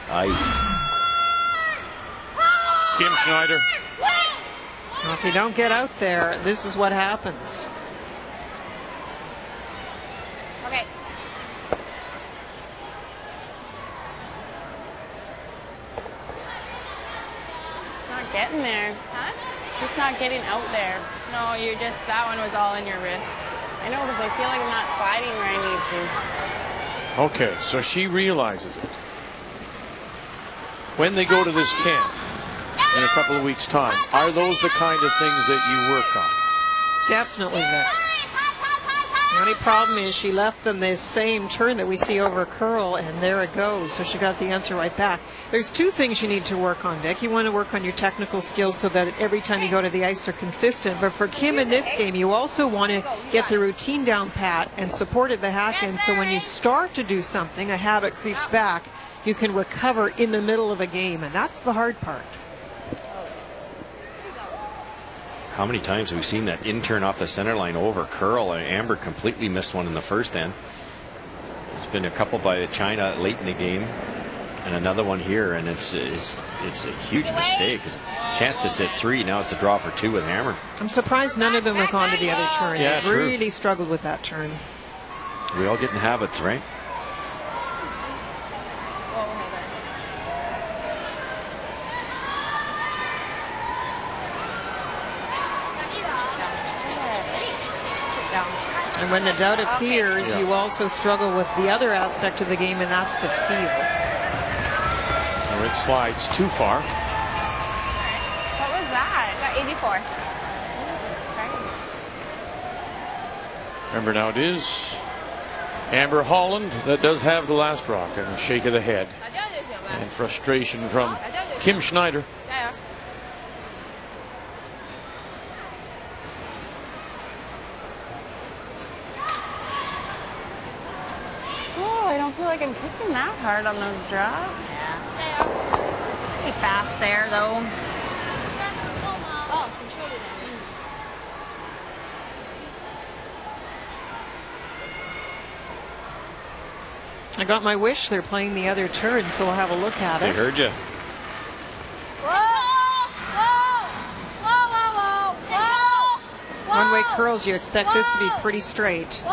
ice. Kim Schneider. Well, if you don't get out there, this is what happens. Okay. It's not getting there. Huh? Just not getting out there. No, you're just, that one was all in your wrist. I know, because I feel like I'm not sliding where I need to. Okay, so she realizes it. When they go to this camp in a couple of weeks' time, are those the kind of things that you work on? Definitely, Vic. The only problem is she left them this same turn that we see over curl, and there it goes. So she got the answer right back. There's two things you need to work on, Vic. You want to work on your technical skills so that every time you go to the ice are consistent. But for Kim in this game, you also want to get the routine down pat and support at the hack end. So when you start to do something, a habit creeps back, you can recover in the middle of a game. And that's the hard part. How many times have we seen that in-turn off the center line over curl? Amber completely missed one in the first end. There's been a couple by China late in the game, and another one here, and it's a huge mistake. Chance to sit 3, now it's a draw for 2 with Hammer. I'm surprised none of them have gone to the other turn. Yeah, They've really struggled with that turn. We all get in habits, right? And when the doubt appears, you also struggle with the other aspect of the game, and that's the feel. So it slides too far. What was that? About 84. Remember, now it is Amber Holland that does have the last rock, and a shake of the head. And frustration from Kim Schneider. I don't feel like I'm kicking that hard on those draws. Yeah. Pretty fast there, though. I got my wish. They're playing the other turn, so we'll have a look at it. They heard you. One-way curls, you expect this to be pretty straight.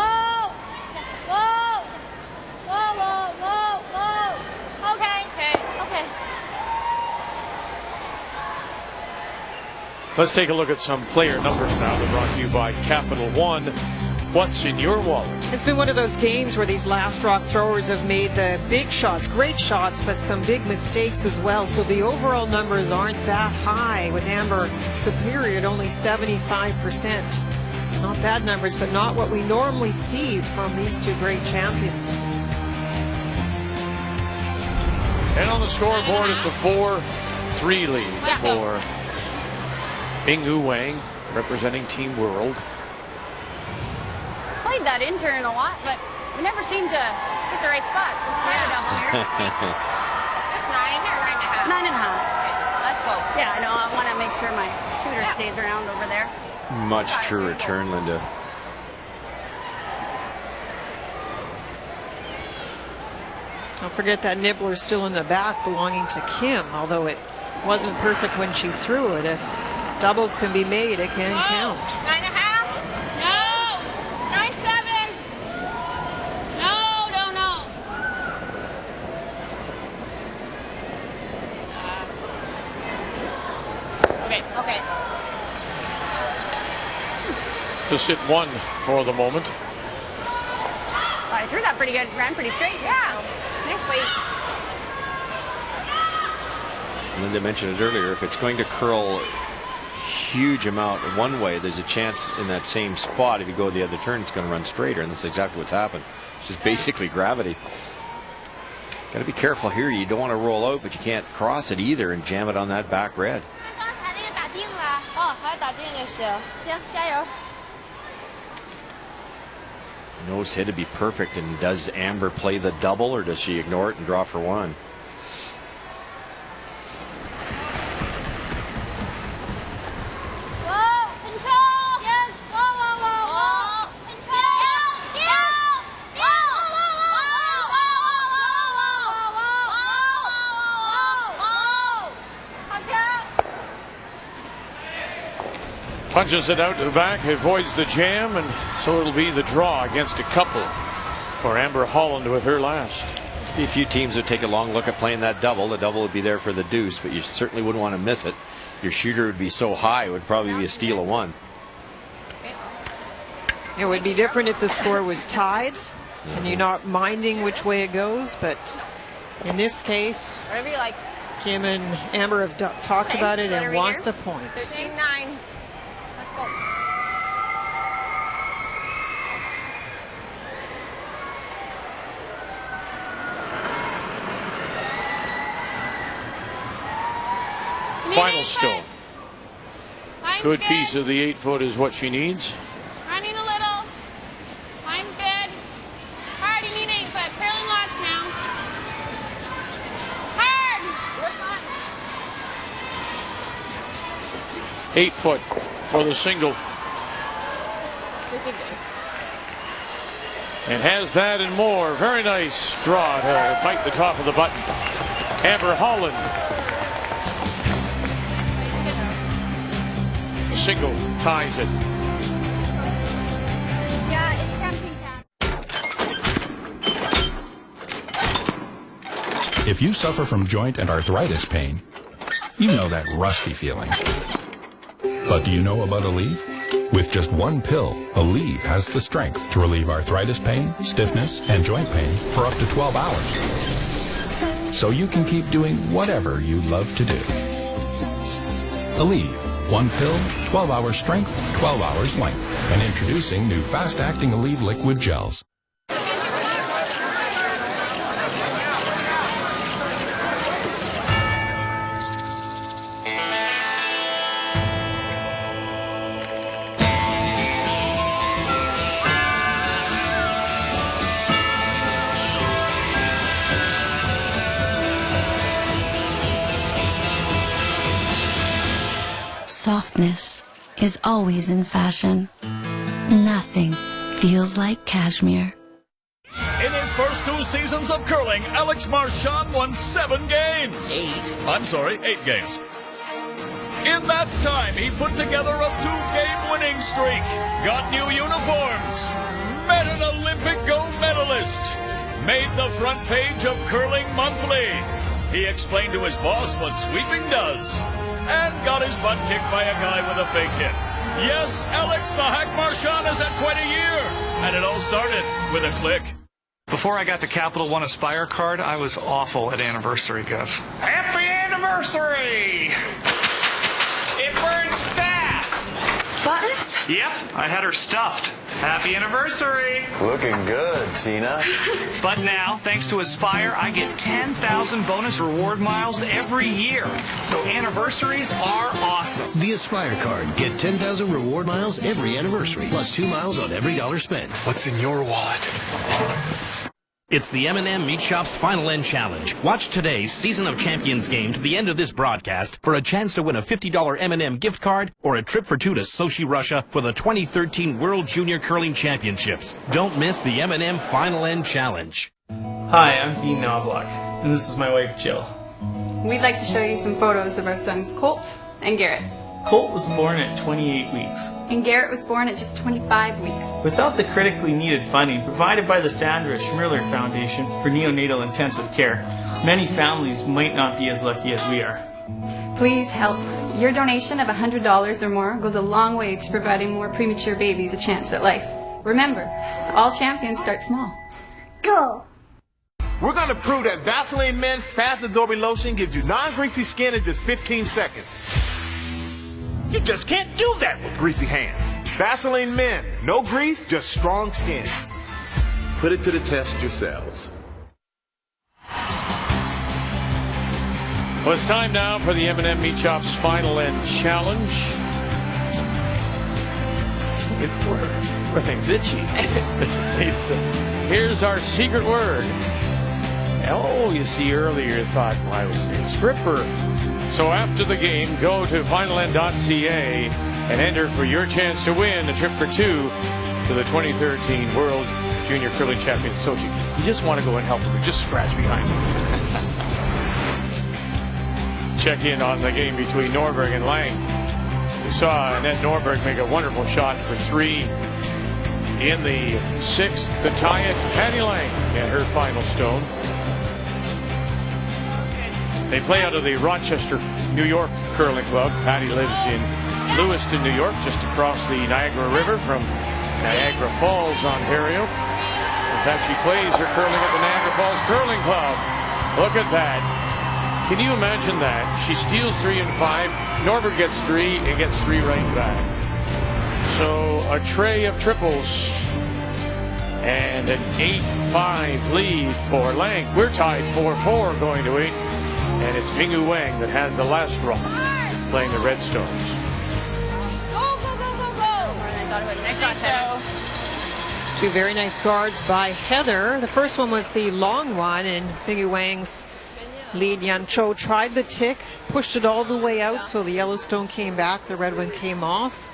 Let's take a look at some player numbers now. They're brought to you by Capital One. What's in your wallet? It's been one of those games where these last rock throwers have made the big shots, great shots, but some big mistakes as well. So the overall numbers aren't that high, with Amber superior at only 75%. Not bad numbers, but not what we normally see from these two great champions. And on the scoreboard, it's a 4-3 lead for Bingyu Wang, representing Team World. Played that intern a lot, but we never seem to hit the right spots. Let's try a double here. It's 9 or 9.5? 9.5. Okay, let's go. Yeah, I know. I want to make sure my shooter stays around over there. Much true return, Linda. Don't forget that nibbler's still in the back belonging to Kim, although it wasn't perfect when she threw it. If doubles can be made, it can count. 9.5? No! 9.7! No, no. Okay. To sit 1 for the moment. I threw that pretty good. Ran pretty straight. Yeah. Nice weight. Linda mentioned it earlier. If it's going to curl huge amount one way, there's a chance in that same spot, if you go the other turn, it's going to run straighter, and that's exactly what's happened. It's just basically gravity. Got to be careful here. You don't want to roll out, but you can't cross it either and jam it on that back red. Nose hit to be perfect, and does Amber play the double, or does she ignore it and draw for 1? Punches it out to the back, avoids the jam, and so it'll be the draw against a couple for Amber Holland with her last. A few teams would take a long look at playing that double. The double would be there for the deuce, but you certainly wouldn't want to miss it. Your shooter would be so high, it would probably be a steal of 1. It would be different if the score was tied and you're not minding which way it goes, but in this case, Kim and Amber have talked about it and want the point. 13-9. Final stone. Good piece of the 8-foot is what she needs. Running a little. Line's good. Hard, you need 8-foot. Curling lots now. Hard. 8-foot for the single. And has that and more. Very nice draw to bite the top of the button. Amber Holland. The single ties it. Yeah, it's jumping down. If you suffer from joint and arthritis pain, you know that rusty feeling. But do you know about Aleve? With just 1 pill, Aleve has the strength to relieve arthritis pain, stiffness, and joint pain for up to 12 hours. So you can keep doing whatever you love to do. Aleve, 1 pill, 12 hours strength, 12 hours length. And introducing new fast-acting Aleve liquid gels. Softness is always in fashion. Nothing feels like cashmere. In his first 2 seasons of curling, Alex Marchand won 7 games. 8 games. In that time, he put together a 2-game winning streak, got new uniforms, met an Olympic gold medalist, made the front page of Curling Monthly. He explained to his boss what sweeping does, and got his butt kicked by a guy with a fake hit. Yes, Alex the Hack Marchand has had quite a year, and it all started with a click. Before I got the Capital One Aspire card, I was awful at anniversary gifts. Happy anniversary! It burns fast! Buttons? Yep, I had her stuffed. Happy anniversary! Looking good, Tina. But now, thanks to Aspire, I get 10,000 bonus reward miles every year. So anniversaries are awesome. The Aspire card. Get 10,000 reward miles every anniversary, plus 2 miles on every dollar spent. What's in your wallet? It's the M&M Meat Shop's Final End Challenge. Watch today's Season of Champions game to the end of this broadcast for a chance to win a $50 M&M gift card or a trip for 2 to Sochi, Russia for the 2013 World Junior Curling Championships. Don't miss the M&M Final End Challenge. Hi, I'm Dean Knobloch, and this is my wife, Jill. We'd like to show you some photos of our sons, Colt and Garrett. Colt was born at 28 weeks. And Garrett was born at just 25 weeks. Without the critically needed funding provided by the Sandra Schmirler Foundation for Neonatal Intensive Care, many families might not be as lucky as we are. Please help. Your donation of $100 or more goes a long way to providing more premature babies a chance at life. Remember, all champions start small. Go! We're going to prove that Vaseline Men's Fast Absorbing Lotion gives you non-greasy skin in just 15 seconds. You just can't do that with greasy hands. Vaseline Men. No grease, just strong skin. Put it to the test yourselves. Well, it's time now for the M&M Meat Shop's Final End Challenge. Where things itchy. Here's our secret word. Oh, you see, earlier you thought, well, I was a stripper. So after the game, go to finalend.ca and enter for your chance to win a trip for 2 to the 2013 World Junior Curling Champion Sochi. You just want to go and help them, just scratch behind them. Check in on the game between Norberg and Lang. We saw Annette Norberg make a wonderful shot for 3 in the 6th to tie it. Patty Lang and her final stone. They play out of the Rochester, New York Curling Club. Patty lives in Lewiston, New York, just across the Niagara River from Niagara Falls, Ontario. In fact, she plays her curling at the Niagara Falls Curling Club. Look at that. Can you imagine that? She steals 3 and 5. Norbert gets 3 and gets 3 right back. So a tray of triples and an 8-5 lead for Lang. We're tied 4-4 going to 8. And it's Bingyu Wang that has the last draw, playing the Redstones. Go, go, go, go, go! I thought it was next on Heather. 2 very nice guards by Heather. The first one was the long one, and Bingyu Wang's lead Yan Cho tried the tick, pushed it all the way out, so the yellow stone came back, the red one came off.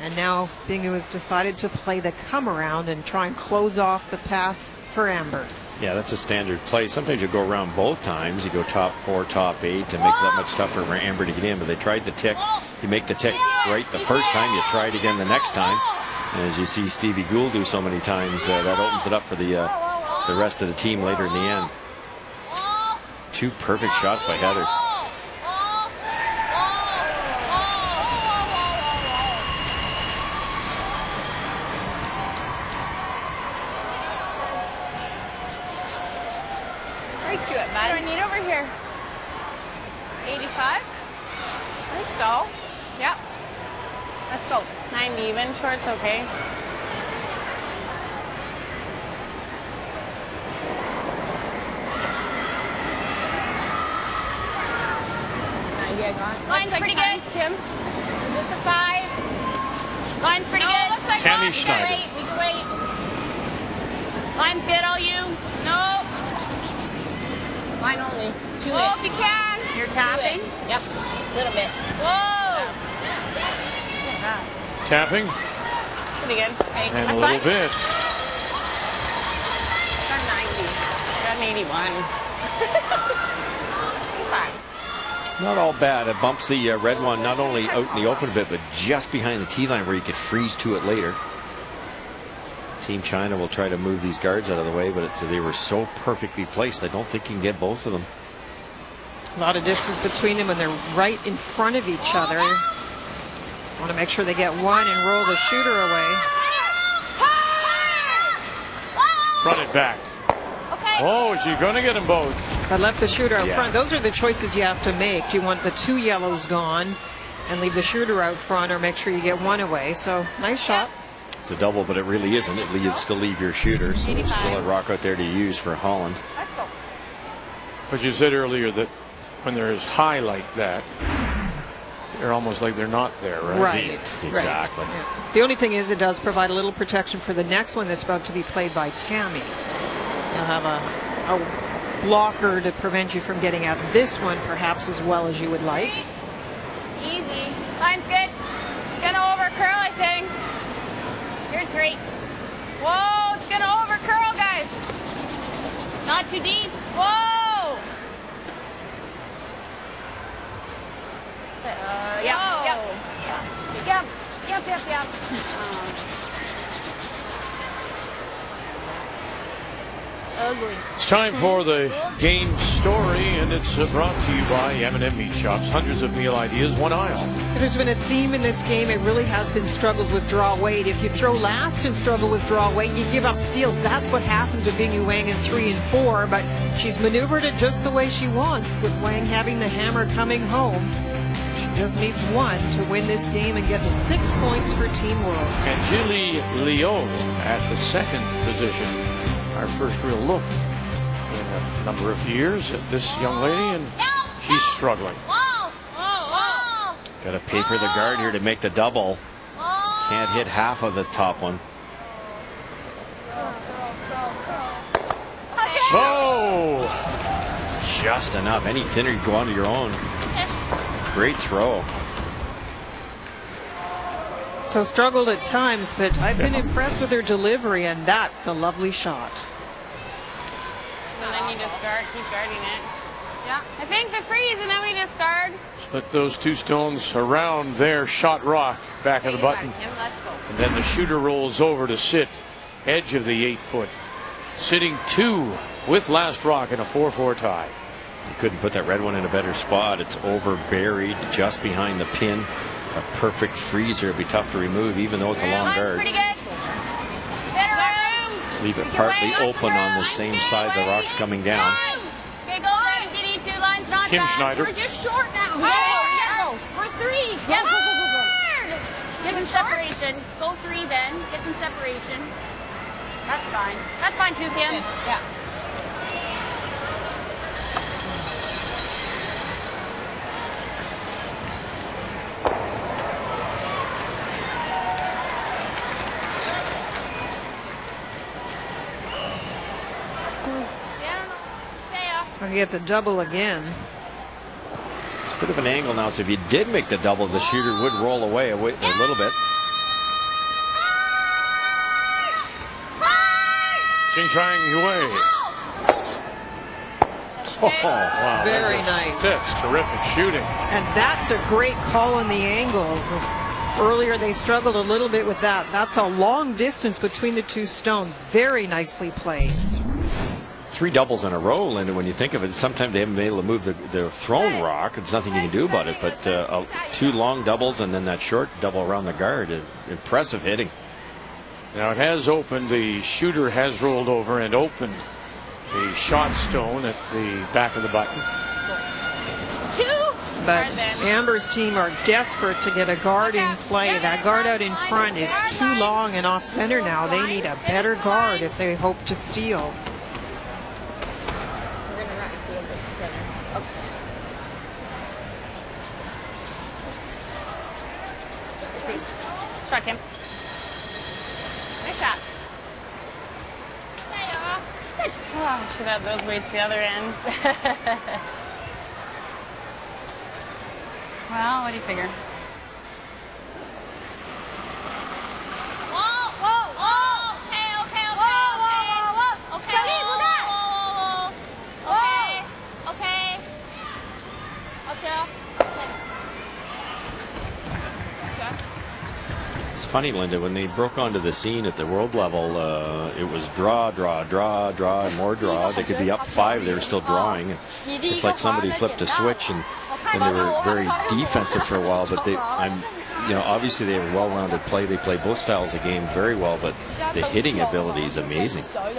And now Bingyu has decided to play the come around and try and close off the path for Amber. Yeah, that's a standard play. Sometimes you go around both times. You go top 4, top 8. It makes it that much tougher for Amber to get in. But they tried the tick. You make the tick right the first time. You try it again the next time. And as you see Stevie Gould do so many times, that opens it up for the rest of the team later in the end. 2 perfect shots by Heather. To it, Matt. What do I need over here? 85? I think so. Yep. Let's go. 90 even. Short's okay. 90 I got. Line's pretty good, Kim. Just a 5. Line's pretty good. Looks like Tammy Schneider. We can wait. Line's good, all you. No. Line only. To it. If you can. You're tapping? Yep. A little bit. Whoa. Tapping. That's pretty good. Okay. And a little bit. Got 90. Got an 81. Not all bad. It bumps the red one not only out in the open a bit, but just behind the tee line where you could freeze to it later. Team China will try to move these guards out of the way, but they were so perfectly placed, I don't think you can get both of them. A lot of distance between them, and they're right in front of each other. Want to make sure they get one and roll the shooter away. Run it back. Okay. Oh, she's going to get them both. I left the shooter out Yeah. front. Those are the choices you have to make. Do you want the 2 yellows gone and leave the shooter out front, or make sure you get one away. So nice shot. It's a double, but it really isn't. It leads to leave your shooter, so there's still a rock out there to use for Holland. But you said earlier that when there is high like that, they're almost like they're not there, right? Right. Exactly. Right. Yeah. The only thing is it does provide a little protection for the next one that's about to be played by Tammy. You'll have a blocker to prevent you from getting at this one perhaps as well as you would like. Easy. Line's good. It's going to over curl, I think. Here's great. Whoa, it's going to over curl, guys. Not too deep. Whoa. Yep. Ugly. It's time for the game story, and it's brought to you by M&M Meat Shops. Hundreds of meal ideas, one aisle. If there's been a theme in this game, it really has been struggles with draw weight. If you throw last and struggle with draw weight, you give up steals. That's what happened to Bingyu Wang in 3 and 4, but she's maneuvered it just the way she wants, with Wang having the hammer coming home. She just needs one to win this game and get the 6 points for Team World. And Julie Leo at the second position. Our first real look in a number of years at this young lady, and she's struggling. Got to paper the guard here to make the double. Can't hit half of the top one. Oh! Just enough. Any thinner, you go onto your own. Great throw. So struggled at times, but I've been impressed with her delivery, and that's a lovely shot. And then you just guard, keep guarding it. Yeah, I think the freeze, and then we just guard. Split those two stones around their shot rock, back of the button. Let's go. And then the shooter rolls over to sit edge of the 8-foot. Sitting 2 with last rock in a 4-4 tie. You couldn't put that red one in a better spot. It's over buried just behind the pin. A perfect freezer. It'd be tough to remove, even though it's a long guard. Pretty good. Just leave it partly open on the same side the rock's coming down. Okay, go there. You need 2 lines, not Kim bad. Schneider. We're just short now. Yeah. We're 3. Yep. Get some separation. Go 3 then. Get some separation. That's fine. That's fine too, Kim. Yeah. I get the double again. It's a bit of an angle now, so if you did make the double, the shooter would roll away a little bit. Ching Chang Yue. Oh, wow. Very nice. That's terrific shooting. And that's a great call on the angles. Earlier they struggled a little bit with that. That's a long distance between the two stones. Very nicely played. 3 doubles in a row, Linda, when you think of it. Sometimes they haven't been able to move the thrown rock. There's nothing you can do about it, but 2 long doubles and then that short double around the guard. Impressive hitting. Now it has opened. The shooter has rolled over and opened the shot stone at the back of the button. 2. But Amber's team are desperate to get a guard in play. That guard out in front is too long and off center now. They need a better guard if they hope to steal. Struck him. Nice shot. Oh, I should have those weights the other end. Well, what do you figure? Whoa, whoa, whoa. Okay. Okay. I'll chill. It's funny, Linda, when they broke onto the scene at the world level, it was draw, and more draw. They could be up 5, they were still drawing. It's like somebody flipped a switch, and they were very defensive for a while. But obviously they have a well-rounded play. They play both styles of game very well, but the hitting ability is amazing. And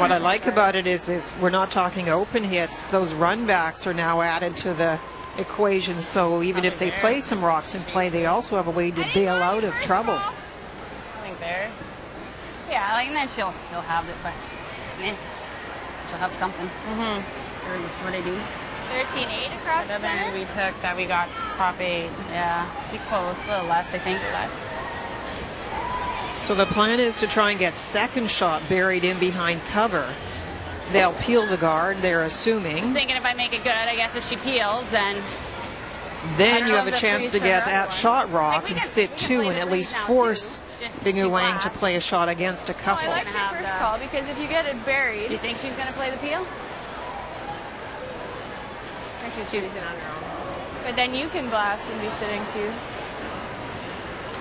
what I like about it is we're not talking open hits. Those run backs are now added to the equation. So even if they play some rocks in play, they also have a way to bail out of trouble. I think there. Yeah, like, and then she'll still have it, but she'll have something. Or that's what I do. 13-8 across the center. We took that. We got top 8. Yeah, let's be close. A little less, I think. So the plan is to try and get second shot buried in behind cover. They'll peel the guard, they're assuming. Just thinking if I make it good, I guess if she peels, then you have a chance to get that shot rock and sit 2 and at least force Bingyu Wang to play a shot against a couple. I liked your first call because if you get it buried. Do you think she's going to play the peel? I think she's shooting on her own. But then you can blast and be sitting 2.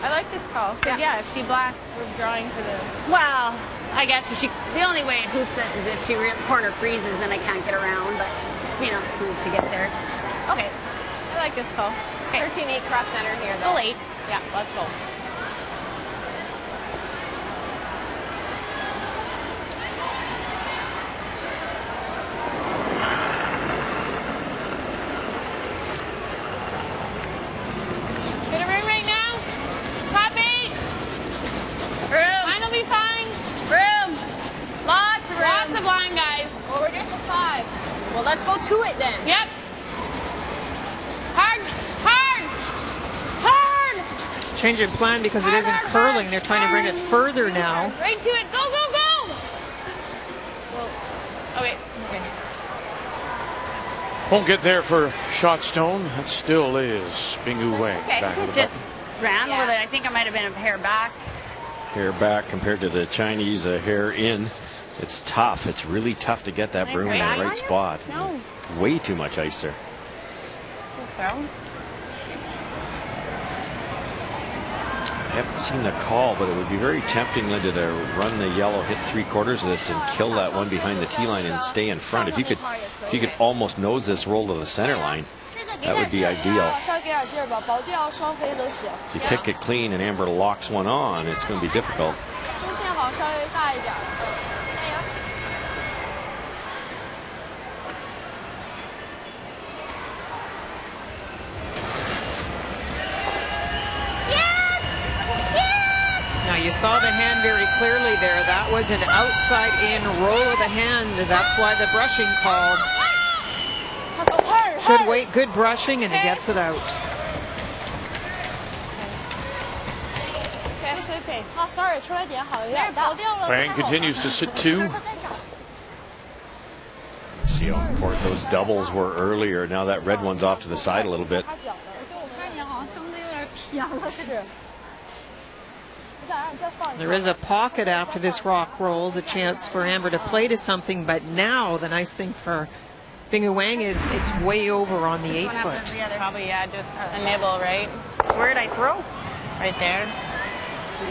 I like this call. Because, yeah, if she blasts, we're drawing to the... Well, I guess if she... The only way it hoops us is if she corner freezes, then I can't get around. But it should be enough swoop to get there. Okay. I like this call. Okay. 13-8 cross center here, though. Full 8. Yeah, let's go. Well, let's go to it then. Yep. Hard, hard, hard. Change in plan because it isn't curling. They're trying to bring it further now. Right to it. Go, go, go. Whoa. Okay. Won't get there for shot stone. That still is Bingyu Wang. Okay. Back of the just ran a little bit. I think I might have been a hair back. Hair back compared to the Chinese, a hair in. It's tough. It's really tough to get that broom in the right spot. No. Way too much ice there. Throw. I haven't seen the call, but it would be very tempting, Linda, to run the yellow, hit 3/4 of this, and kill that one behind the tee line and stay in front. If you could almost nose this roll to the center line, that would be ideal. If you pick it clean and Amber locks one on, it's going to be difficult. Now you saw the hand very clearly there. That was an outside in roll of the hand. That's why the brushing call. Good weight, good brushing, and he gets it out. Wang continues to sit 2. See how important those doubles were earlier. Now that red one's off to the side a little bit. There is a pocket after this rock rolls, a chance for Amber to play to something, but now the nice thing for Bingyu Wang is it's way over on the 8-foot. Probably, yeah, just a nibble, right? So where did I throw? Right there.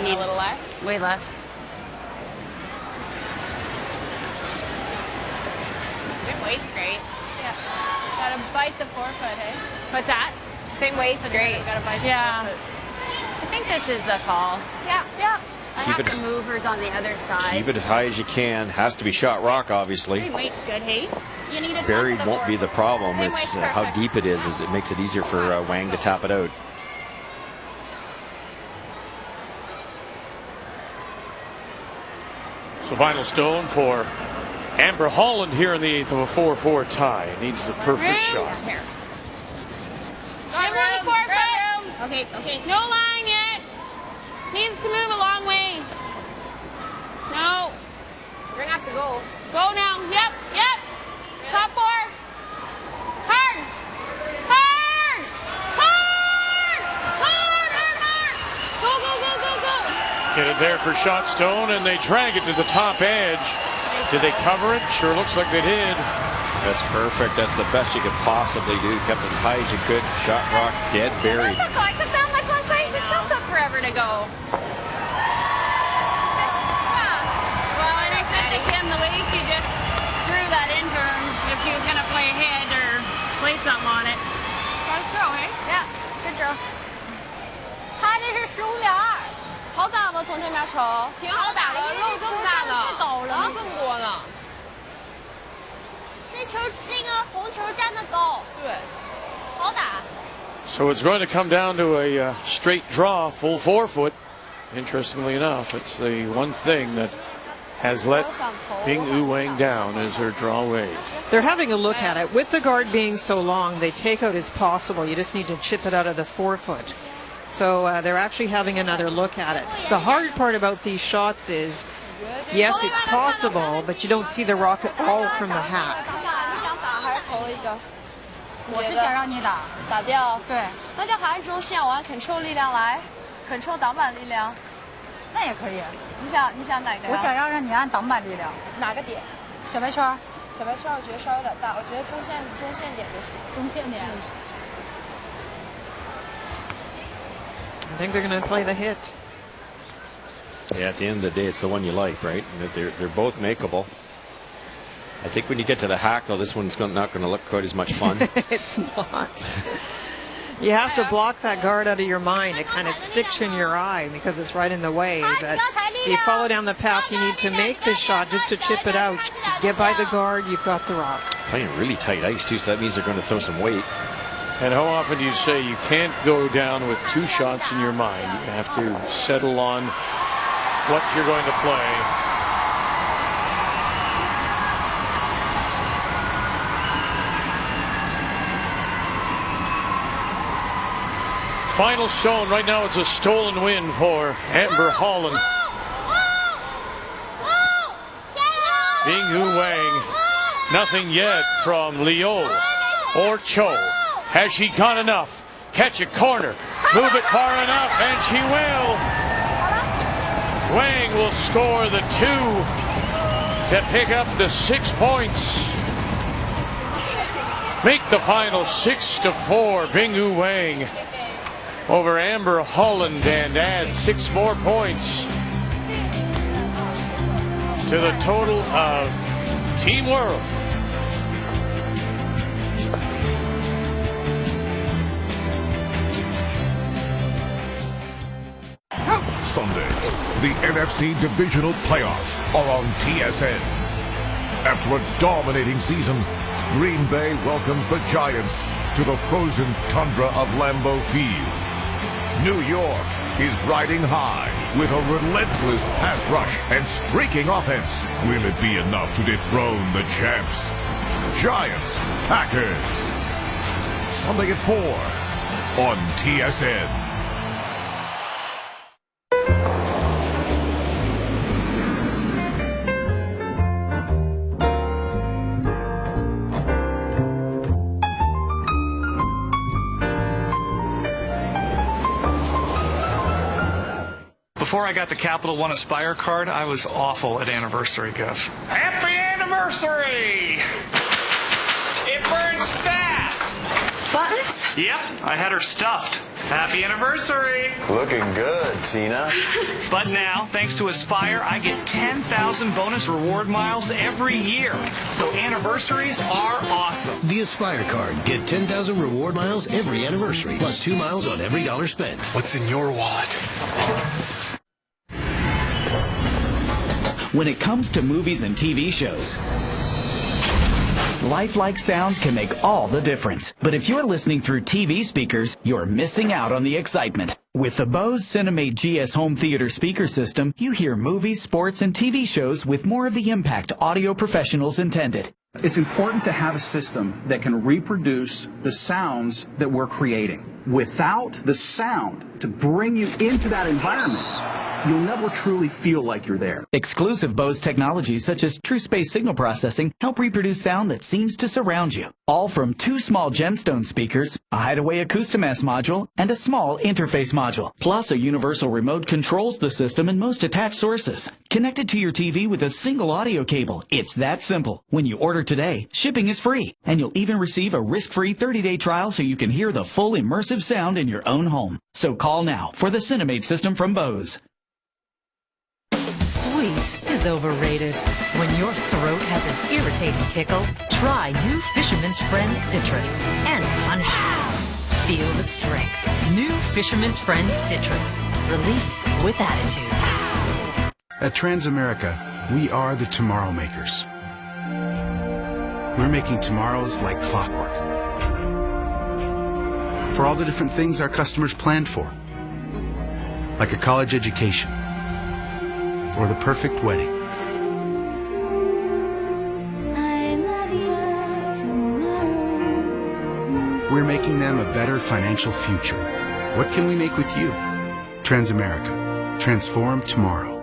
Need a little less? Way less. Good weight's great. Yeah. Gotta bite the 4-foot, hey? What's that? Same weight's great. Gotta bite the 4-foot. I think this is the call. Yeah, yeah. I have the movers on the other side. Keep it as high as you can. Has to be shot rock, obviously. Same weight's good, hey? You need a buried won't be the problem. It's how deep it is it makes it easier for Wang to tap it out. So final stone for Amber Holland here in the 8th of a 4-4 tie. Needs the perfect shot. Here. Amber on the 4-foot. Okay, okay. No line yet. Needs to move a long way. No. We're gonna have to go. Go now. Yep, yep. Top 4. Hard. Hard. Hard. Hard, hard, hard. Go, go, go, go, go. Get it there for shot stone, and they drag it to the top edge. Did they cover it? Sure looks like they did. That's perfect. That's the best you could possibly do. Kept it high as you could. Shot rock, dead buried. I took that much last night. It still took forever to go. Well, and I said to Kim, the way she just threw that in to him, if she was going to play ahead or play something on it. Got a throw, eh? Yeah, good throw. 他这是15秒2，好打吗？从这边瞅，挺好打的，肉这么大呢，太陡了，这么多呢。那球，那个红球站得高。对。So it's going to come down to a straight draw, full 4 foot. Interestingly enough, it's the one thing that has let Bingyu Wang down as her draw away. They're having a look at it. With the guard being so long, they take out as possible. You just need to chip it out of the 4 foot. So they're actually having another look at it. The hard part about these shots is, yes, it's possible, but you don't see the rock at all from the hack. 我是想让你打掉，对，那就还是中线，我按 control 力量来 ，control 挡板力量，那也可以。你想哪个呀？我想让你按挡板力量，哪个点？小白圈，小白圈我觉得稍微有点大，我觉得中线点就行，中线点。I think they're going to play the hit. Yeah, at the end of the day, it's the one you like, right? They're both makeable. I think when you get to the hack, though, this one's not going to look quite as much fun. It's not. You have to block that guard out of your mind. It kind of sticks in your eye because it's right in the way. But if you follow down the path, you need to make this shot just to chip it out. Get by the guard, you've got the rock. Playing really tight ice, too, so that means they're going to throw some weight. And how often do you say you can't go down with 2 shots in your mind? You have to settle on what you're going to play. Final stone. Right now it's a stolen win for Amber Holland. Bingyu Wang. Nothing yet from Liu or Cho. Has she got enough? Catch a corner. Move it far enough, and she will. Wang will score the 2 to pick up the 6 points. Make the final 6-4. Bingyu Wang over Amber Holland and add 6 more points to the total of Team World. Sunday, the NFC Divisional Playoffs are on TSN. After a dominating season, Green Bay welcomes the Giants to the frozen tundra of Lambeau Field. New York is riding high with a relentless pass rush and streaking offense. Will it be enough to dethrone the champs? Giants, Packers. Sunday at 4 on TSN. Before I got the Capital One Aspire card, I was awful at anniversary gifts. Happy anniversary! It burns fat! Buttons? Yep, I had her stuffed. Happy anniversary! Looking good, Tina. But now, thanks to Aspire, I get 10,000 bonus reward miles every year. So anniversaries are awesome. The Aspire card. Get 10,000 reward miles every anniversary, plus 2 miles on every dollar spent. What's in your wallet? When it comes to movies and TV shows, lifelike sounds can make all the difference. But if you're listening through TV speakers, you're missing out on the excitement. With the Bose Cinemate GS home theater speaker system, you hear movies, sports, and TV shows with more of the impact audio professionals intended. It's important to have a system that can reproduce the sounds that we're creating. Without the sound to bring you into that environment, you'll never truly feel like you're there. Exclusive Bose technologies such as True Space Signal Processing help reproduce sound that seems to surround you. All from 2 small gemstone speakers, a Hideaway Acoustimass module, and a small interface module. Plus, a universal remote controls the system and most attached sources. Connected to your TV with a single audio cable. It's that simple. When you order today, shipping is free. And you'll even receive a risk-free 30-day trial so you can hear the full immersive sound in your own home. So call now for the Cinemate system from Bose. Sweet is overrated. When your throat has an irritating tickle, try new Fisherman's Friend Citrus and punish it. Feel the strength. New Fisherman's Friend Citrus. Relief with attitude. At Transamerica, we are the tomorrow makers. We're making tomorrows like clockwork. for all the different things our customers planned for, like a college education or the perfect wedding. We're making them a better financial future. What can we make with you? Transamerica. Transform tomorrow.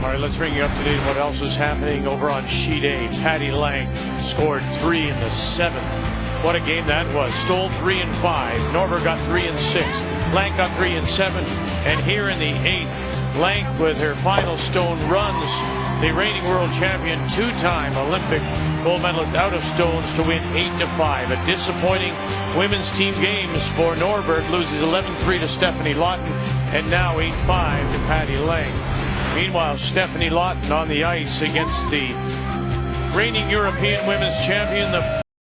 All right, let's bring you up to date on what else is happening over on sheet A. Patty Lang scored 3 in the 7th. What a game that was. Stoll 3 and 5. Norbert got 3 and 6. Lang got 3 and 7. And here in the 8th, Lang with her final stone runs the reigning world champion, two-time Olympic gold medalist out of stones to win 8-5. A disappointing women's team games for Norbert, loses 11-3 to Stephanie Lawton, and now 8-5 to Patty Lang. Meanwhile, Stephanie Lawton on the ice against the reigning European women's champion, the